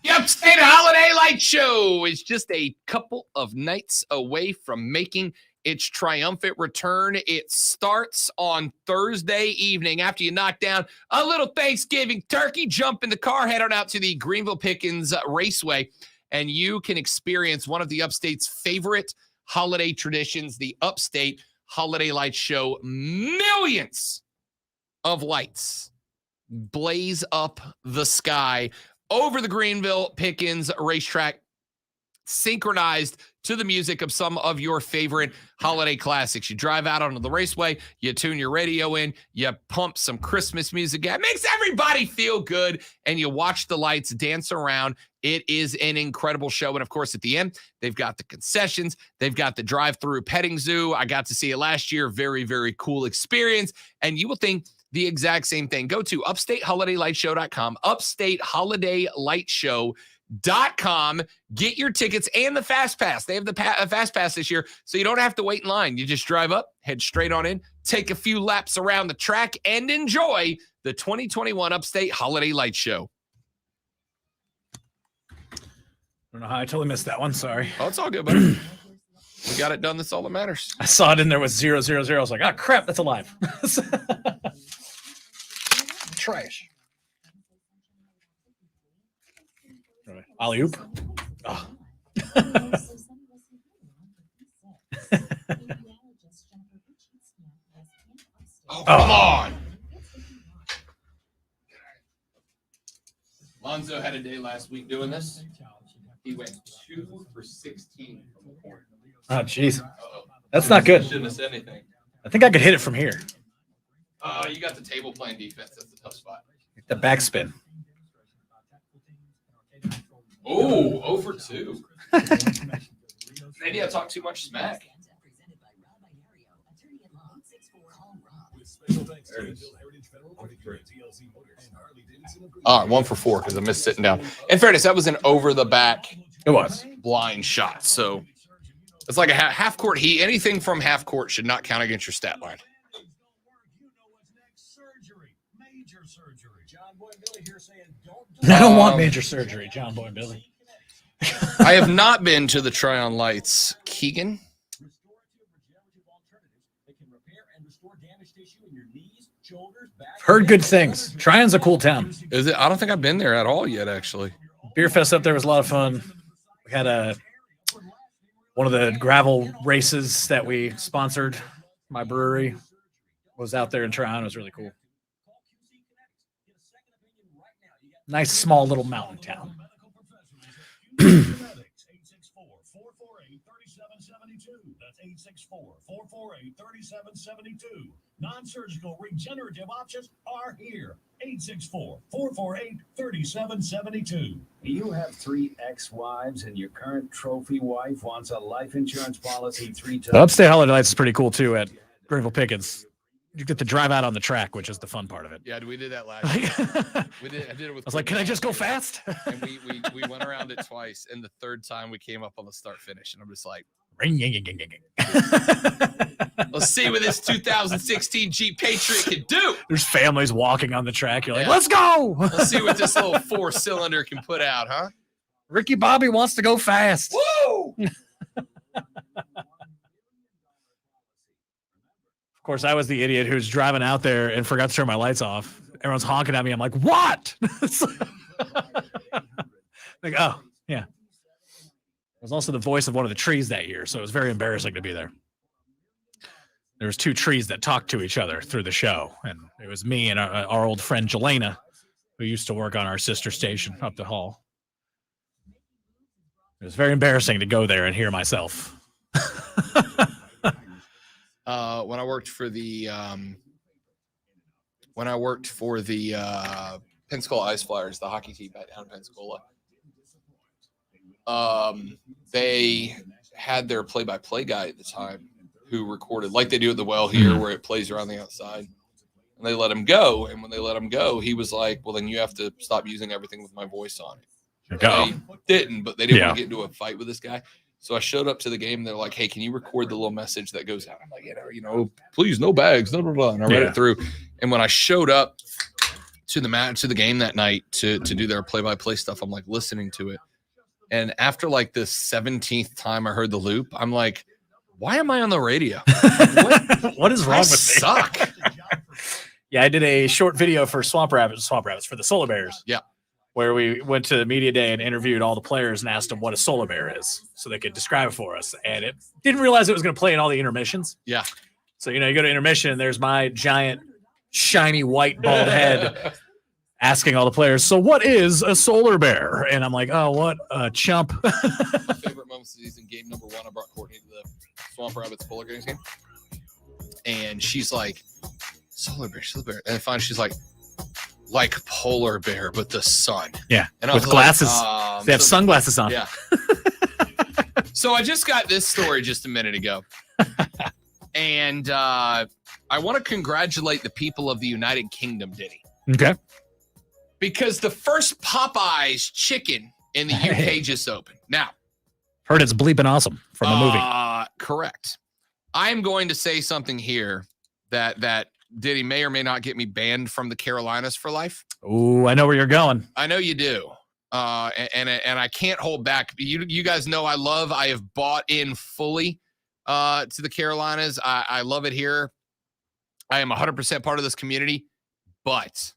The Upstate Holiday Light Show is just a couple of nights away from making its triumphant return. It starts on Thursday evening after you knock down a little Thanksgiving turkey, jump in the car, head on out to the Greenville Pickens Raceway, and you can experience one of the Upstate's favorite holiday traditions, the Upstate Holiday Light Show. Millions of lights blaze up the sky over the Greenville Pickens racetrack, synchronized to the music of some of your favorite holiday classics. You drive out onto the raceway, you tune your radio in, you pump some Christmas music. It makes everybody feel good, and you watch the lights dance around. It is an incredible show. And of course, at the end, they've got the concessions. They've got the drive-through petting zoo. I got to see it last year. Very, very cool experience. And you will think the exact same thing. Go to upstateholidaylightshow.com, upstateholidaylightshow.com. Get your tickets and the Fast Pass. They have the Fast Pass this year, so you don't have to wait in line. You just drive up, head straight on in, take a few laps around the track, and enjoy the 2021 Upstate Holiday Light Show. I don't know how I totally missed that one. Sorry. Oh, it's all good, buddy. We got it done. That's all that matters. I saw it in there with 000. I was like, oh, crap, that's alive. Trash. Alley-oop. Oh. Oh, come on. Lonzo had a day last week doing this. He went 2 for 16 from the corner. Oh, jeez. That's not good. Shouldn't have said anything. I think I could hit it from here. You got the table playing defense. That's the tough spot. The backspin. Oh, over 2. Maybe I talk too much smack. There it is. All right, 1 for 4 because I missed sitting down. In fairness, that was an over the back. It was blind shot. So it's like a half court heat. Anything from half court should not count against your stat line. I don't want major surgery, John Boy and Billy. I have not been to the Tryon Lights. Keegan? Heard good things. Tryon's a cool town. Is it? I don't think I've been there at all yet, actually. Beer fest up there was a lot of fun. We had one of the gravel races that we sponsored. My brewery was out there in Tryon. It was really cool. Nice, small little mountain town. That's 864-448-3772. Non-surgical regenerative options are here. 864-448-3772. You have 3 ex-wives and your current trophy wife wants a life insurance policy 3 times. The Upstate Holiday Lights is pretty cool too at Greenville Pickens. You get to drive out on the track, which is the fun part of it. Yeah, we did that last year. I did it with. I was like, can I just go fast? And we went around it twice, and the third time we came up on the start finish, and I'm just like, let's see what this 2016 Jeep Patriot can do. There's families walking on the track. You're like, let's go. Let's see what this little 4-cylinder can put out, huh? Ricky Bobby wants to go fast. Woo! Of course, I was the idiot who's driving out there and forgot to turn my lights off. Everyone's honking at me. I'm like, what? Like, oh, yeah. I was also the voice of one of the trees that year, so it was very embarrassing to be there. There was 2 trees that talked to each other through the show, and it was me and our old friend Jelena, who used to work on our sister station up the hall. It was very embarrassing to go there and hear myself. When I worked for the Pensacola Ice Flyers, the hockey team down in Pensacola, they had their play-by-play guy at the time who recorded, like they do at the well here, where it plays around the outside. And they let him go. And when they let him go, he was like, well, then you have to stop using everything with my voice on it. They didn't, but they didn't want to get into a fight with this guy. So I showed up to the game. And they're like, hey, can you record the little message that goes out? I'm like, please, no bags. Blah, blah, blah. And I read it through. And when I showed up to the game that night to do their play-by-play stuff, I'm like listening to it. And after like the 17th time I heard the loop, I'm like, why am I on the radio? What is wrong with me? Suck. Yeah, I did a short video for Swamp Rabbits for the Solar Bears. Yeah. Where we went to the media day and interviewed all the players and asked them what a solar bear is so they could describe it for us. And it didn't realize it was going to play in all the intermissions. Yeah. So, you go to intermission and there's my giant, shiny, white, bald head asking all the players, so what is a solar bear? And I'm like, oh, what a chump. My favorite moments of the season, game number 1, I brought Courtney to the Swamp Rabbits Polar Games game. And she's like, solar bear. And finally she's like polar bear, but the sun. Yeah. And I with was glasses. Like, they have sunglasses on. Yeah. So I just got this story just a minute ago. And I want to congratulate the people of the United Kingdom, Diddy. Okay. Because the first Popeyes chicken in the UK just opened. Now, heard it's bleeping awesome from the movie. Correct. I'm going to say something here that Diddy may or may not get me banned from the Carolinas for life. Oh, I know where you're going. I know you do. And I can't hold back. You guys know I have bought in fully to the Carolinas. I love it here. I am 100% part of this community, but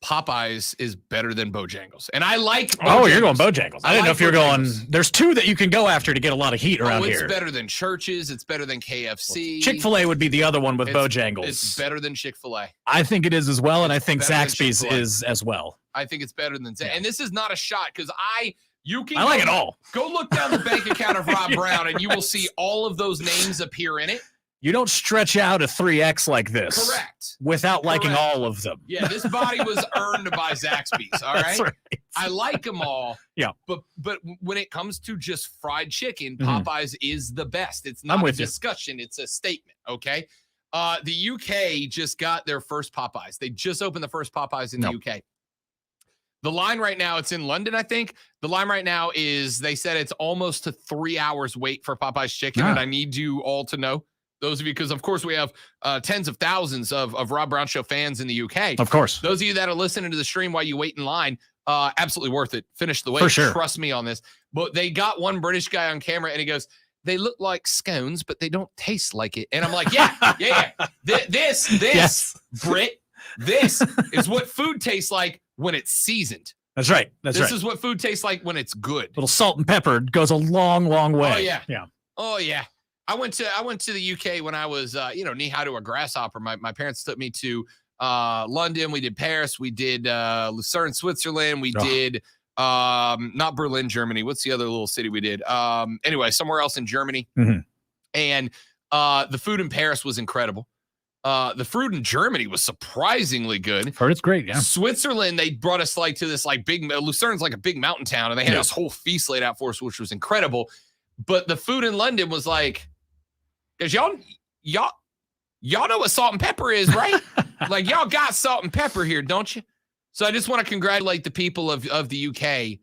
Popeyes is better than Bojangles. And I like Bojangles. Oh, you're going Bojangles. I didn't know if you're going. There's 2 that you can go after to get a lot of heat around here. It's better than Church's. It's better than KFC. Chick-fil-A would be the other one with Bojangles. It's better than Chick-fil-A. I think it is as well, and I think Zaxby's is as well. I think it's better than and this is not a shot because I like it all. Go look down the bank account of Rob Brown and you will see all of those names appear in it. You don't stretch out a 3X like this. Correct. Without liking Correct. all of them. Yeah, this body was earned by Zaxby's. All That's right? right. I like them all. Yeah. But when it comes to just fried chicken, Mhm. Popeyes is the best. It's I'm not a with you. discussion. It's a statement. Okay. The UK just got their first Popeyes. They just opened the first Popeyes in the UK. The line right now, it's in London, I think. The line right now is, they said it's almost to 3 hours wait for Popeyes chicken. Ah. And I need you all to know, those of you, because of course we have tens of thousands of Rob Brown Show fans in the UK. Of course. Those of you that are listening to the stream while you wait in line, absolutely worth it. Finish the wait. For sure. Trust me on this. But they got one British guy on camera and he goes, they look like scones, but they don't taste like it. And I'm like, yeah. This, Yes. Brit, this is what food tastes like when it's seasoned. That's right. That's This right. is what food tastes like when it's good. Little salt and pepper goes a long, long way. Oh, yeah. Yeah. Oh yeah. I went to the UK when I was knee high to a grasshopper. My parents took me to London. We did Paris. We did Lucerne, Switzerland. We did not Berlin, Germany. What's the other little city we did? Anyway, somewhere else in Germany. Mhm. And the food in Paris was incredible. The food in Germany was surprisingly good. Heard it's great. Yeah. Switzerland, they brought us like to this like big Lucerne's like a big mountain town, and they had Yeah. this whole feast laid out for us, which was incredible. But the food in London was like, because y'all know what salt and pepper is, right? Like y'all got salt and pepper here, don't you? So I just want to congratulate the people of the UK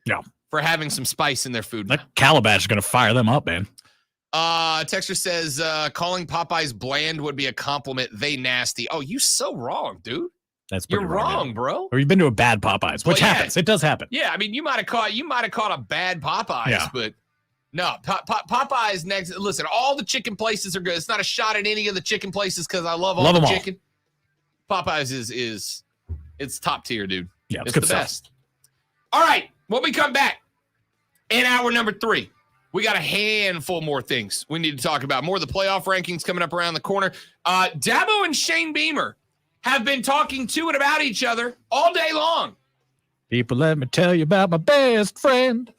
for having some spice in their food. That Calabash is going to fire them up, man. Texter says calling Popeyes bland would be a compliment. They nasty. Oh, you so wrong, dude. That's You're pretty wrong, man. bro. Or you've been to a bad Popeyes, which Well, yeah. happens. It does happen. Yeah, I mean, you might have caught a bad Popeyes, Yeah. but no, Popeyes next. Listen, all the chicken places are good. It's not a shot at any of the chicken places because I love all Love the them all. chicken. Popeyes is it's top tier, dude. Yeah, it's it's good the stuff. best. All right, when we come back in hour number 3, we got a handful more things we need to talk about. More of the playoff rankings coming up around the corner. Dabo and Shane Beamer have been talking to and about each other all day long. People, let me tell you about my best friend.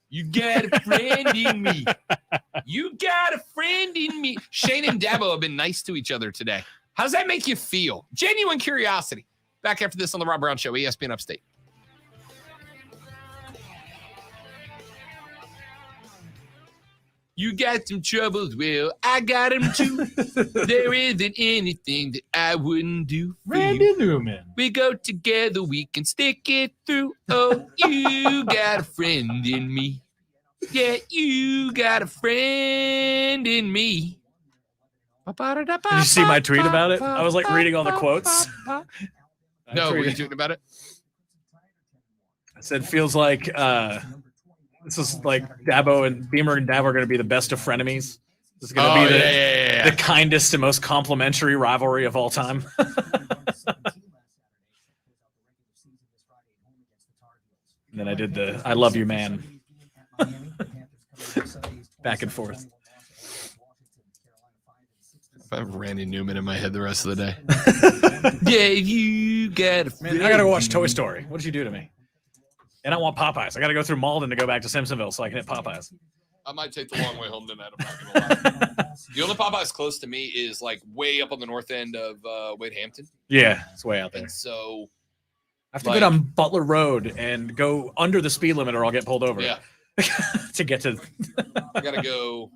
You got a friend in me. You got a friend in me. Shane and Dabo have been nice to each other today. How does that make you feel? Genuine curiosity. Back after this on the Rob Brown Show, ESPN Upstate. You got some troubles, well, I got them too. There isn't anything that I wouldn't do for you. Newman. We go together, we can stick it through. Oh, you got a friend in me. Yeah, you got a friend in me. Did you see my tweet about it? I was like reading all the quotes. No, were you tweeted- tweeting about it? I said, feels like this is like Dabo and Beamer and Dabo are going to be the best of frenemies. This is going to be the kindest and most complimentary rivalry of all time. And then I did the I love you, man. Back and forth. I have Randy Newman in my head the rest of the day. Yeah, you got a Man, I got to go watch Toy Story. What did you do to me? And I want Popeyes. I got to go through Malden to go back to Simpsonville so I can hit Popeyes. I might take the long way home tonight. I'm not gonna lie. The only Popeyes close to me is like way up on the north end of Wade Hampton. Yeah, it's way out there. And so I have to go down Butler Road and go under the speed limit or I'll get pulled over. Yeah. To get to I gotta go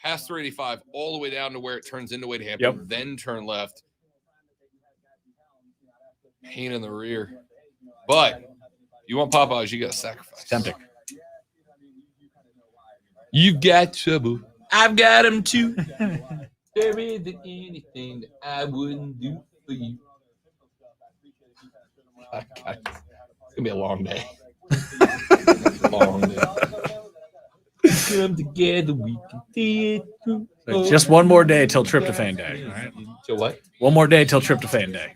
past 385 all the way down to where it turns into Wade Hampton, then turn left. Pain in the rear. But you want Popeyes, you gotta sacrifice. Tempting. You've got trouble. I've got them too. There isn't anything that I wouldn't do for you. It's gonna be a long day. Long day. Come together, we can see it through. So just one more day till tryptophan day. All right. So what? One more day till tryptophan day.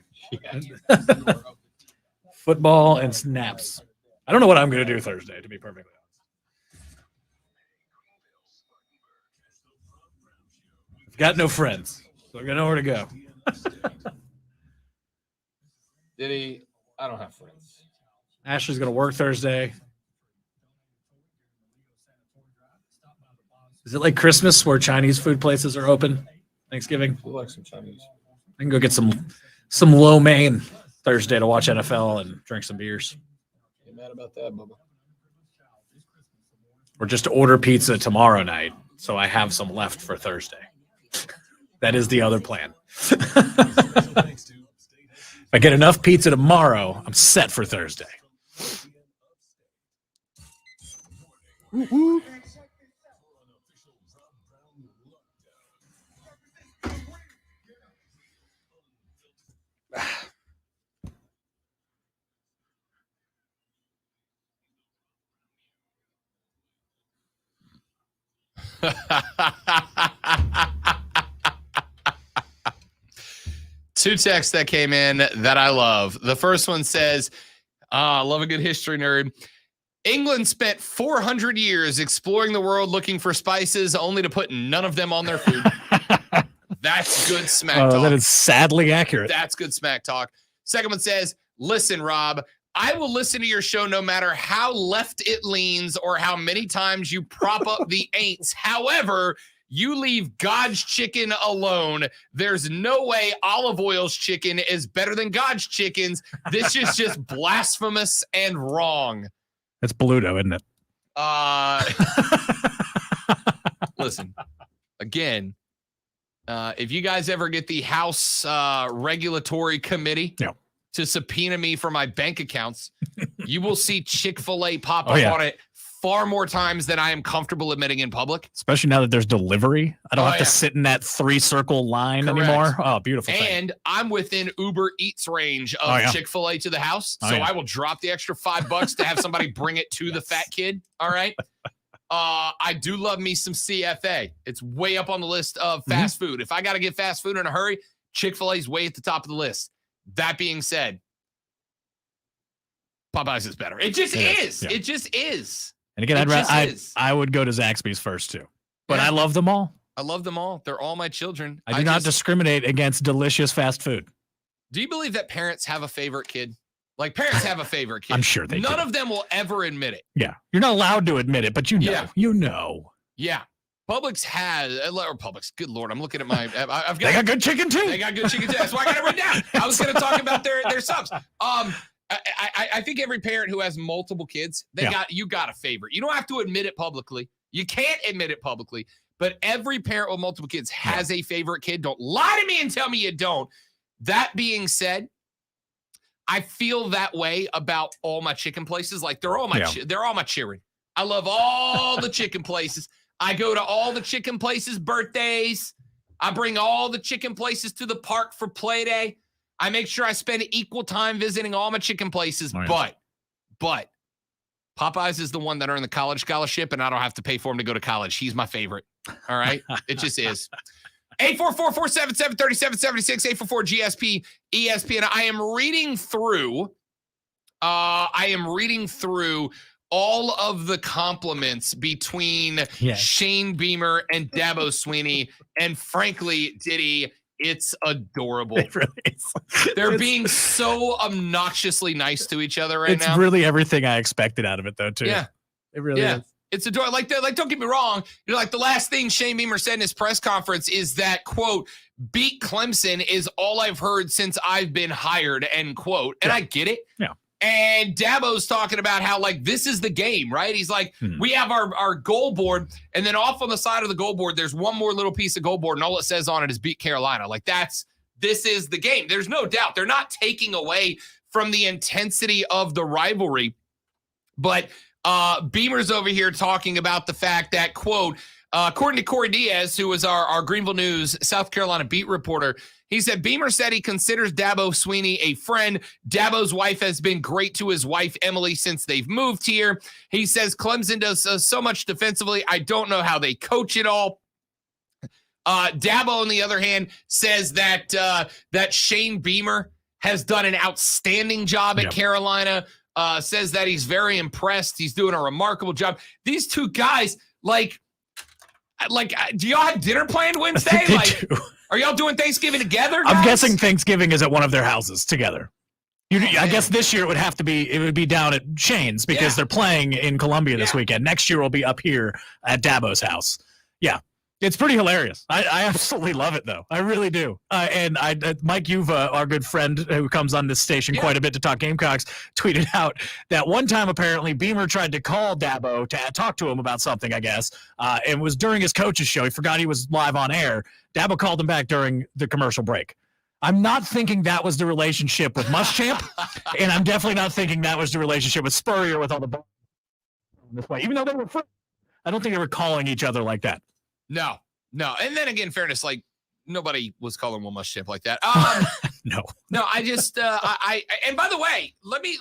Football and snaps. I don't know what I'm going to do Thursday, to be perfectly honest. I've got no friends, so I got nowhere to go. Did he? I don't have friends. Ashley's going to work Thursday. Is it like Christmas where Chinese food places are open? Thanksgiving. Who likes some Chinese? I can go get some lo mein Thursday to watch NFL and drink some beers. You mad about that, Bubba? Or just order pizza tomorrow night so I have some left for Thursday. That is the other plan. If I get enough pizza tomorrow, I'm set for Thursday. Two texts that came in that I love. The first one says, I love a good history nerd. England spent 400 years exploring the world looking for spices only to put none of them on their food. That's good smack talk. That is sadly accurate. That's good smack talk. Second one says, listen, Rob, I will listen to your show no matter how left it leans or how many times you prop up the ain'ts. However, you leave God's chicken alone. There's no way Olive Oil's chicken is better than God's chickens. This is just blasphemous and wrong. That's Bluto, isn't it? Listen, again, if you guys ever get the House Regulatory Committee to subpoena me for my bank accounts, you will see Chick-fil-A pop up on it far more times than I am comfortable admitting in public. Especially now that there's delivery. I don't have to sit in that 3-circle line anymore. Oh, beautiful thing. And I'm within Uber Eats range of Chick-fil-A to the house. So I will drop the extra $5 to have somebody bring it to the fat kid. All right. I do love me some CFA. It's way up on the list of fast food. If I got to get fast food in a hurry, Chick-fil-A is way at the top of the list. That being said, Popeyes is better. It just is. It just is. And again, I would go to Zaxby's first too, but I love them all. I love them all. They're all my children. I do not discriminate against delicious fast food. Do you believe that parents have a favorite kid? Like parents have a favorite kid. I'm sure they do. None of them will ever admit it. Yeah. You're not allowed to admit it, but you know. You know. Yeah. Publix has, or Publix, good Lord, I'm looking at my, they got good chicken too. They got good chicken too. That's why I got it written down. I was going to talk about their subs. I think every parent who has multiple kids, you got a favorite. You don't have to admit it publicly. You can't admit it publicly, but every parent with multiple kids has a favorite kid. Don't lie to me and tell me you don't. That being said, I feel that way about all my chicken places. Like they're all my children. I love all the chicken places. I go to all the chicken places' birthdays. I bring all the chicken places to the park for play day. I make sure I spend equal time visiting all my chicken places, but Popeyes is the one that earned the college scholarship, and I don't have to pay for him to go to college. He's my favorite. All right? It just is. 844-477-3776, 844-GSP, ESPN. I am reading through all of the compliments between Shane Beamer and Dabo Swinney, and frankly, Diddy, it's adorable. It really is. They're being so obnoxiously nice to each other right now. It's really everything I expected out of it, though, too. Yeah. It really is. It's adorable. Like, don't get me wrong. Like, the last thing Shane Beamer said in his press conference is that, quote, beat Clemson is all I've heard since I've been hired, end quote. And I get it. Yeah. And Dabo's talking about how, like, this is the game, right? He's like, we have our goal board, and then off on the side of the goal board, there's one more little piece of goal board, and all it says on it is beat Carolina. Like, this is the game. There's no doubt. They're not taking away from the intensity of the rivalry. But Beamer's over here talking about the fact that, quote, according to Corey Diaz, who was our Greenville News South Carolina beat reporter, he said Beamer said he considers Dabo Swinney a friend. Dabo's wife has been great to his wife, Emily, since they've moved here. He says Clemson does so much defensively. I don't know how they coach it all. Dabo, on the other hand, says that Shane Beamer has done an outstanding job at Carolina, says that he's very impressed. He's doing a remarkable job. These two guys, like, do y'all have dinner planned Wednesday? Like, are y'all doing Thanksgiving together, guys? I'm guessing Thanksgiving is at one of their houses together. I guess this year it would be down at Shane's because they're playing in Columbia this weekend. Next year will be up here at Dabo's house. Yeah. It's pretty hilarious. I absolutely love it, though. I really do. And Mike Yuva, our good friend who comes on this station quite a bit to talk Gamecocks, tweeted out that one time apparently Beamer tried to call Dabo to talk to him about something, I guess, and it was during his coach's show. He forgot he was live on air. Dabo called him back during the commercial break. I'm not thinking that was the relationship with Muschamp, and I'm definitely not thinking that was the relationship with Spurrier with all the balls this way. Even though they were friends, I don't think they were calling each other like that. No. And then again, fairness, like nobody was calling Will Muschamp like that. No. I just, and by the way, let me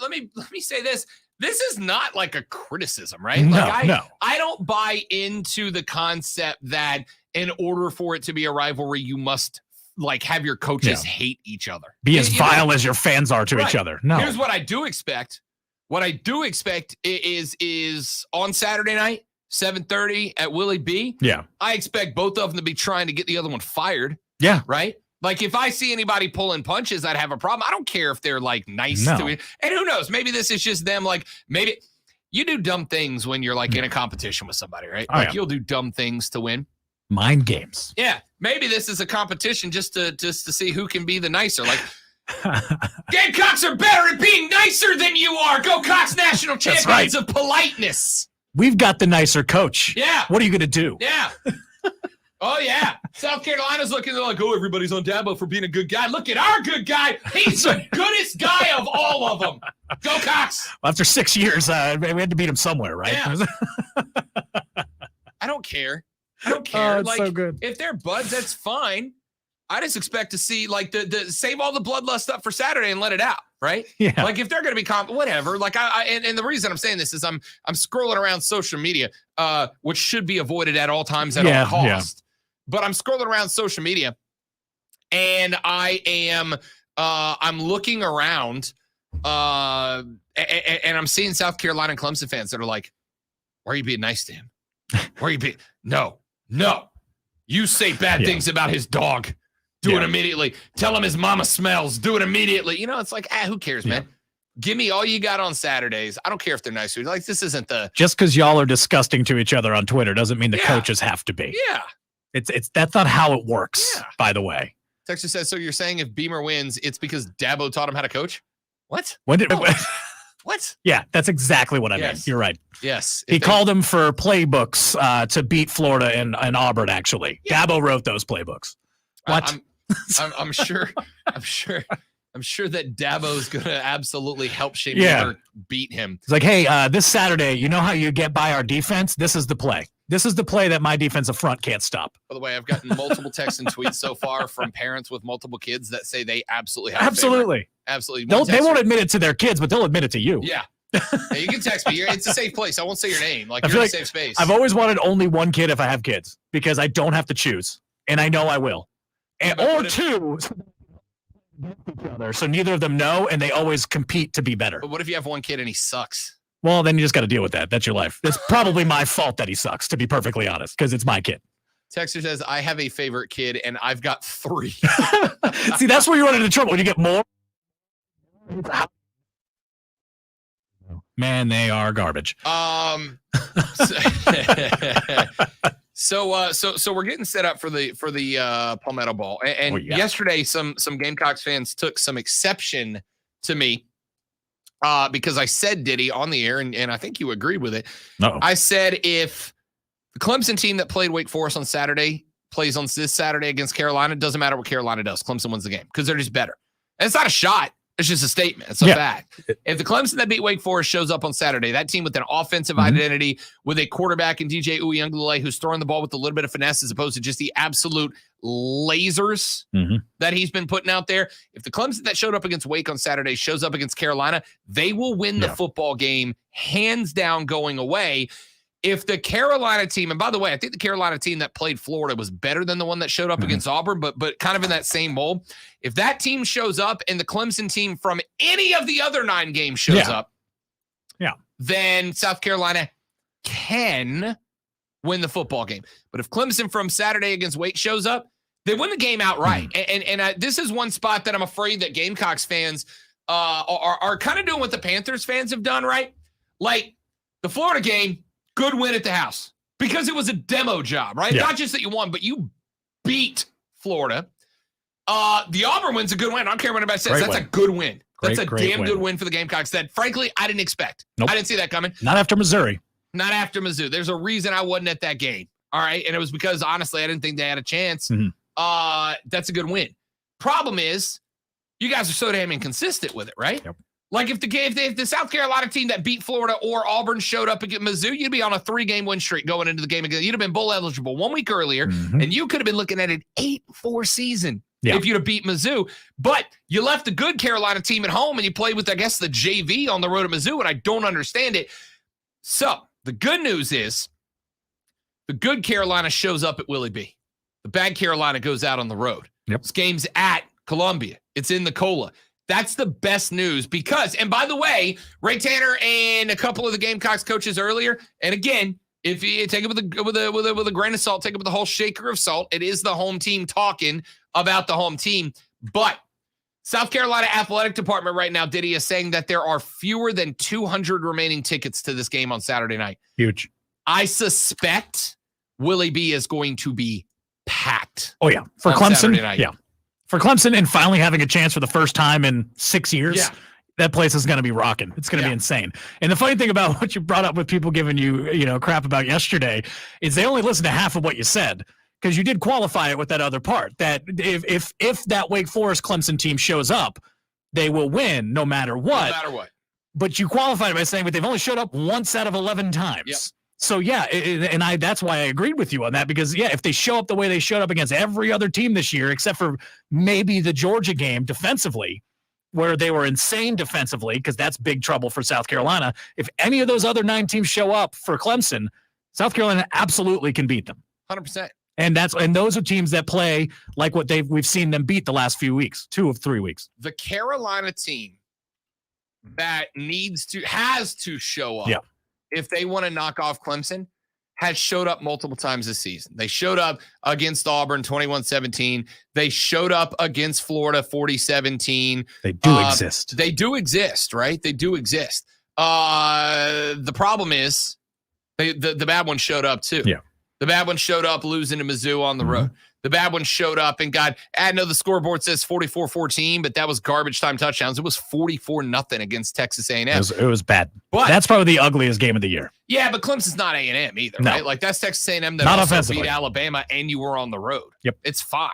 say this. This is not like a criticism, right? No. I don't buy into the concept that in order for it to be a rivalry, you must like have your coaches hate each other. Be as vile as your fans are to each other. No. Here's what I do expect. What I do expect is on Saturday night, 7:30 at Willie B. Yeah. I expect both of them to be trying to get the other one fired. Yeah. Right? Like if I see anybody pulling punches, I'd have a problem. I don't care if they're like nice to it. And who knows? Maybe this is just them. Like maybe you do dumb things when you're like in a competition with somebody, right? Like you'll do dumb things to win. Mind games. Yeah. Maybe this is a competition just to see who can be the nicer. Like Gamecocks are better at being nicer than you are. Go Cox national champions of politeness. We've got the nicer coach. Yeah. What are you going to do? Yeah. Oh, yeah. South Carolina's looking, they're like, oh, everybody's on Dabo for being a good guy. Look at our good guy. He's the goodest guy of all of them. Go Cox. Well, after 6 years, we had to beat him somewhere, right? Yeah. I don't care. It's like, so good. If they're buds, that's fine. I just expect to see like the save all the bloodlust stuff for Saturday and let it out, right? Yeah. Like if they're going to be whatever. Like and the reason I'm saying this is I'm scrolling around social media, which should be avoided at all times at all costs. Yeah. But I'm scrolling around social media, and I am I'm looking around, and I'm seeing South Carolina and Clemson fans that are like, "Why are you being nice to him? Why are you being no? You say bad things about his dog." Do it immediately. Tell him his mama smells. Do it immediately. You know, it's like, who cares, man? Give me all you got on Saturdays. I don't care if they're nice. Like, this isn't the... Just because y'all are disgusting to each other on Twitter doesn't mean the coaches have to be. Yeah. That's not how it works, by the way. Texter says, so you're saying if Beamer wins, it's because Dabo taught him how to coach? What? What? Yeah, that's exactly what I meant. You're right. Yes. He called him for playbooks to beat Florida and Auburn, actually. Yeah. Dabo wrote those playbooks. What? I'm sure that Dabo's going to absolutely help Shane Miller beat him. It's like, hey, this Saturday, you know how you get by our defense? This is the play. This is the play that my defensive front can't stop. By the way, I've gotten multiple texts and tweets so far from parents with multiple kids that say they absolutely have Absolutely. Absolutely. They won't admit it to their kids, but they'll admit it to you. Yeah. You can text me. It's a safe place. I won't say your name. Like you're in a safe space. I've always wanted only one kid if I have kids because I don't have to choose, and I know I will. Or two each other, so neither of them know, and they always compete to be better. But what if you have one kid and he sucks? Well, then you just got to deal with that. That's your life. It's probably my fault that he sucks, to be perfectly honest, because it's my kid. Texter says, I have a favorite kid, and I've got 3. See, that's where you run into trouble. When you get more. Man, they are garbage. So we're getting set up for the Palmetto Bowl, and yesterday some Gamecocks fans took some exception to me because I said Diddy on the air, and I think you agreed with it. Uh-oh. I said if the Clemson team that played Wake Forest on Saturday plays on this Saturday against Carolina, it doesn't matter what Carolina does. Clemson wins the game because they're just better. And it's not a shot. It's just a statement. It's a fact. If the Clemson that beat Wake Forest shows up on Saturday, that team with an offensive identity, with a quarterback in DJ Uiagalelei who's throwing the ball with a little bit of finesse as opposed to just the absolute lasers that he's been putting out there. If the Clemson that showed up against Wake on Saturday shows up against Carolina, they will win the football game hands down going away. If the Carolina team, and by the way, I think the Carolina team that played Florida was better than the one that showed up against Auburn, but kind of in that same mold. If that team shows up and the Clemson team from any of the other 9 games shows up, then South Carolina can win the football game. But if Clemson from Saturday against Wake shows up, they win the game outright. And this is one spot that I'm afraid that Gamecocks fans are kind of doing what the Panthers fans have done, right? Like the Florida game, good win at the house. because it was a demo job, right? Yeah. Not just that you won, but you beat Florida. The Auburn win's a good win. I don't care what anybody says. That's a good win. That's a damn good win for the Gamecocks that, frankly, I didn't expect. Nope. I didn't see that coming. Not after Missouri. Not after Mizzou. There's a reason I wasn't at that game. All right. And it was because, honestly, I didn't think they had a chance. That's a good win. Problem is, you guys are so damn inconsistent with it, right? Yep. Like if the South Carolina team that beat Florida or Auburn showed up against Mizzou, you'd be on a 3-game win streak going into the game again. You'd have been bowl eligible 1 week earlier, and you could have been looking at an 8-4 season if you'd have beat Mizzou. But you left the good Carolina team at home and you played with, I guess, the JV on the road at Mizzou, and I don't understand it. So the good news is the good Carolina shows up at Willie B. The bad Carolina goes out on the road. Yep. This game's at Columbia. It's in the Cola. That's the best news because, and by the way, Ray Tanner and a couple of the Gamecocks coaches earlier, and again, if you take it with a grain of salt, take it with a whole shaker of salt. It is the home team talking about the home team, but South Carolina Athletic Department right now, Diddy, is saying that there are fewer than 200 remaining tickets to this game on Saturday night. Huge. I suspect Willie B is going to be packed. Oh yeah, for on Clemson. Saturday night. Yeah, for Clemson and finally having a chance for the first time in 6 years. Yeah. That place is going to be rocking. It's going to be insane. And the funny thing about what you brought up with people giving you, crap about yesterday is they only listened to half of what you said because you did qualify it with that other part that if that Wake Forest Clemson team shows up, they will win no matter what. No matter what. But you qualified it by saying, but they've only showed up once out of 11 times. Yep. So yeah, that's why I agreed with you on that because if they show up the way they showed up against every other team this year, except for maybe the Georgia game defensively, where they were insane defensively, because that's big trouble for South Carolina. If any of those other 9 teams show up for Clemson, South Carolina absolutely can beat them. 100%. And those are teams that play like what we've seen them beat the last few weeks, 2 of 3 weeks. The Carolina team that has to show up if they want to knock off Clemson has showed up multiple times this season. They showed up against Auburn 21-17. They showed up against Florida 40-17. They do exist. They do exist, right? They do exist. The problem is the bad one showed up too. Yeah. The bad one showed up losing to Mizzou on the road. The bad one showed up and I know the scoreboard says 44-14, but that was garbage time touchdowns. It was 44-0 against Texas A&M. It was bad. But that's probably the ugliest game of the year. Yeah, but Clemson's not A&M either, No. right? Like that's Texas A&M that Not also offensively. beat Alabama and you were on the road. Yep. It's fine.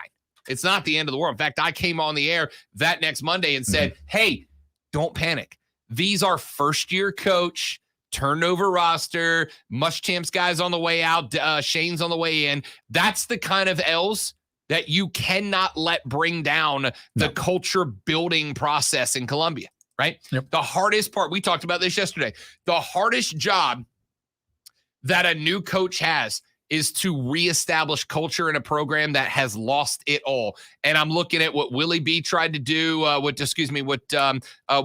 It's not the end of the world. In fact, I came on the air that next Monday and said, hey, don't panic. These are first-year coach, turnover roster, Muschamps guys on the way out, Shane's on the way in. That's the kind of L's that you cannot let bring down the culture building process in Columbia, right? Yep. The hardest part, we talked about this yesterday, the hardest job that a new coach has is to reestablish culture in a program that has lost it all. And I'm looking at what Willie B tried to do, what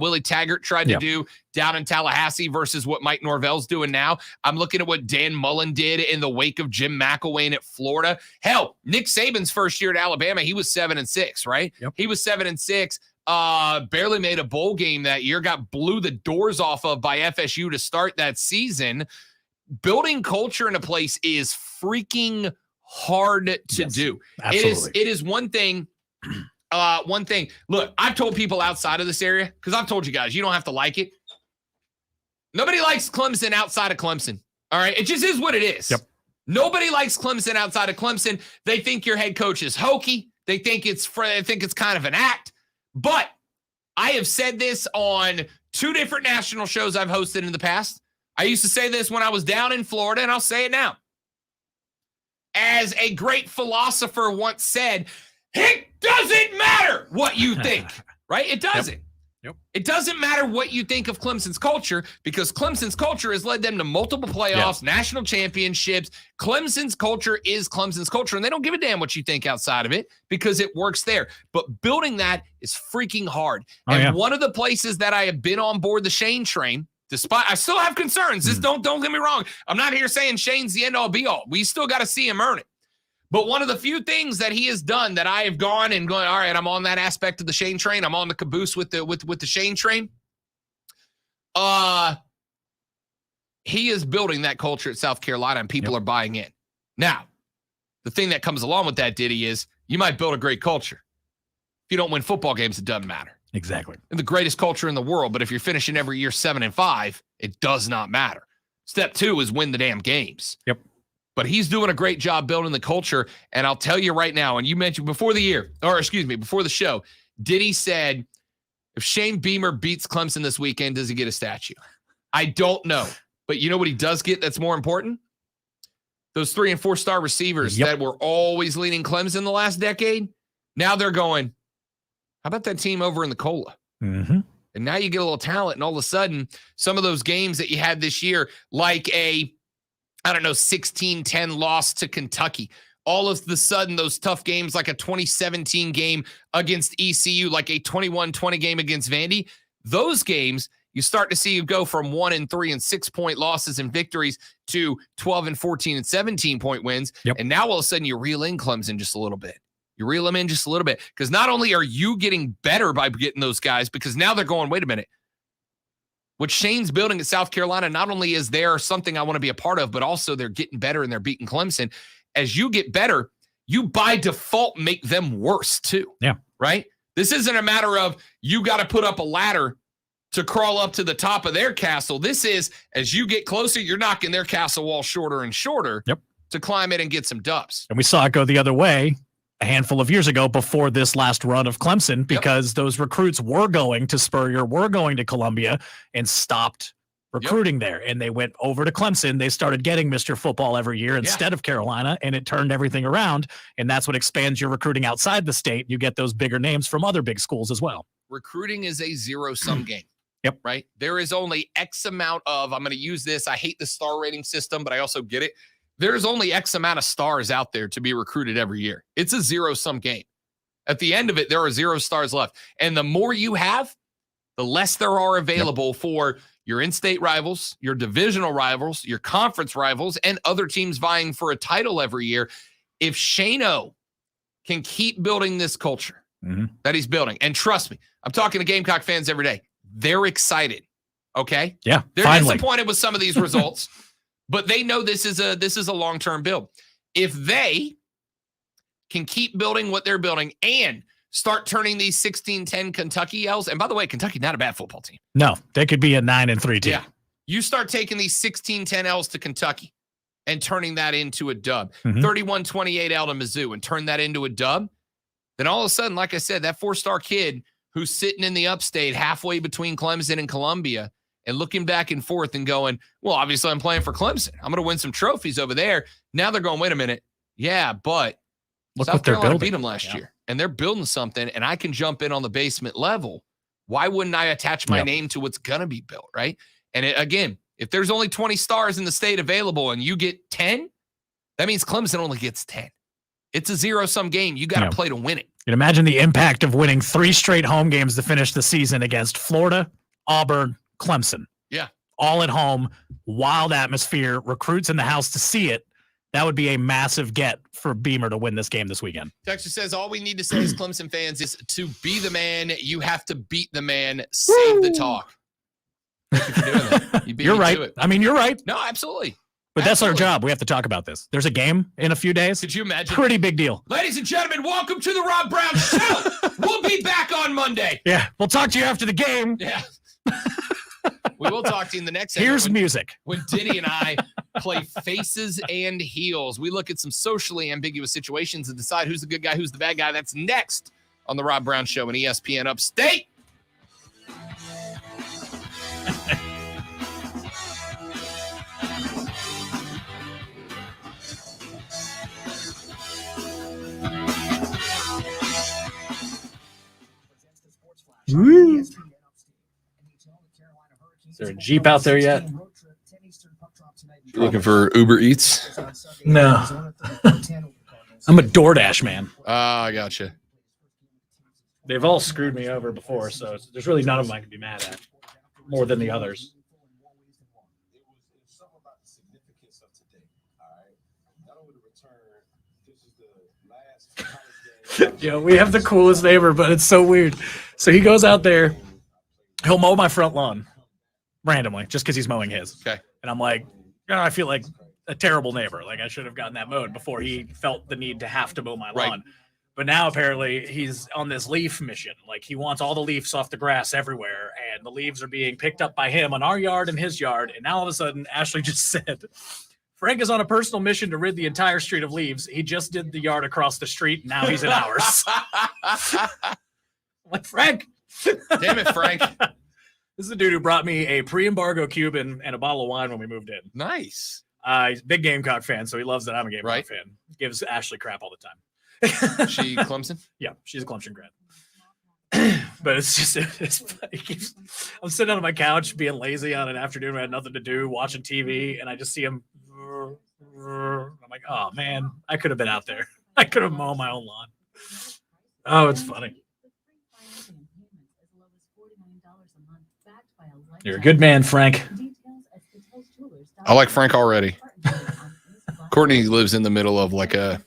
Willie Taggart tried to do down in Tallahassee versus what Mike Norvell's doing now. I'm looking at what Dan Mullen did in the wake of Jim McElwain at Florida. Hell, Nick Saban's first year at Alabama, he was 7-6, right? Yep. He was 7-6. Barely made a bowl game that year, blew the doors off of by FSU to start that season. Building culture in a place is freaking hard to do. Absolutely. It is one thing. Look, I've told people outside of this area, because I've told you guys, you don't have to like it. Nobody likes Clemson outside of Clemson. All right. It just is what it is. Yep. Nobody likes Clemson outside of Clemson. They think your head coach is hokey. They think it's kind of an act. But I have said this on 2 different national shows I've hosted in the past. I used to say this when I was down in Florida, and I'll say it now. As a great philosopher once said, it doesn't matter what you think, right? It doesn't. Yep. It doesn't matter what you think of Clemson's culture because Clemson's culture has led them to multiple playoffs, national championships. Clemson's culture is Clemson's culture, and they don't give a damn what you think outside of it because it works there. But building that is freaking hard. One of the places that I have been on board the Shane train, despite I still have concerns. Just don't get me wrong. I'm not here saying Shane's the end all be all. We still got to see him earn it. But one of the few things that he has done that I have gone, all right, I'm on that aspect of the Shane train. I'm on the caboose with the Shane train. he is building that culture at South Carolina, and people are buying in. Now, the thing that comes along with that, Diddy, is you might build a great culture. If you don't win football games, it doesn't matter. Exactly. And the greatest culture in the world, but if you're finishing every year 7-5, it does not matter. Step 2 is win the damn games. Yep. But he's doing a great job building the culture, and I'll tell you right now, and you mentioned before the show, Diddy said, if Shane Beamer beats Clemson this weekend, does he get a statue? I don't know. But you know what he does get that's more important? Those 3- and 4-star receivers that were always leading Clemson the last decade. Now they're going, how about that team over in the Cola? Mm-hmm. And now you get a little talent, and all of a sudden, some of those games that you had this year, like a, 16-10 loss to Kentucky, all of the sudden, those tough games like a 2017 game against ECU, like a 21-20 game against Vandy, those games, you start to see you go from 1-3 and 6-point losses and victories to 12 and 14 and 17-point wins. Yep. And now all of a sudden you reel in Clemson just a little bit. You reel them in just a little bit because not only are you getting better by getting those guys, because now they're going, wait a minute. What Shane's building at South Carolina, not only is there something I want to be a part of, but also they're getting better and they're beating Clemson. As you get better, you by default make them worse too. Yeah. Right? This isn't a matter of you got to put up a ladder to crawl up to the top of their castle. This is, as you get closer, you're knocking their castle wall shorter and shorter to climb it and get some dubs. And we saw it go the other way a handful of years ago before this last run of Clemson, because those recruits were going to Spurrier, were going to Columbia, and stopped recruiting there. And they went over to Clemson. They started getting Mr. Football every year instead of Carolina, and it turned everything around. And that's what expands your recruiting outside the state. You get those bigger names from other big schools as well. Recruiting is a zero-sum game. Yep. Right? There is only X amount of, I'm going to use this, I hate the star rating system, but I also get it. There's only X amount of stars out there to be recruited every year. It's a zero-sum game. At the end of it, there are 0 stars left. And the more you have, the less there are available for your in-state rivals, your divisional rivals, your conference rivals, and other teams vying for a title every year. If Shane-O can keep building this culture that he's building, and trust me, I'm talking to Gamecock fans every day. They're excited. Okay? Yeah. They're finally disappointed with some of these results, but they know this is a long-term build. If they can keep building what they're building and start turning these 16-10 Kentucky L's, and by the way, Kentucky not a bad football team. No, they could be a 9-3 team. Yeah. You start taking these 16-10 L's to Kentucky and turning that into a dub. 31-28 L to Mizzou and turn that into a dub. Then all of a sudden, like I said, that 4-star kid who's sitting in the upstate halfway between Clemson and Columbia and looking back and forth and going, well, obviously I'm playing for Clemson. I'm going to win some trophies over there. Now they're going, wait a minute. Yeah, but look South what they're Carolina building. beat them last year, and they're building something, and I can jump in on the basement level. Why wouldn't I attach my name to what's going to be built, right? And again, if there's only 20 stars in the state available and you get 10, that means Clemson only gets 10. It's a zero-sum game. You got to play to win it. You can imagine the impact of winning 3 straight home games to finish the season against Florida, Auburn, Clemson. Yeah. All at home, wild atmosphere, recruits in the house to see it. That would be a massive get for Beamer to win this game this weekend. Texas says, all we need to say as Clemson fans is to be the man, you have to beat the man. Save the talk. Thank you for doing that. You beat You're me right. to it. I mean, you're right. No, absolutely. But that's our job. We have to talk about this. There's a game in a few days. Could you imagine? Pretty big deal. Ladies and gentlemen, welcome to the Rob Brown Show. We'll be back on Monday. Yeah, we'll talk to you after the game. Yeah. We will talk to you in the next Here's segment music. When Diddy and I play faces and heels. We look at some socially ambiguous situations and decide who's the good guy, who's the bad guy. That's next on the Rob Brown Show and ESPN Upstate. Woo. Is there a Jeep out there yet? You looking for Uber Eats? No. I'm a DoorDash man. I gotcha. They've all screwed me over before, so there's really none of them I can be mad at, more than the others. Yeah, we have the coolest neighbor, but it's so weird. So he goes out there, he'll mow my front lawn randomly, just because he's mowing his. Okay. And I'm like, oh, I feel like a terrible neighbor. Like I should have gotten that mowed before he felt the need to have to mow my lawn. But now apparently he's on this leaf mission. Like he wants all the leaves off the grass everywhere, and the leaves are being picked up by him on our yard and his yard. And now all of a sudden, Ashley just said, Frank is on a personal mission to rid the entire street of leaves. He just did the yard across the street. And now he's in ours. I'm like, Frank. Damn it, Frank. This is the dude who brought me a pre-embargo Cuban and a bottle of wine when we moved in. Nice. He's a big Gamecock fan, so he loves that I'm a Gamecock fan. Gives Ashley crap all the time. She Clemson? Yeah, she's a Clemson grad. But it's just, I'm sitting on my couch being lazy on an afternoon. I had nothing to do, watching TV, and I just see him. I'm like, oh, man, I could have been out there. I could have mowed my own lawn. Oh, it's funny. You're a good man, Frank. I like Frank already. Courtney lives in the middle of like a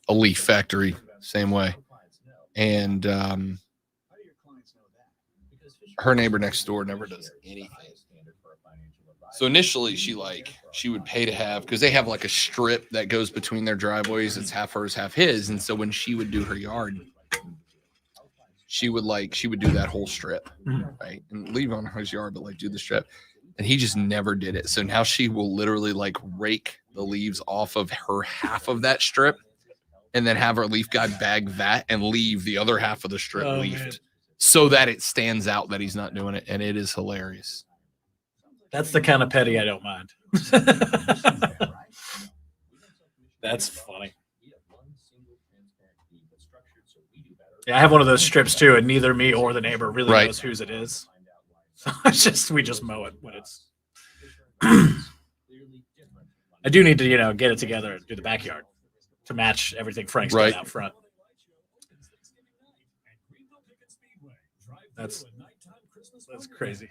leaf factory, same way. And her neighbor next door never does anything. So initially she would pay to have, because they have like a strip that goes between their driveways. It's half hers, half his. And so when she would do her yard, she would do that whole strip, right? And leave on his yard, but like do the strip. And he just never did it. So now she will literally like rake the leaves off of her half of that strip and then have her leaf guy bag that and leave the other half of the strip leafed so that it stands out that he's not doing it. And it is hilarious. That's the kind of petty I don't mind. That's funny. Yeah, I have one of those strips too, and neither me or the neighbor really knows whose it is. So we just mow it when it's. I do need to, get it together and do the backyard to match everything Frank's got out front. That's crazy.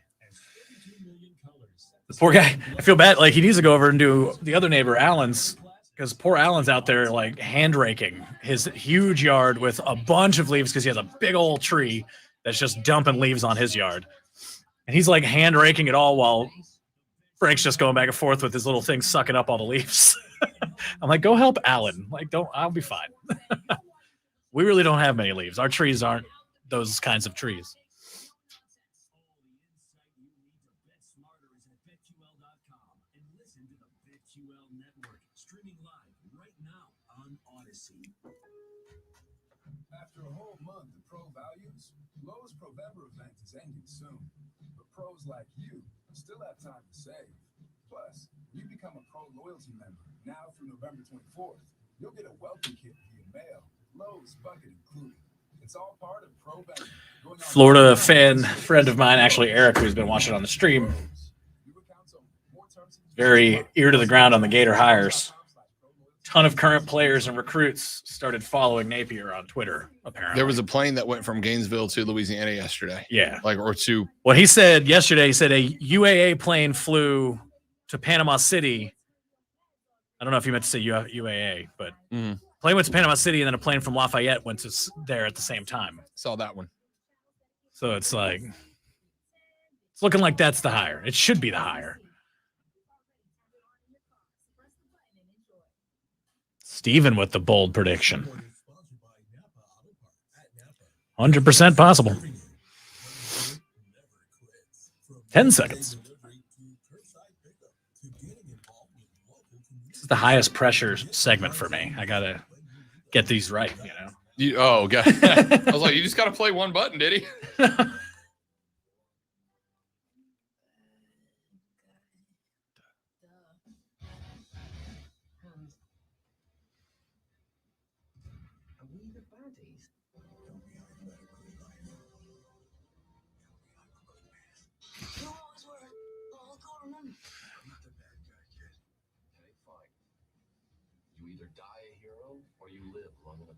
The poor guy, I feel bad. Like he needs to go over and do the other neighbor, Alan's, because poor Alan's out there like hand raking his huge yard with a bunch of leaves because he has a big old tree that's just dumping leaves on his yard. And he's like hand raking it all while Frank's just going back and forth with his little thing sucking up all the leaves. I'm like, go help Alan. Like, I'll be fine. We really don't have many leaves. Our trees aren't those kinds of trees. After a whole month of pro values, Lowe's Provember event is ending soon. But pros like you still have time to save. Plus, when you become a pro loyalty member now through November 24th, you'll get a welcome kit via mail, Lowe's bucket included. It's all part of Provember. Florida fan friend of mine, actually Eric, who's been watching on the stream, very ear to the ground on the Gator hires. Ton of current players and recruits started following Napier on Twitter, apparently. There was a plane that went from Gainesville to Louisiana yesterday. Yeah. Or to. Well, he said yesterday, a UAA plane flew to Panama City. I don't know if he meant to say UAA, but plane went to Panama City, and then a plane from Lafayette went to there at the same time. Saw that one. So it's like, it's looking like that's the hire. It should be the hire. Steven with the bold prediction. 100% possible. 10 seconds. This is the highest pressure segment for me. I got to get these right, God. I was like, you just got to play one button, did he?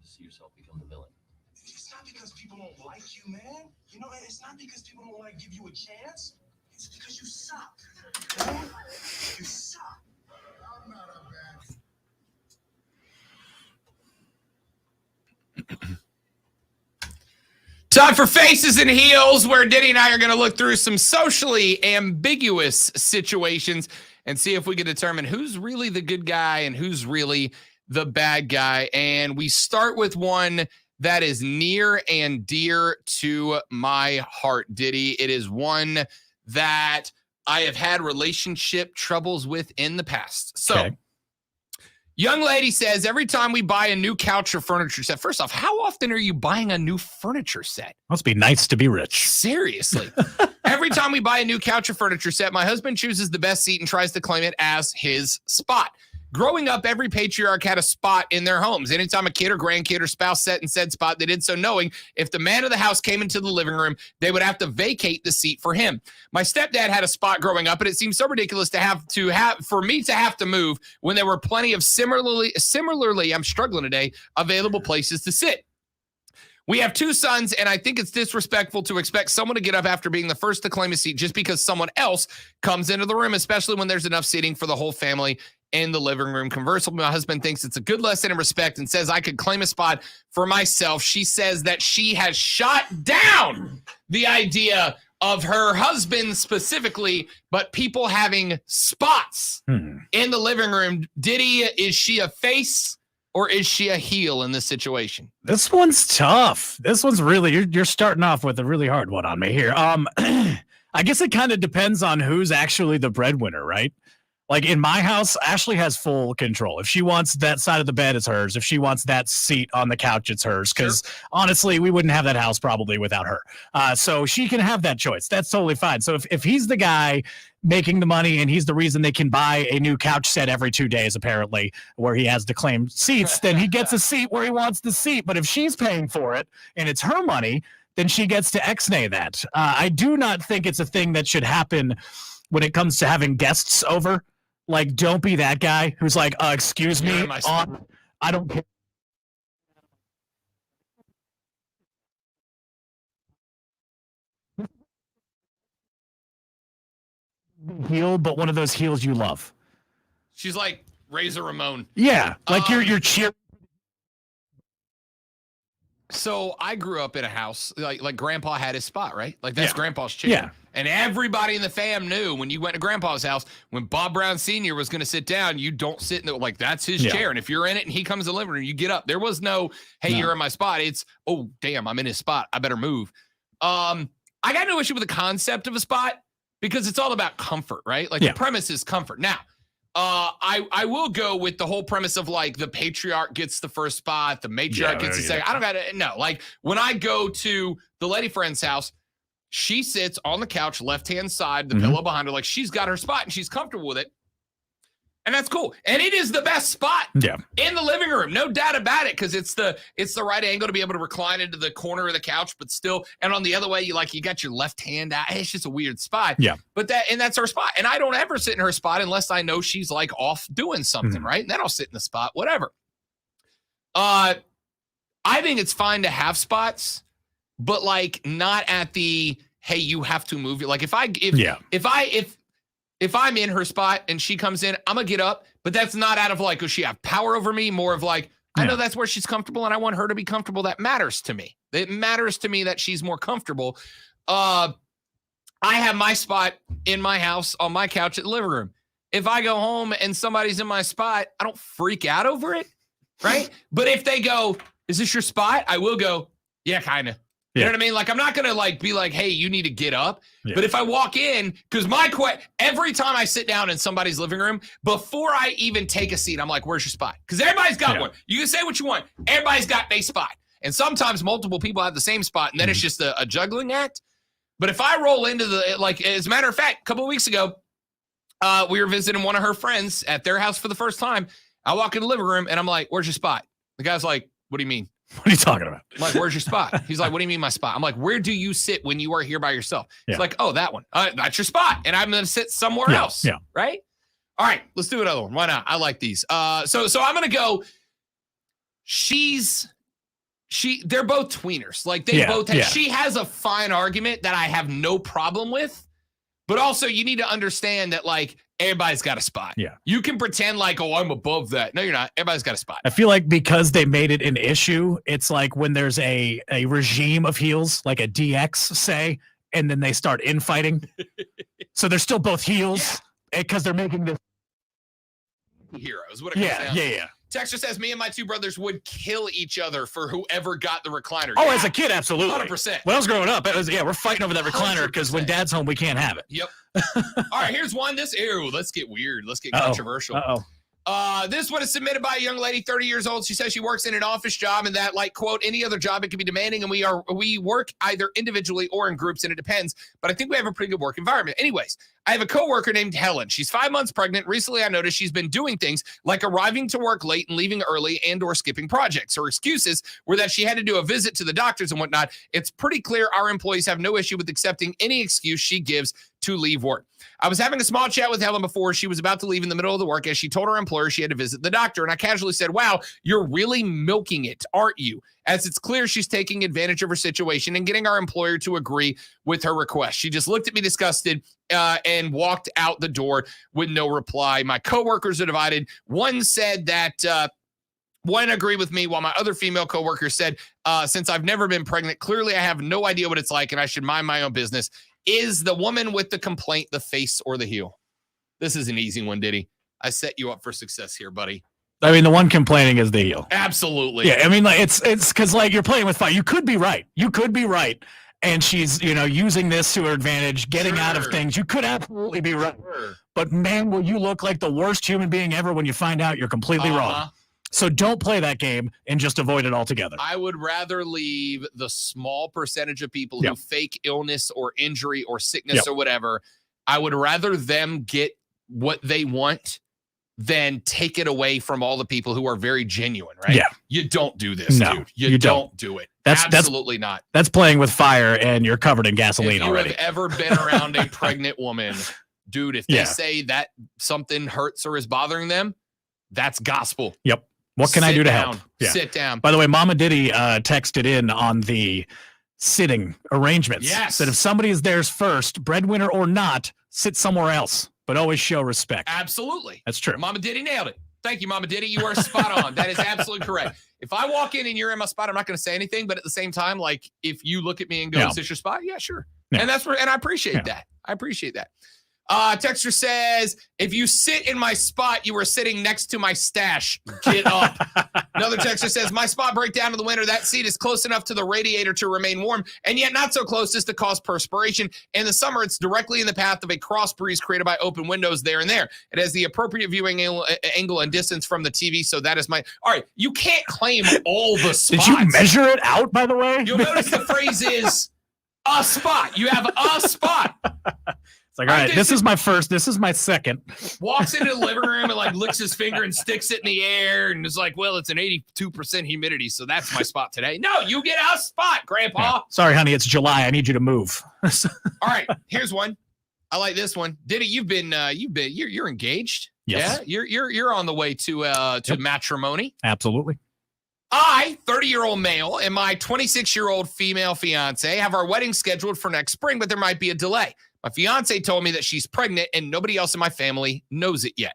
See yourself become the villain. It's not because people don't like you, man. It's not because people don't want to give you a chance. It's because you suck. Man. You suck. I'm not a bad. Time for Faces and Heels, where Diddy and I are going to look through some socially ambiguous situations and see if we can determine who's really the good guy and who's really the bad guy. And we start with one that is near and dear to my heart, Diddy. It is one that I have had relationship troubles with in the past. So, Okay. Young lady says, every time we buy a new couch or furniture set, first off, how often are you buying a new furniture set? Must be nice to be rich. Seriously. Every time we buy a new couch or furniture set, my husband chooses the best seat and tries to claim it as his spot. Growing up, every patriarch had a spot in their homes. Anytime a kid or grandkid or spouse sat in said spot, they did so knowing if the man of the house came into the living room, they would have to vacate the seat for him. My stepdad had a spot growing up, and it seemed so ridiculous for me to have to move when there were plenty of similarly, I'm struggling today, available places to sit. We have 2 sons, and I think it's disrespectful to expect someone to get up after being the first to claim a seat just because someone else comes into the room, especially when there's enough seating for the whole family in the living room. Conversely, my husband thinks it's a good lesson in respect and says I could claim a spot for myself. She says that she has shot down the idea of her husband specifically, but people having spots in the living room. Diddy, is she a face or is she a heel in this situation? This one's tough. This one's really, you're starting off with a really hard one on me here. I guess it kind of depends on who's actually the breadwinner, right? Like in my house, Ashley has full control. If she wants that side of the bed, it's hers. If she wants that seat on the couch, it's hers. Because honestly, we wouldn't have that house probably without her. So she can have that choice. That's totally fine. So if he's the guy making the money and he's the reason they can buy a new couch set every 2 days, apparently, where he has to claim seats, then he gets a seat where he wants the seat. But if she's paying for it and it's her money, then she gets to ex-nay that. I do not think it's a thing that should happen when it comes to having guests over. Like, don't be that guy who's like, excuse me, I don't care. Heel, but one of those heels you love. She's like Razor Ramon. Yeah, like you're cheering. So I grew up in a house, like Grandpa had his spot, right? Like that's Grandpa's chair. Yeah. And everybody in the fam knew when you went to Grandpa's house, when Bob Brown Sr. was going to sit down, you don't sit in the, like, that's his chair. And if you're in it and he comes in the living room, you get up. There was no, hey, you're in my spot. It's, oh, damn, I'm in his spot. I better move. I got no issue with the concept of a spot because it's all about comfort, right? Like the premise is comfort. Now, I will go with the whole premise of like the patriarch gets the first spot, the matriarch gets the second. I don't got to, no, like when I go to the lady friend's house, she sits on the couch, left-hand side, the pillow behind her, like she's got her spot and she's comfortable with it. And that's cool. And it is the best spot in the living room. No doubt about it. Cause it's the right angle to be able to recline into the corner of the couch, but still, and on the other way, you got your left hand out. It's just a weird spot. Yeah. But that's her spot. And I don't ever sit in her spot unless I know she's like off doing something, right? And then I'll sit in the spot, whatever. I think it's fine to have spots, but like not at the, hey, you have to move. Like if I'm in her spot and she comes in, I'm gonna get up, but that's not out of like, does she have power over me? More of like, I know that's where she's comfortable and I want her to be comfortable. That matters to me. It matters to me that she's more comfortable. I have my spot in my house on my couch at the living room. If I go home and somebody's in my spot, I don't freak out over it, right? But if they go, is this your spot? I will go, yeah, kind of. You know what I mean? Like, I'm not going to like be like, hey, you need to get up. But if I walk in, because every time I sit down in somebody's living room, before I even take a seat, I'm like, where's your spot? Because everybody's got one. You can say what you want. Everybody's got a spot. And sometimes multiple people have the same spot, and then it's just a juggling act. But if I roll into as a matter of fact, a couple of weeks ago, we were visiting one of her friends at their house for the first time. I walk in the living room, and I'm like, where's your spot? The guy's like, what do you mean? What are you talking about? I'm like, where's your spot? He's like, what do you mean my spot? I'm like, where do you sit when you are here by yourself? He's like, oh, that one. That's your spot. And I'm going to sit somewhere else. Yeah. Right? All right. Let's do another one. Why not? I like these. So I'm going to go. They're both tweeners. Like they both have, she has a fine argument that I have no problem with. But also, you need to understand that, like, everybody's got a spot. Yeah. You can pretend like, oh, I'm above that. No, you're not. Everybody's got a spot. I feel like because they made it an issue, it's like when there's a regime of heels, like a DX, say, and then they start infighting. So they're still both heels because they're making this. Heroes. What it comes down to. Yeah. Texture says, me and my two brothers would kill each other for whoever got the recliner. Oh, as a kid, absolutely. 100%. When I was growing up, it was, we're fighting over that recliner because when dad's home, we can't have it. Yep. All right, here's one. Let's get weird. Let's get controversial. This one is submitted by a young lady, 30 years old. She says she works in an office job and that, like, quote, any other job, it can be demanding, and we work either individually or in groups, and it depends. But I think we have a pretty good work environment. Anyways, I have a coworker named Helen. She's 5 months pregnant. Recently, I noticed she's been doing things like arriving to work late and leaving early and or skipping projects. Her excuses were that she had to do a visit to the doctors and whatnot. It's pretty clear our employees have no issue with accepting any excuse she gives to leave work. I was having a small chat with Helen before she was about to leave in the middle of the work as she told her employer she had to visit the doctor. And I casually said, wow, you're really milking it, aren't you? As it's clear she's taking advantage of her situation and getting our employer to agree with her request. She just looked at me disgusted and walked out the door with no reply. My coworkers are divided. One said that one agreed with me, while my other female coworker said, since I've never been pregnant, clearly I have no idea what it's like and I should mind my own business. Is the woman with the complaint the face or the heel? This is an easy one, Diddy. I set you up for success here, buddy. I mean, the one complaining is the heel. Absolutely. Yeah, I mean, like it's because like you're playing with fire. You could be right. And she's, using this to her advantage, getting out of things. You could absolutely be right. But man, will you look like the worst human being ever when you find out you're completely wrong. So don't play that game and just avoid it altogether. I would rather leave the small percentage of people who fake illness or injury or sickness or whatever. I would rather them get what they want than take it away from all the people who are very genuine, right? Yeah. You don't do this, dude. You don't do it. Absolutely not. That's playing with fire and you're covered in gasoline if you already. have ever been around a pregnant woman, dude, if they say that something hurts or is bothering them, that's gospel. Yep. What can I do to help? Sit down. By the way, Mama Diddy texted in on the sitting arrangements. Yes. That if somebody is theirs first, breadwinner or not, sit somewhere else, but always show respect. Absolutely. That's true. Mama Diddy nailed it. Thank you, Mama Diddy. You are spot on. That is absolutely correct. If I walk in and you're in my spot, I'm not going to say anything. But at the same time, like if you look at me and go, "Is this your spot?" Yeah, sure. Yeah. And that's where, and I appreciate that. I appreciate that. Texter says, if you sit in my spot, you were sitting next to my stash. Get up. Another texter says, my spot break down in the winter. That seat is close enough to the radiator to remain warm, and yet not so close as to cause perspiration. In the summer, it's directly in the path of a cross breeze created by open windows there and there. It has the appropriate viewing angle and distance from the TV. So that is my, all right, you can't claim all the spots. Did you measure it out, by the way? You'll notice the phrase is a spot. You have a spot. It's like, all right, this is my first, this is my second. Walks into the living room and like licks his finger and sticks it in the air and is like, well, it's an 82% humidity, so that's my spot today. No, you get a spot, Grandpa. Yeah. Sorry, honey, it's July. I need you to move. All right, here's one. I like this one. Diddy, you're engaged. Yes. Yeah, you're on the way to matrimony. Absolutely. I, 30-year-old male, and my 26-year-old female fiance have our wedding scheduled for next spring, but there might be a delay. My fiance told me that she's pregnant and nobody else in my family knows it yet.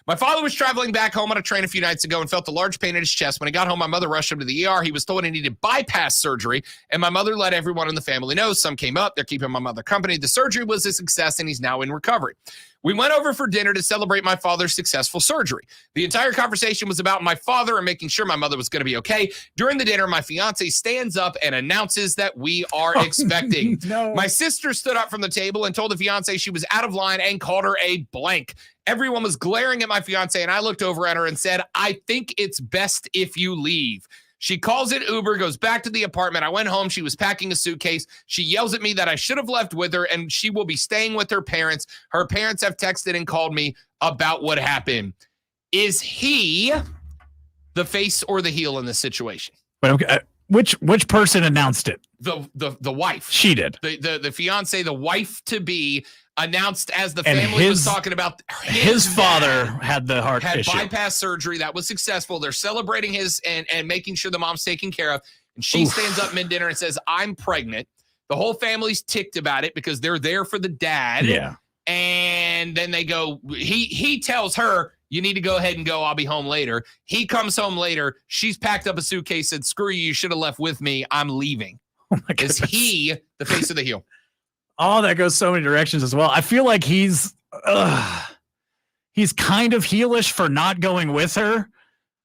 My father was traveling back home on a train a few nights ago and felt a large pain in his chest. When he got home, my mother rushed him to the ER. He was told he needed bypass surgery, and my mother let everyone in the family know. Some came up. They're keeping my mother company. The surgery was a success, and he's now in recovery. We went over for dinner to celebrate my father's successful surgery. The entire conversation was about my father and making sure my mother was going to be okay. During the dinner, my fiance stands up and announces that we are expecting. No. My sister stood up from the table and told the fiance she was out of line and called her a blank. Everyone was glaring at my fiance, and I looked over at her and said, I think it's best if you leave. She calls it Uber, goes back to the apartment. I went home. She was packing a suitcase. She yells at me that I should have left with her, and she will be staying with her parents. Her parents have texted and called me about what happened. Is he the face or the heel in this situation? But okay, which person announced it? The wife. She did. The fiance, the wife to be, announced as the And family was talking about his father had the heart had issue. bypass surgery that was successful. They're celebrating his and making sure the mom's taken care of. And she stands up mid-dinner and says, I'm pregnant. The whole family's ticked about it because they're there for the dad. Yeah. And then they go, he tells her, you need to go ahead and go. I'll be home later. He comes home later. She's packed up a suitcase, said, screw you should have left with me. I'm leaving. Oh my Is goodness. he the face of the heel? Oh, that goes so many directions as well. I feel like he's kind of heelish for not going with her,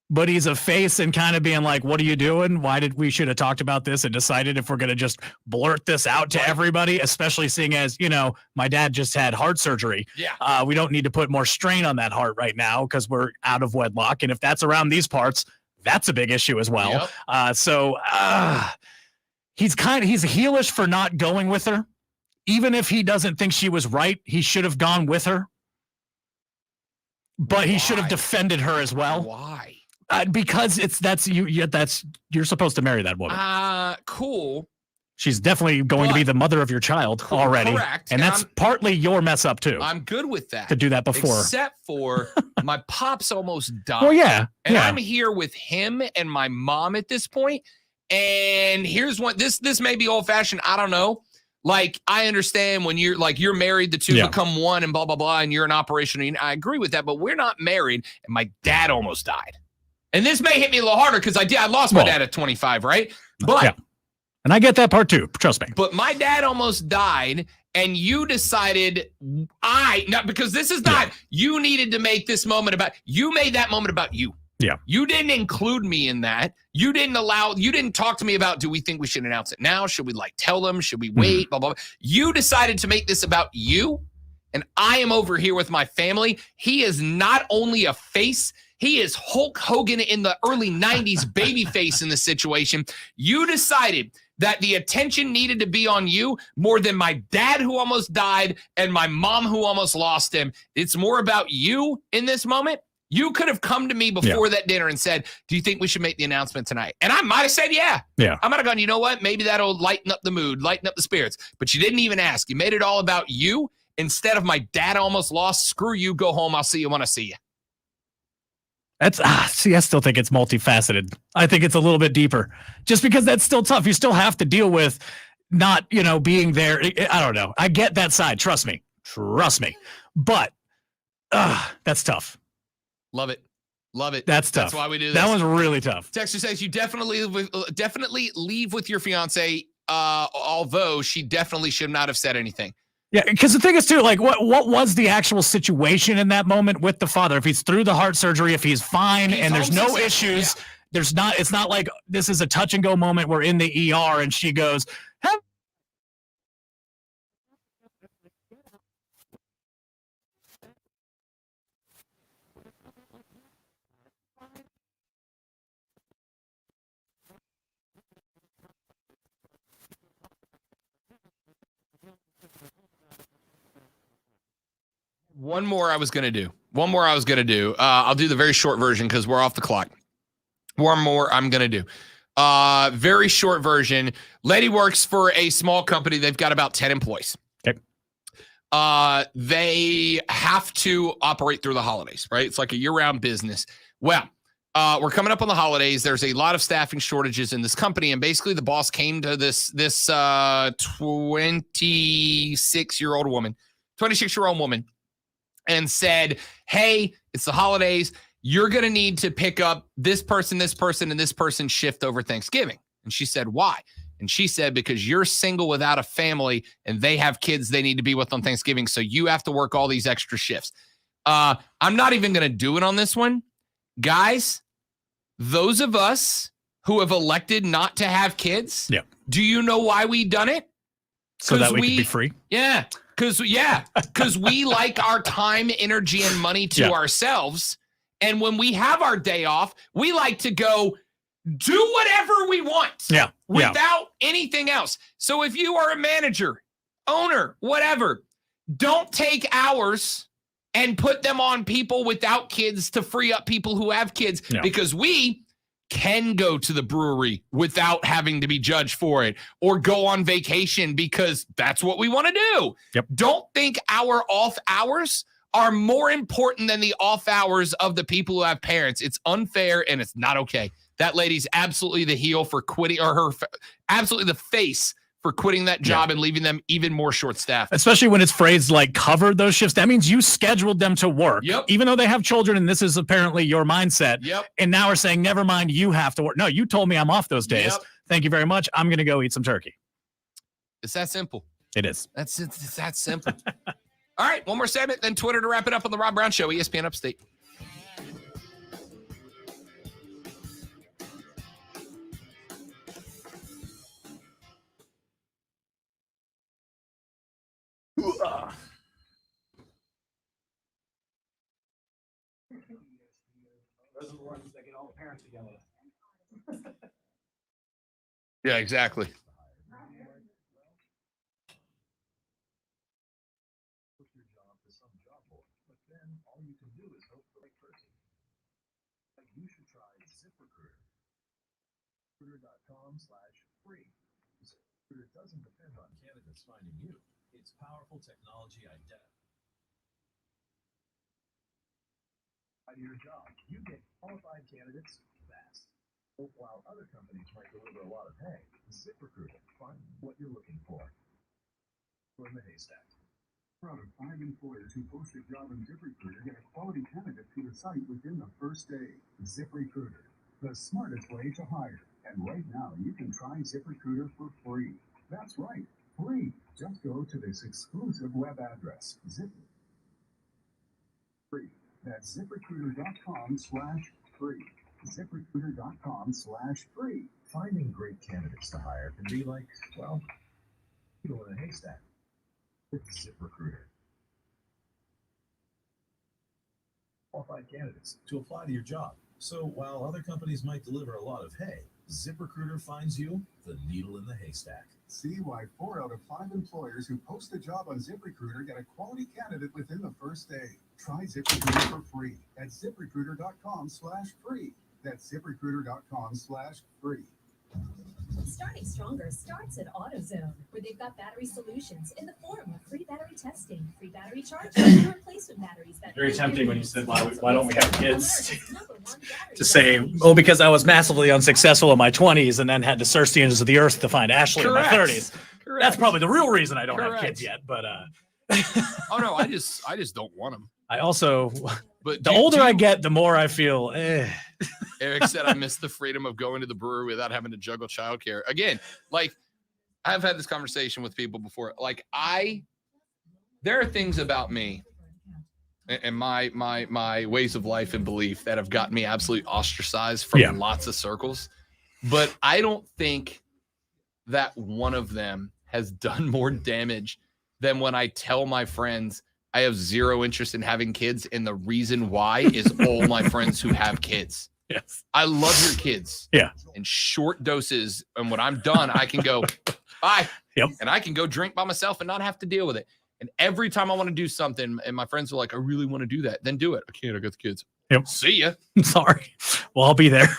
but he's a face and kind of being like, what are you doing? We should have talked about this and decided if we're going to just blurt this out to everybody, especially seeing as, my dad just had heart surgery. Yeah. We don't need to put more strain on that heart right now because we're out of wedlock. And if that's around these parts, that's a big issue as well. Yep. He's heelish for not going with her. Even if he doesn't think she was right, he should have gone with her. But he should have defended her as well. Why? Because you're supposed to marry that woman. Cool. She's definitely going to be the mother of your child already. Correct. And that's partly your mess up too. I'm good with that. To do that before. Except for my pops almost died. Well, yeah. And yeah. I'm here with him and my mom at this point. And here's what this may be old fashioned. I don't know. Like, I understand when you're married, the two become one and blah, blah, blah, and you're an operation. And I agree with that, but we're not married. And my dad almost died. And this may hit me a little harder because I lost my dad at 25, right? But and I get that part too. Trust me. But my dad almost died, and you decided because this is not you needed to make this moment about you made that moment about you. Yeah. You didn't include me in that. You didn't talk to me about, do we think we should announce it now? Should we tell them? Should we wait? Blah, blah, blah. You decided to make this about you, and I am over here with my family. He is not only a face, he is Hulk Hogan in the early 90s baby face in the situation. You decided that the attention needed to be on you more than my dad who almost died and my mom who almost lost him. It's more about you in this moment. You could have come to me before that dinner and said, do you think we should make the announcement tonight? And I might have said, yeah. I might have gone, you know what? Maybe that'll lighten up the mood, lighten up the spirits. But you didn't even ask. You made it all about you instead of my dad almost lost. Screw you. Go home. I'll see you when I see you. That's I still think it's multifaceted. I think it's a little bit deeper just because that's still tough. You still have to deal with not, being there. I don't know. I get that side. Trust me. But that's tough. Love it. That's tough. That's why we do this. That one's really tough. Texter says you definitely leave with your fiance, although she definitely should not have said anything. Yeah, because the thing is too, what was the actual situation in that moment with the father? If he's through the heart surgery, if he's fine and there's no issues, it's not like this is a touch and go moment. We're in the ER and she goes, One more I was going to do. I'll do the very short version because we're off the clock. One more I'm going to do. Very short version. Lady works for a small company. They've got about 10 employees. Okay. They have to operate through the holidays, right? It's like a year-round business. Well, we're coming up on the holidays. There's a lot of staffing shortages in this company. And basically the boss came to this 26-year-old woman and said, hey, it's the holidays. You're going to need to pick up this person, and this person's shift over Thanksgiving. And she said, why? And she said, because you're single without a family and they have kids they need to be with on Thanksgiving. So you have to work all these extra shifts. I'm not even going to do it on this one. Guys, those of us who have elected not to have kids, do you know why we done it? So that we can be free? Yeah. Because we like our time, energy, and money to ourselves. And when we have our day off, we like to go do whatever we want without anything else. So if you are a manager, owner, whatever, don't take hours and put them on people without kids to free up people who have kids because we can go to the brewery without having to be judged for it or go on vacation because that's what we want to do. Don't think our off hours are more important than the off hours of the people who have parents. It's unfair and it's not okay. That lady's absolutely the heel for quitting, or absolutely the face for quitting that job and leaving them even more short-staffed. Especially when it's phrased like covered those shifts. That means you scheduled them to work, even though they have children, and this is apparently your mindset. And now we're saying, never mind, you have to work. No, you told me I'm off those days. Thank you very much. I'm going to go eat some turkey. It's that simple. It is. It's that simple. All right, one more segment, then Twitter to wrap it up on the Rob Brown Show, ESPN Upstate. Those are the ones that get all the parents together. Yeah, exactly. All you can do is hope for the right person. Like you should try ZipRecruiter. ZipRecruiter.com/free. ZipRecruiter doesn't depend on candidates finding you. It's powerful technology identity. By your job, you get qualified candidates fast. While other companies might deliver a lot of hay, ZipRecruiter finds what you're looking for. We're in the haystack. Out of 5 employers who post a job on ZipRecruiter get a quality candidate to the site within the first day. ZipRecruiter, the smartest way to hire. And right now, you can try ZipRecruiter for free. That's right, free. Just go to this exclusive web address, free. That's ZipRecruiter.com/free. ZipRecruiter.com/free. Finding great candidates to hire can be like, well, needle in a haystack. With ZipRecruiter. Qualified candidates to apply to your job. So while other companies might deliver a lot of hay, ZipRecruiter finds you the needle in the haystack. See why 4 out of 5 employers who post a job on ZipRecruiter get a quality candidate within the first day. Try ZipRecruiter for free at ZipRecruiter.com/free. That's ZipRecruiter.com/free. Starting stronger starts at AutoZone, where they've got battery solutions in the form of free battery testing, free battery charging, and replacement batteries. Very tempting when you said, why don't we have kids? To say, well, because I was massively unsuccessful in my 20s and then had to search the ends of the earth to find Ashley in my 30s. That's probably the real reason I don't have kids yet. But oh no, I just don't want them. I also, but the older I get, the more I feel. Eric said, I miss the freedom of going to the brewery without having to juggle childcare. Again, like I've had this conversation with people before. Like there are things about me and my ways of life and belief that have gotten me absolutely ostracized from lots of circles. But I don't think that one of them has done more damage than when I tell my friends I have zero interest in having kids. And the reason why is all my friends who have kids. Yes. I love your kids. Yeah. In short doses. And when I'm done, I can go, bye. Yep. And I can go drink by myself and not have to deal with it. And every time I want to do something and my friends are like, I really want to do that, then do it. I can't. I got the kids. Yep. See ya. Sorry. Well, I'll be there.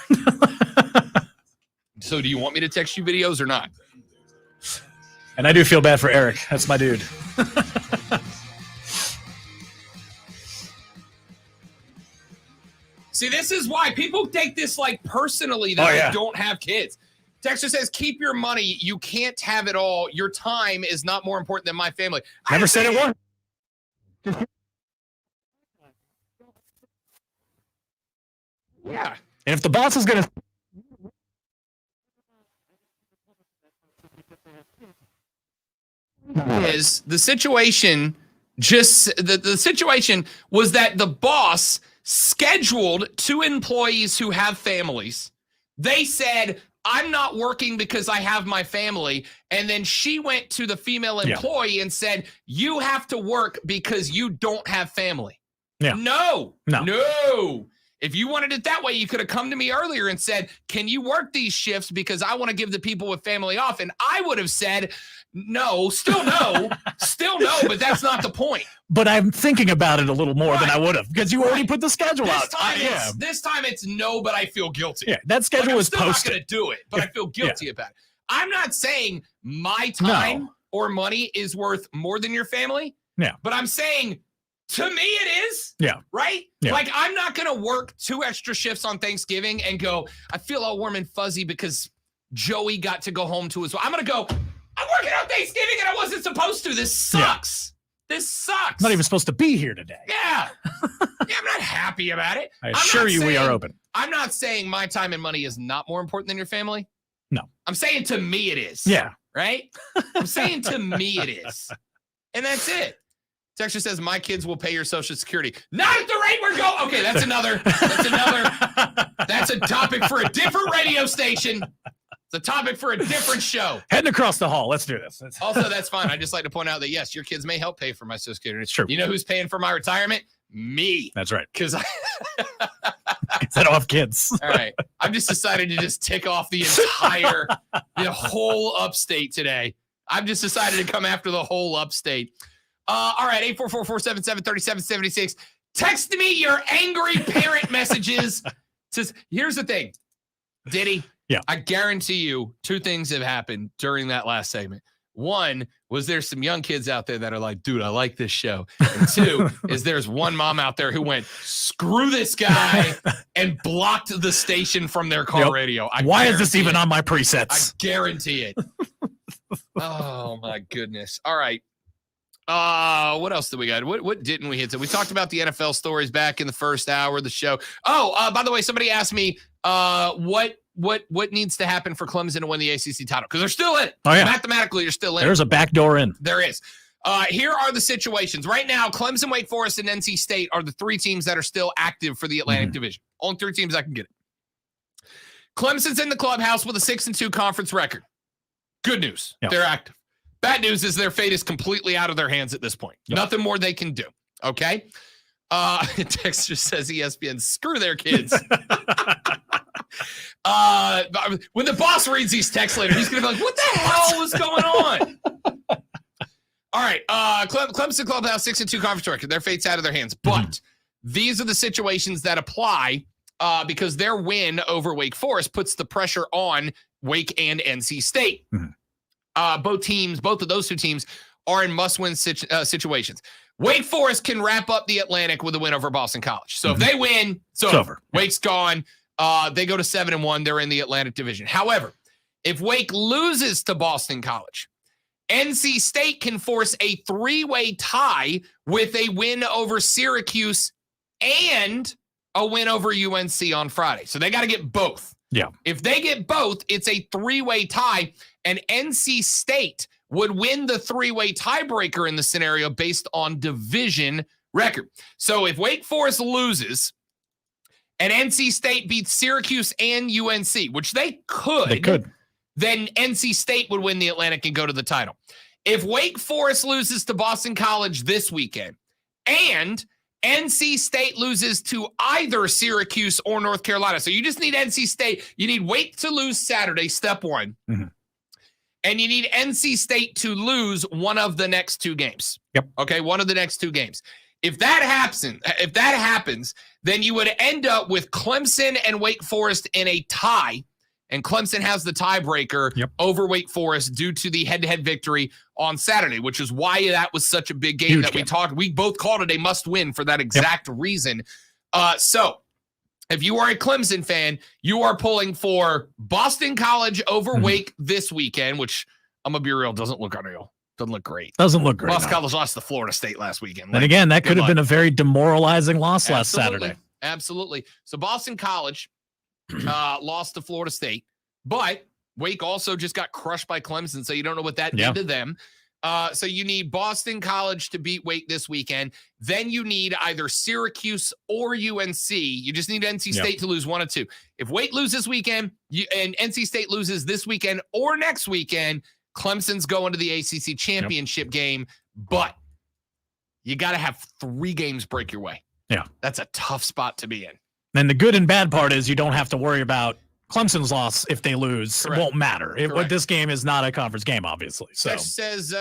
So do you want me to text you videos or not? And I do feel bad for Eric. That's my dude. See, this is why people take this like personally that I don't have kids. Texter says, keep your money. You can't have it all. Your time is not more important than my family. Never said it once. Yeah. And if the boss is going to. Is the situation the situation was that the boss scheduled 2 employees who have families. They said, I'm not working because I have my family. And then she went to the female employee and said, you have to work because you don't have family. Yeah. No. If you wanted it that way, you could have come to me earlier and said, can you work these shifts because I want to give the people with family off? And I would have said, no, still no, but that's not the point. But I'm thinking about it a little more than I would have because you already put the schedule out. This time it's no, but I feel guilty. Yeah, that schedule was posted. I'm still not going to do it, but I feel guilty about it. I'm not saying my time or money is worth more than your family. Yeah. But I'm saying to me it is. Yeah. Right? Yeah. Like I'm not going to work 2 extra shifts on Thanksgiving and go, I feel all warm and fuzzy because Joey got to go home to his. I'm going to go, I'm working on Thanksgiving and I wasn't supposed to. This sucks. This sucks. Not even supposed to be here today. Yeah. I'm not happy about it. I assure you we are open. I'm not saying my time and money is not more important than your family. No. I'm saying to me it is. Yeah. Right? I'm saying to me it is. And that's it. Texture says, my kids will pay your Social Security. Not at the rate we're going. Okay, that's a topic for a different radio station. It's a topic for a different show. Heading across the hall. Let's do this. Also, that's fine. I just like to point out that, yes, your kids may help pay for my Social Security. It's true. You know who's paying for my retirement? Me. That's right. Because I don't have kids. All right. I've just decided to just tick off the whole upstate today. I've just decided to come after the whole upstate. All right, 844-477-3776. Text me your angry parent messages. Says, here's the thing, Diddy. Yeah. I guarantee you 2 things have happened during that last segment. One was there's some young kids out there that are like, dude, I like this show. And 2 is there's one mom out there who went, screw this guy, and blocked the station from their car radio. Why is this even on my presets? I guarantee it. Oh, my goodness. All right. What else did we got? What didn't we hit? So we talked about the NFL stories back in the first hour of the show. Oh, by the way, somebody asked me what needs to happen for Clemson to win the ACC title, because they're still in it. Oh, yeah. Mathematically, you're still in. There's a back door in. There is. Here are the situations right now. Clemson, Wake Forest, and NC State are the 3 teams that are still active for the Atlantic Division. Only 3 teams I can get it. Clemson's in the clubhouse with a 6-2 conference record. Good news. Yep. They're active. Bad news is their fate is completely out of their hands at this point. Yep. Nothing more they can do. Okay. Dexter says ESPN, screw their kids. When the boss reads these texts later, he's going to be like, what the hell is going on? All right. Clemson Clubhouse 6-2 conference record. Their fate's out of their hands. But these are the situations that apply because their win over Wake Forest puts the pressure on Wake and NC State. Both of those 2 teams are in must-win situations. Wake Forest can wrap up the Atlantic with a win over Boston College. So if they win, it's over. Wake's gone. They go to 7-1. They're in the Atlantic Division. However, if Wake loses to Boston College, NC State can force a 3-way tie with a win over Syracuse and a win over UNC on Friday. So they got to get both. Yeah. If they get both, it's a 3-way tie, and NC State would win the 3-way tiebreaker in the scenario based on division record. So if Wake Forest loses and NC State beats Syracuse and UNC, which they could, then NC State would win the Atlantic and go to the title. If Wake Forest loses to Boston College this weekend and NC State loses to either Syracuse or North Carolina. So you just need NC State. You need Wake to lose Saturday, step 1. And you need NC State to lose one of the next 2 games. Yep. Okay, one of the next 2 games. If that happens, then you would end up with Clemson and Wake Forest in a tie. And Clemson has the tiebreaker over Wake Forest due to the head-to-head victory on Saturday, which is why that was such a big game that we talked. We both called it a must-win for that exact reason. So if you are a Clemson fan, you are pulling for Boston College over Wake this weekend, which I'm going to be real, doesn't look unreal. Doesn't look great. Doesn't look great. Boston College lost to Florida State last weekend. And again, that could have been a very demoralizing loss last Saturday. Absolutely. So Boston College lost to Florida State, but Wake also just got crushed by Clemson, so you don't know what that did to them. So you need Boston College to beat Wake this weekend. Then you need either Syracuse or UNC. You just need NC State to lose 1 of 2. If Wake loses this weekend and NC State loses this weekend or next weekend, Clemson's going to the ACC championship game, but you got to have 3 games break your way. Yeah. That's a tough spot to be in. And the good and bad part is you don't have to worry about Clemson's loss if they lose. Correct. It won't matter. This game is not a conference game, obviously. So Tesh says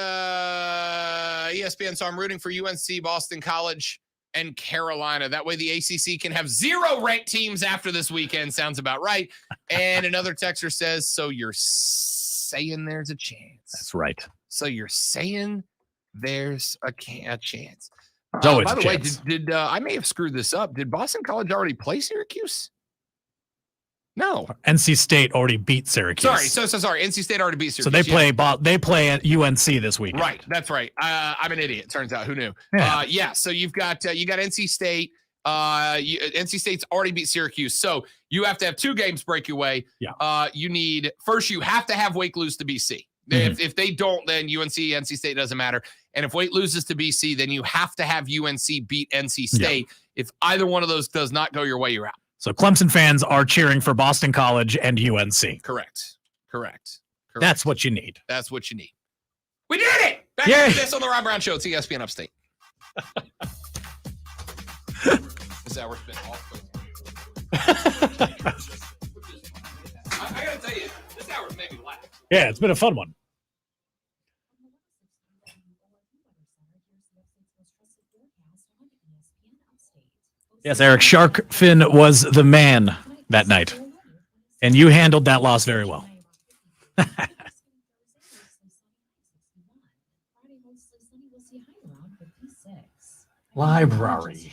ESPN, so I'm rooting for UNC, Boston College, and Carolina. That way the ACC can have 0 ranked teams after this weekend. Sounds about right. And another texter says, so you're saying there's a chance. That's right. So you're saying there's a chance. By the way, did I may have screwed this up. Did Boston College already play Syracuse? No. NC State already beat Syracuse. Sorry. NC State already beat Syracuse. So they play at UNC this weekend. Right. That's right. I'm an idiot. Turns out. Who knew? Yeah. So you got NC State. NC State's already beat Syracuse. So you have to have 2 games break your way. Yeah. You have to have Wake lose to BC. If they don't, then NC State doesn't matter. And if Wake loses to BC, then you have to have UNC beat NC State. Yeah. If either one of those does not go your way, you're out. So Clemson fans are cheering for Boston College and UNC. Correct. That's what you need. That's what you need. We did it! Back to this on the Rob Brown Show. It's ESPN Upstate. This hour's been awful. I gotta tell you, this hour's made me laugh. Yeah, it's been a fun one. Yes, Eric Sharkfin was the man that night, and you handled that loss very well. Library.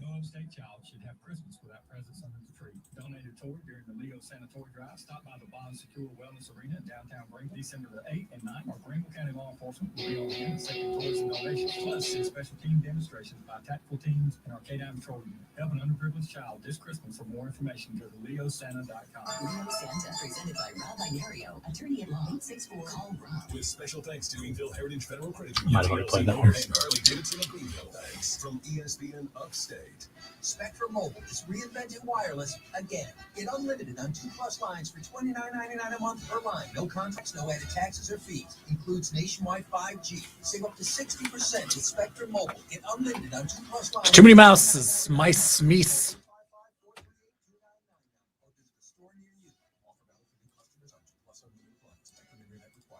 No upstate child should have Christmas without presents under the tree. Donate a toy during the Leo Santa Toy Drive. Stop by the Bond Secure Wellness Arena in downtown Greenville, December the 8th and 9th. Or Greenville County Law Enforcement will be on hand accepting toys and donations. Plus, see special team demonstrations by tactical teams and our K-9 patrol unit. Help an underprivileged child this Christmas. For more information, go to leosanta.com. Leo Santa, presented by Rob Inario, attorney at law 864. Call Rob. With special thanks to Greenville Heritage Federal Credit Might have already played that one. and Harley Davidson of Greenville. Thanks from ESPN Upstate. Spectrum Mobile has reinvented wireless again. Get unlimited on 2+ lines for $29.99 a month per line. No contracts, no added taxes or fees. Includes nationwide 5G. Save up to 60% with Spectrum Mobile. Get unlimited on 2+ lines. Too many mouses. Mice, meese.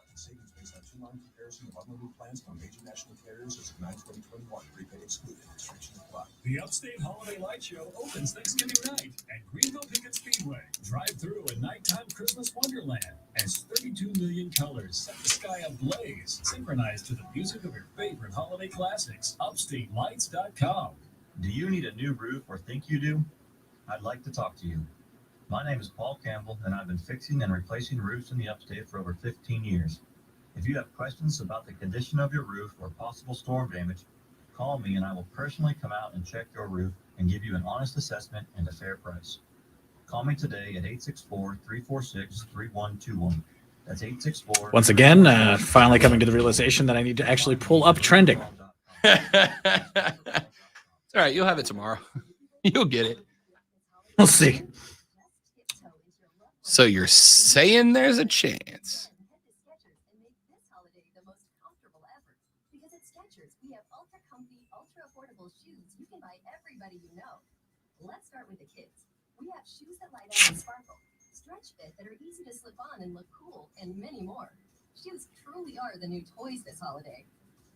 Savings based on 2-line comparison of unlimited plans from major national carriers as of 9/2021. Prepaid excluded. Restrictions apply. The Upstate Holiday Light Show opens Thanksgiving night at Greenville Pickett Speedway. Drive through a nighttime Christmas wonderland as 32 million colors set the sky ablaze, synchronized to the music of your favorite holiday classics. UpstateLights.com. Do you need a new roof or think you do? I'd like to talk to you. My name is Paul Campbell, and I've been fixing and replacing roofs in the Upstate for over 15 years. If you have questions about the condition of your roof or possible storm damage, call me and I will personally come out and check your roof and give you an honest assessment and a fair price. Call me today at 864-346-3121. That's 864. Once again, finally coming to the realization that I need to actually pull up trending. It's all right. You'll have it tomorrow. You'll get it. We'll see. So you're saying there's a chance. Because at Skechers, we have ultra comfy, ultra affordable shoes you can buy everybody you know. Let's start with the kids. We have shoes that light up and sparkle, stretch fit that are easy to slip on and look cool, and many more. Shoes truly are the new toys this holiday.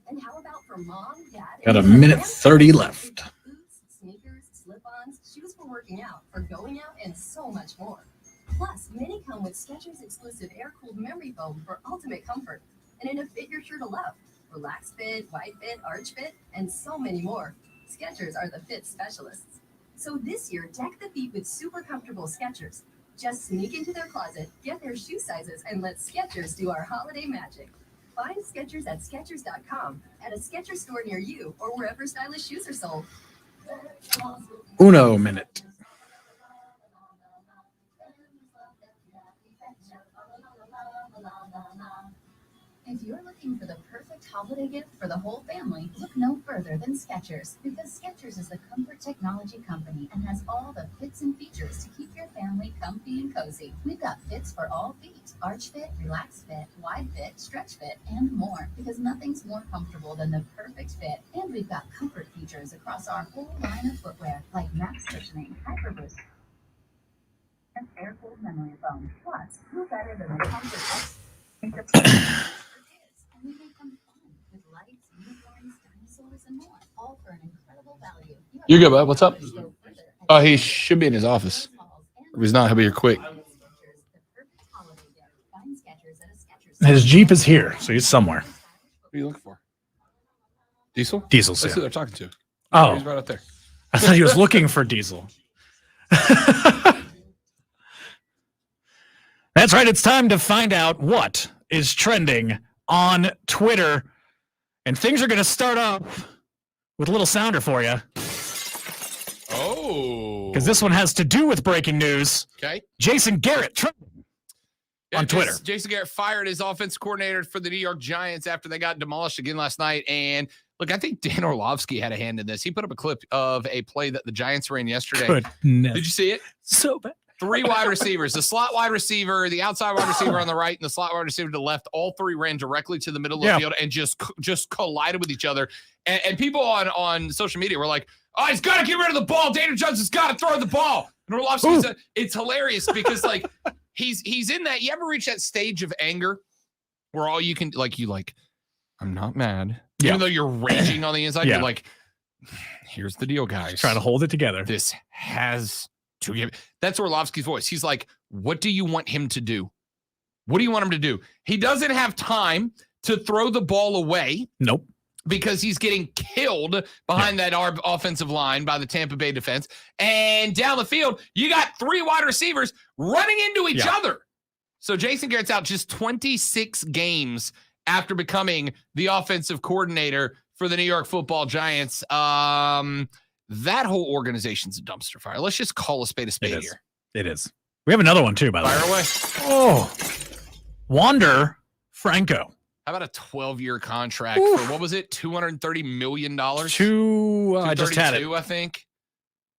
And how about for mom, dad? Got a minute 30 left. Boots, sneakers, slip-ons, shoes for working out, for going out, and so much more. Plus, many come with Skechers exclusive air-cooled memory foam for ultimate comfort, and in a fit you're sure to love. Relaxed fit, wide fit, arch fit, and so many more. Skechers are the fit specialists. So this year, deck the feet with super comfortable Skechers. Just sneak into their closet, get their shoe sizes, and let Skechers do our holiday magic. Find Skechers at Skechers.com, at a Skechers store near you, or wherever stylish shoes are sold. Uno minute. If you're looking for the perfect holiday gift for the whole family, look no further than Skechers, because Skechers is the comfort technology company and has all the fits and features to keep your family comfy and cozy. We've got fits for all feet: arch fit, relaxed fit, wide fit, stretch fit, and more, because nothing's more comfortable than the perfect fit. And we've got comfort features across our whole line of footwear, like max cushioning, hyper boost, and air-cooled memory foam. Plus, who better than the comfort we make them fun with lights, unicorns, dinosaurs, and more, all for an incredible value. You're good, bud. What's up? Oh, he should be in his office. If he's not, he'll be here quick. His Jeep is here, so he's somewhere. What are you looking for? Diesel? Diesel's, That's yeah. who they're talking to. Oh. He's right up there. I thought he was looking for Diesel. That's right. It's time to find out what is trending on Twitter. And things are going to start off with a little sounder for you. Oh. Because this one has to do with breaking news. Okay. Jason Garrett trending on Twitter. Jason Garrett fired his offensive coordinator for the New York Giants after they got demolished again last night. And look, I think Dan Orlovsky had a hand in this. He put up a clip of a play that the Giants ran yesterday. Goodness. Did you see it? So bad. 3 wide receivers, the slot wide receiver, the outside wide receiver on the right, and the slot wide receiver to the left. All 3 ran directly to the middle of the field and just collided with each other. And people on social media were like, "Oh, he's got to get rid of the ball. Daniel Jones has got to throw the ball." And Orlovsky said, it's hilarious because like he's in that. You ever reach that stage of anger where all you can I'm not mad, even though you're raging on the inside. You're like, here's the deal, guys. Trying to hold it together. This has to give. That's Orlovsky's voice. He's like, what do you want him to do? What do you want him to do? He doesn't have time to throw the ball away. Nope. Because he's getting killed behind that offensive line by the Tampa Bay defense. And down the field, you got 3 wide receivers running into each other. So Jason Garrett's out just 26 games after becoming the offensive coordinator for the New York Football Giants. That whole organization's a dumpster fire. Let's just call a spade here. It is. We have another one too, by the way. Fire away. Oh, Wander Franco. How about a 12-year contract for, what was it, $230 million? I just had it. I think.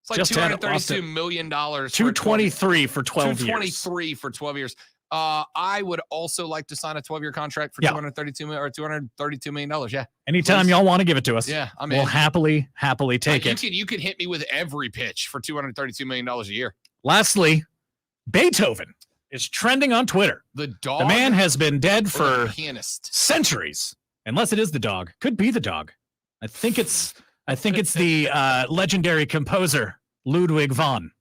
It's like Just had it, $232 million. $223 for 12 years. $223 for 12 years. I would also like to sign a 12-year contract for $232 million. Yeah. Anytime y'all want to give it to us. Yeah, I'm we'll in. happily take it. You can hit me with every pitch for $232 million a year. Lastly, Beethoven is trending on Twitter. The dog. The man has been dead for pianist centuries. Unless it is the dog. Could be the dog. I think it's the legendary composer Ludwig van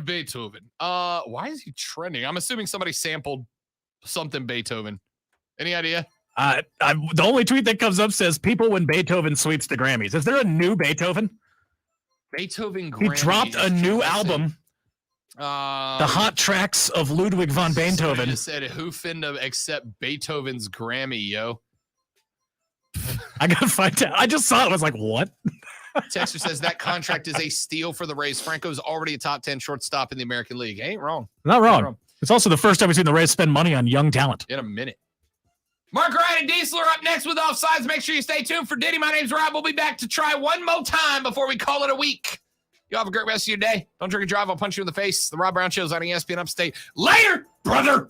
Beethoven. Why is he trending? I'm assuming somebody sampled something Beethoven. Any idea? The only tweet that comes up says people when Beethoven sweeps the Grammys. Is there a new Beethoven? Beethoven Grammys. He dropped a new album. The Hot Tracks of Ludwig van Beethoven. Just said, who finna accept Beethoven's Grammy, yo? I gotta find out. I just saw it. I was like, what? Texter says that contract is a steal for the Rays. Franco's already a top 10 shortstop in the American League. Ain't wrong. Not wrong. It's also the first time we've seen the Rays spend money on young talent. In a minute. Mark Ryan and Diesel are up next with Offsides. Make sure you stay tuned for Diddy. My name's Rob. We'll be back to try one more time before we call it a week. You have a great rest of your day. Don't drink and drive. I'll punch you in the face. The Rob Brown Show's on ESPN Upstate. Later, brother.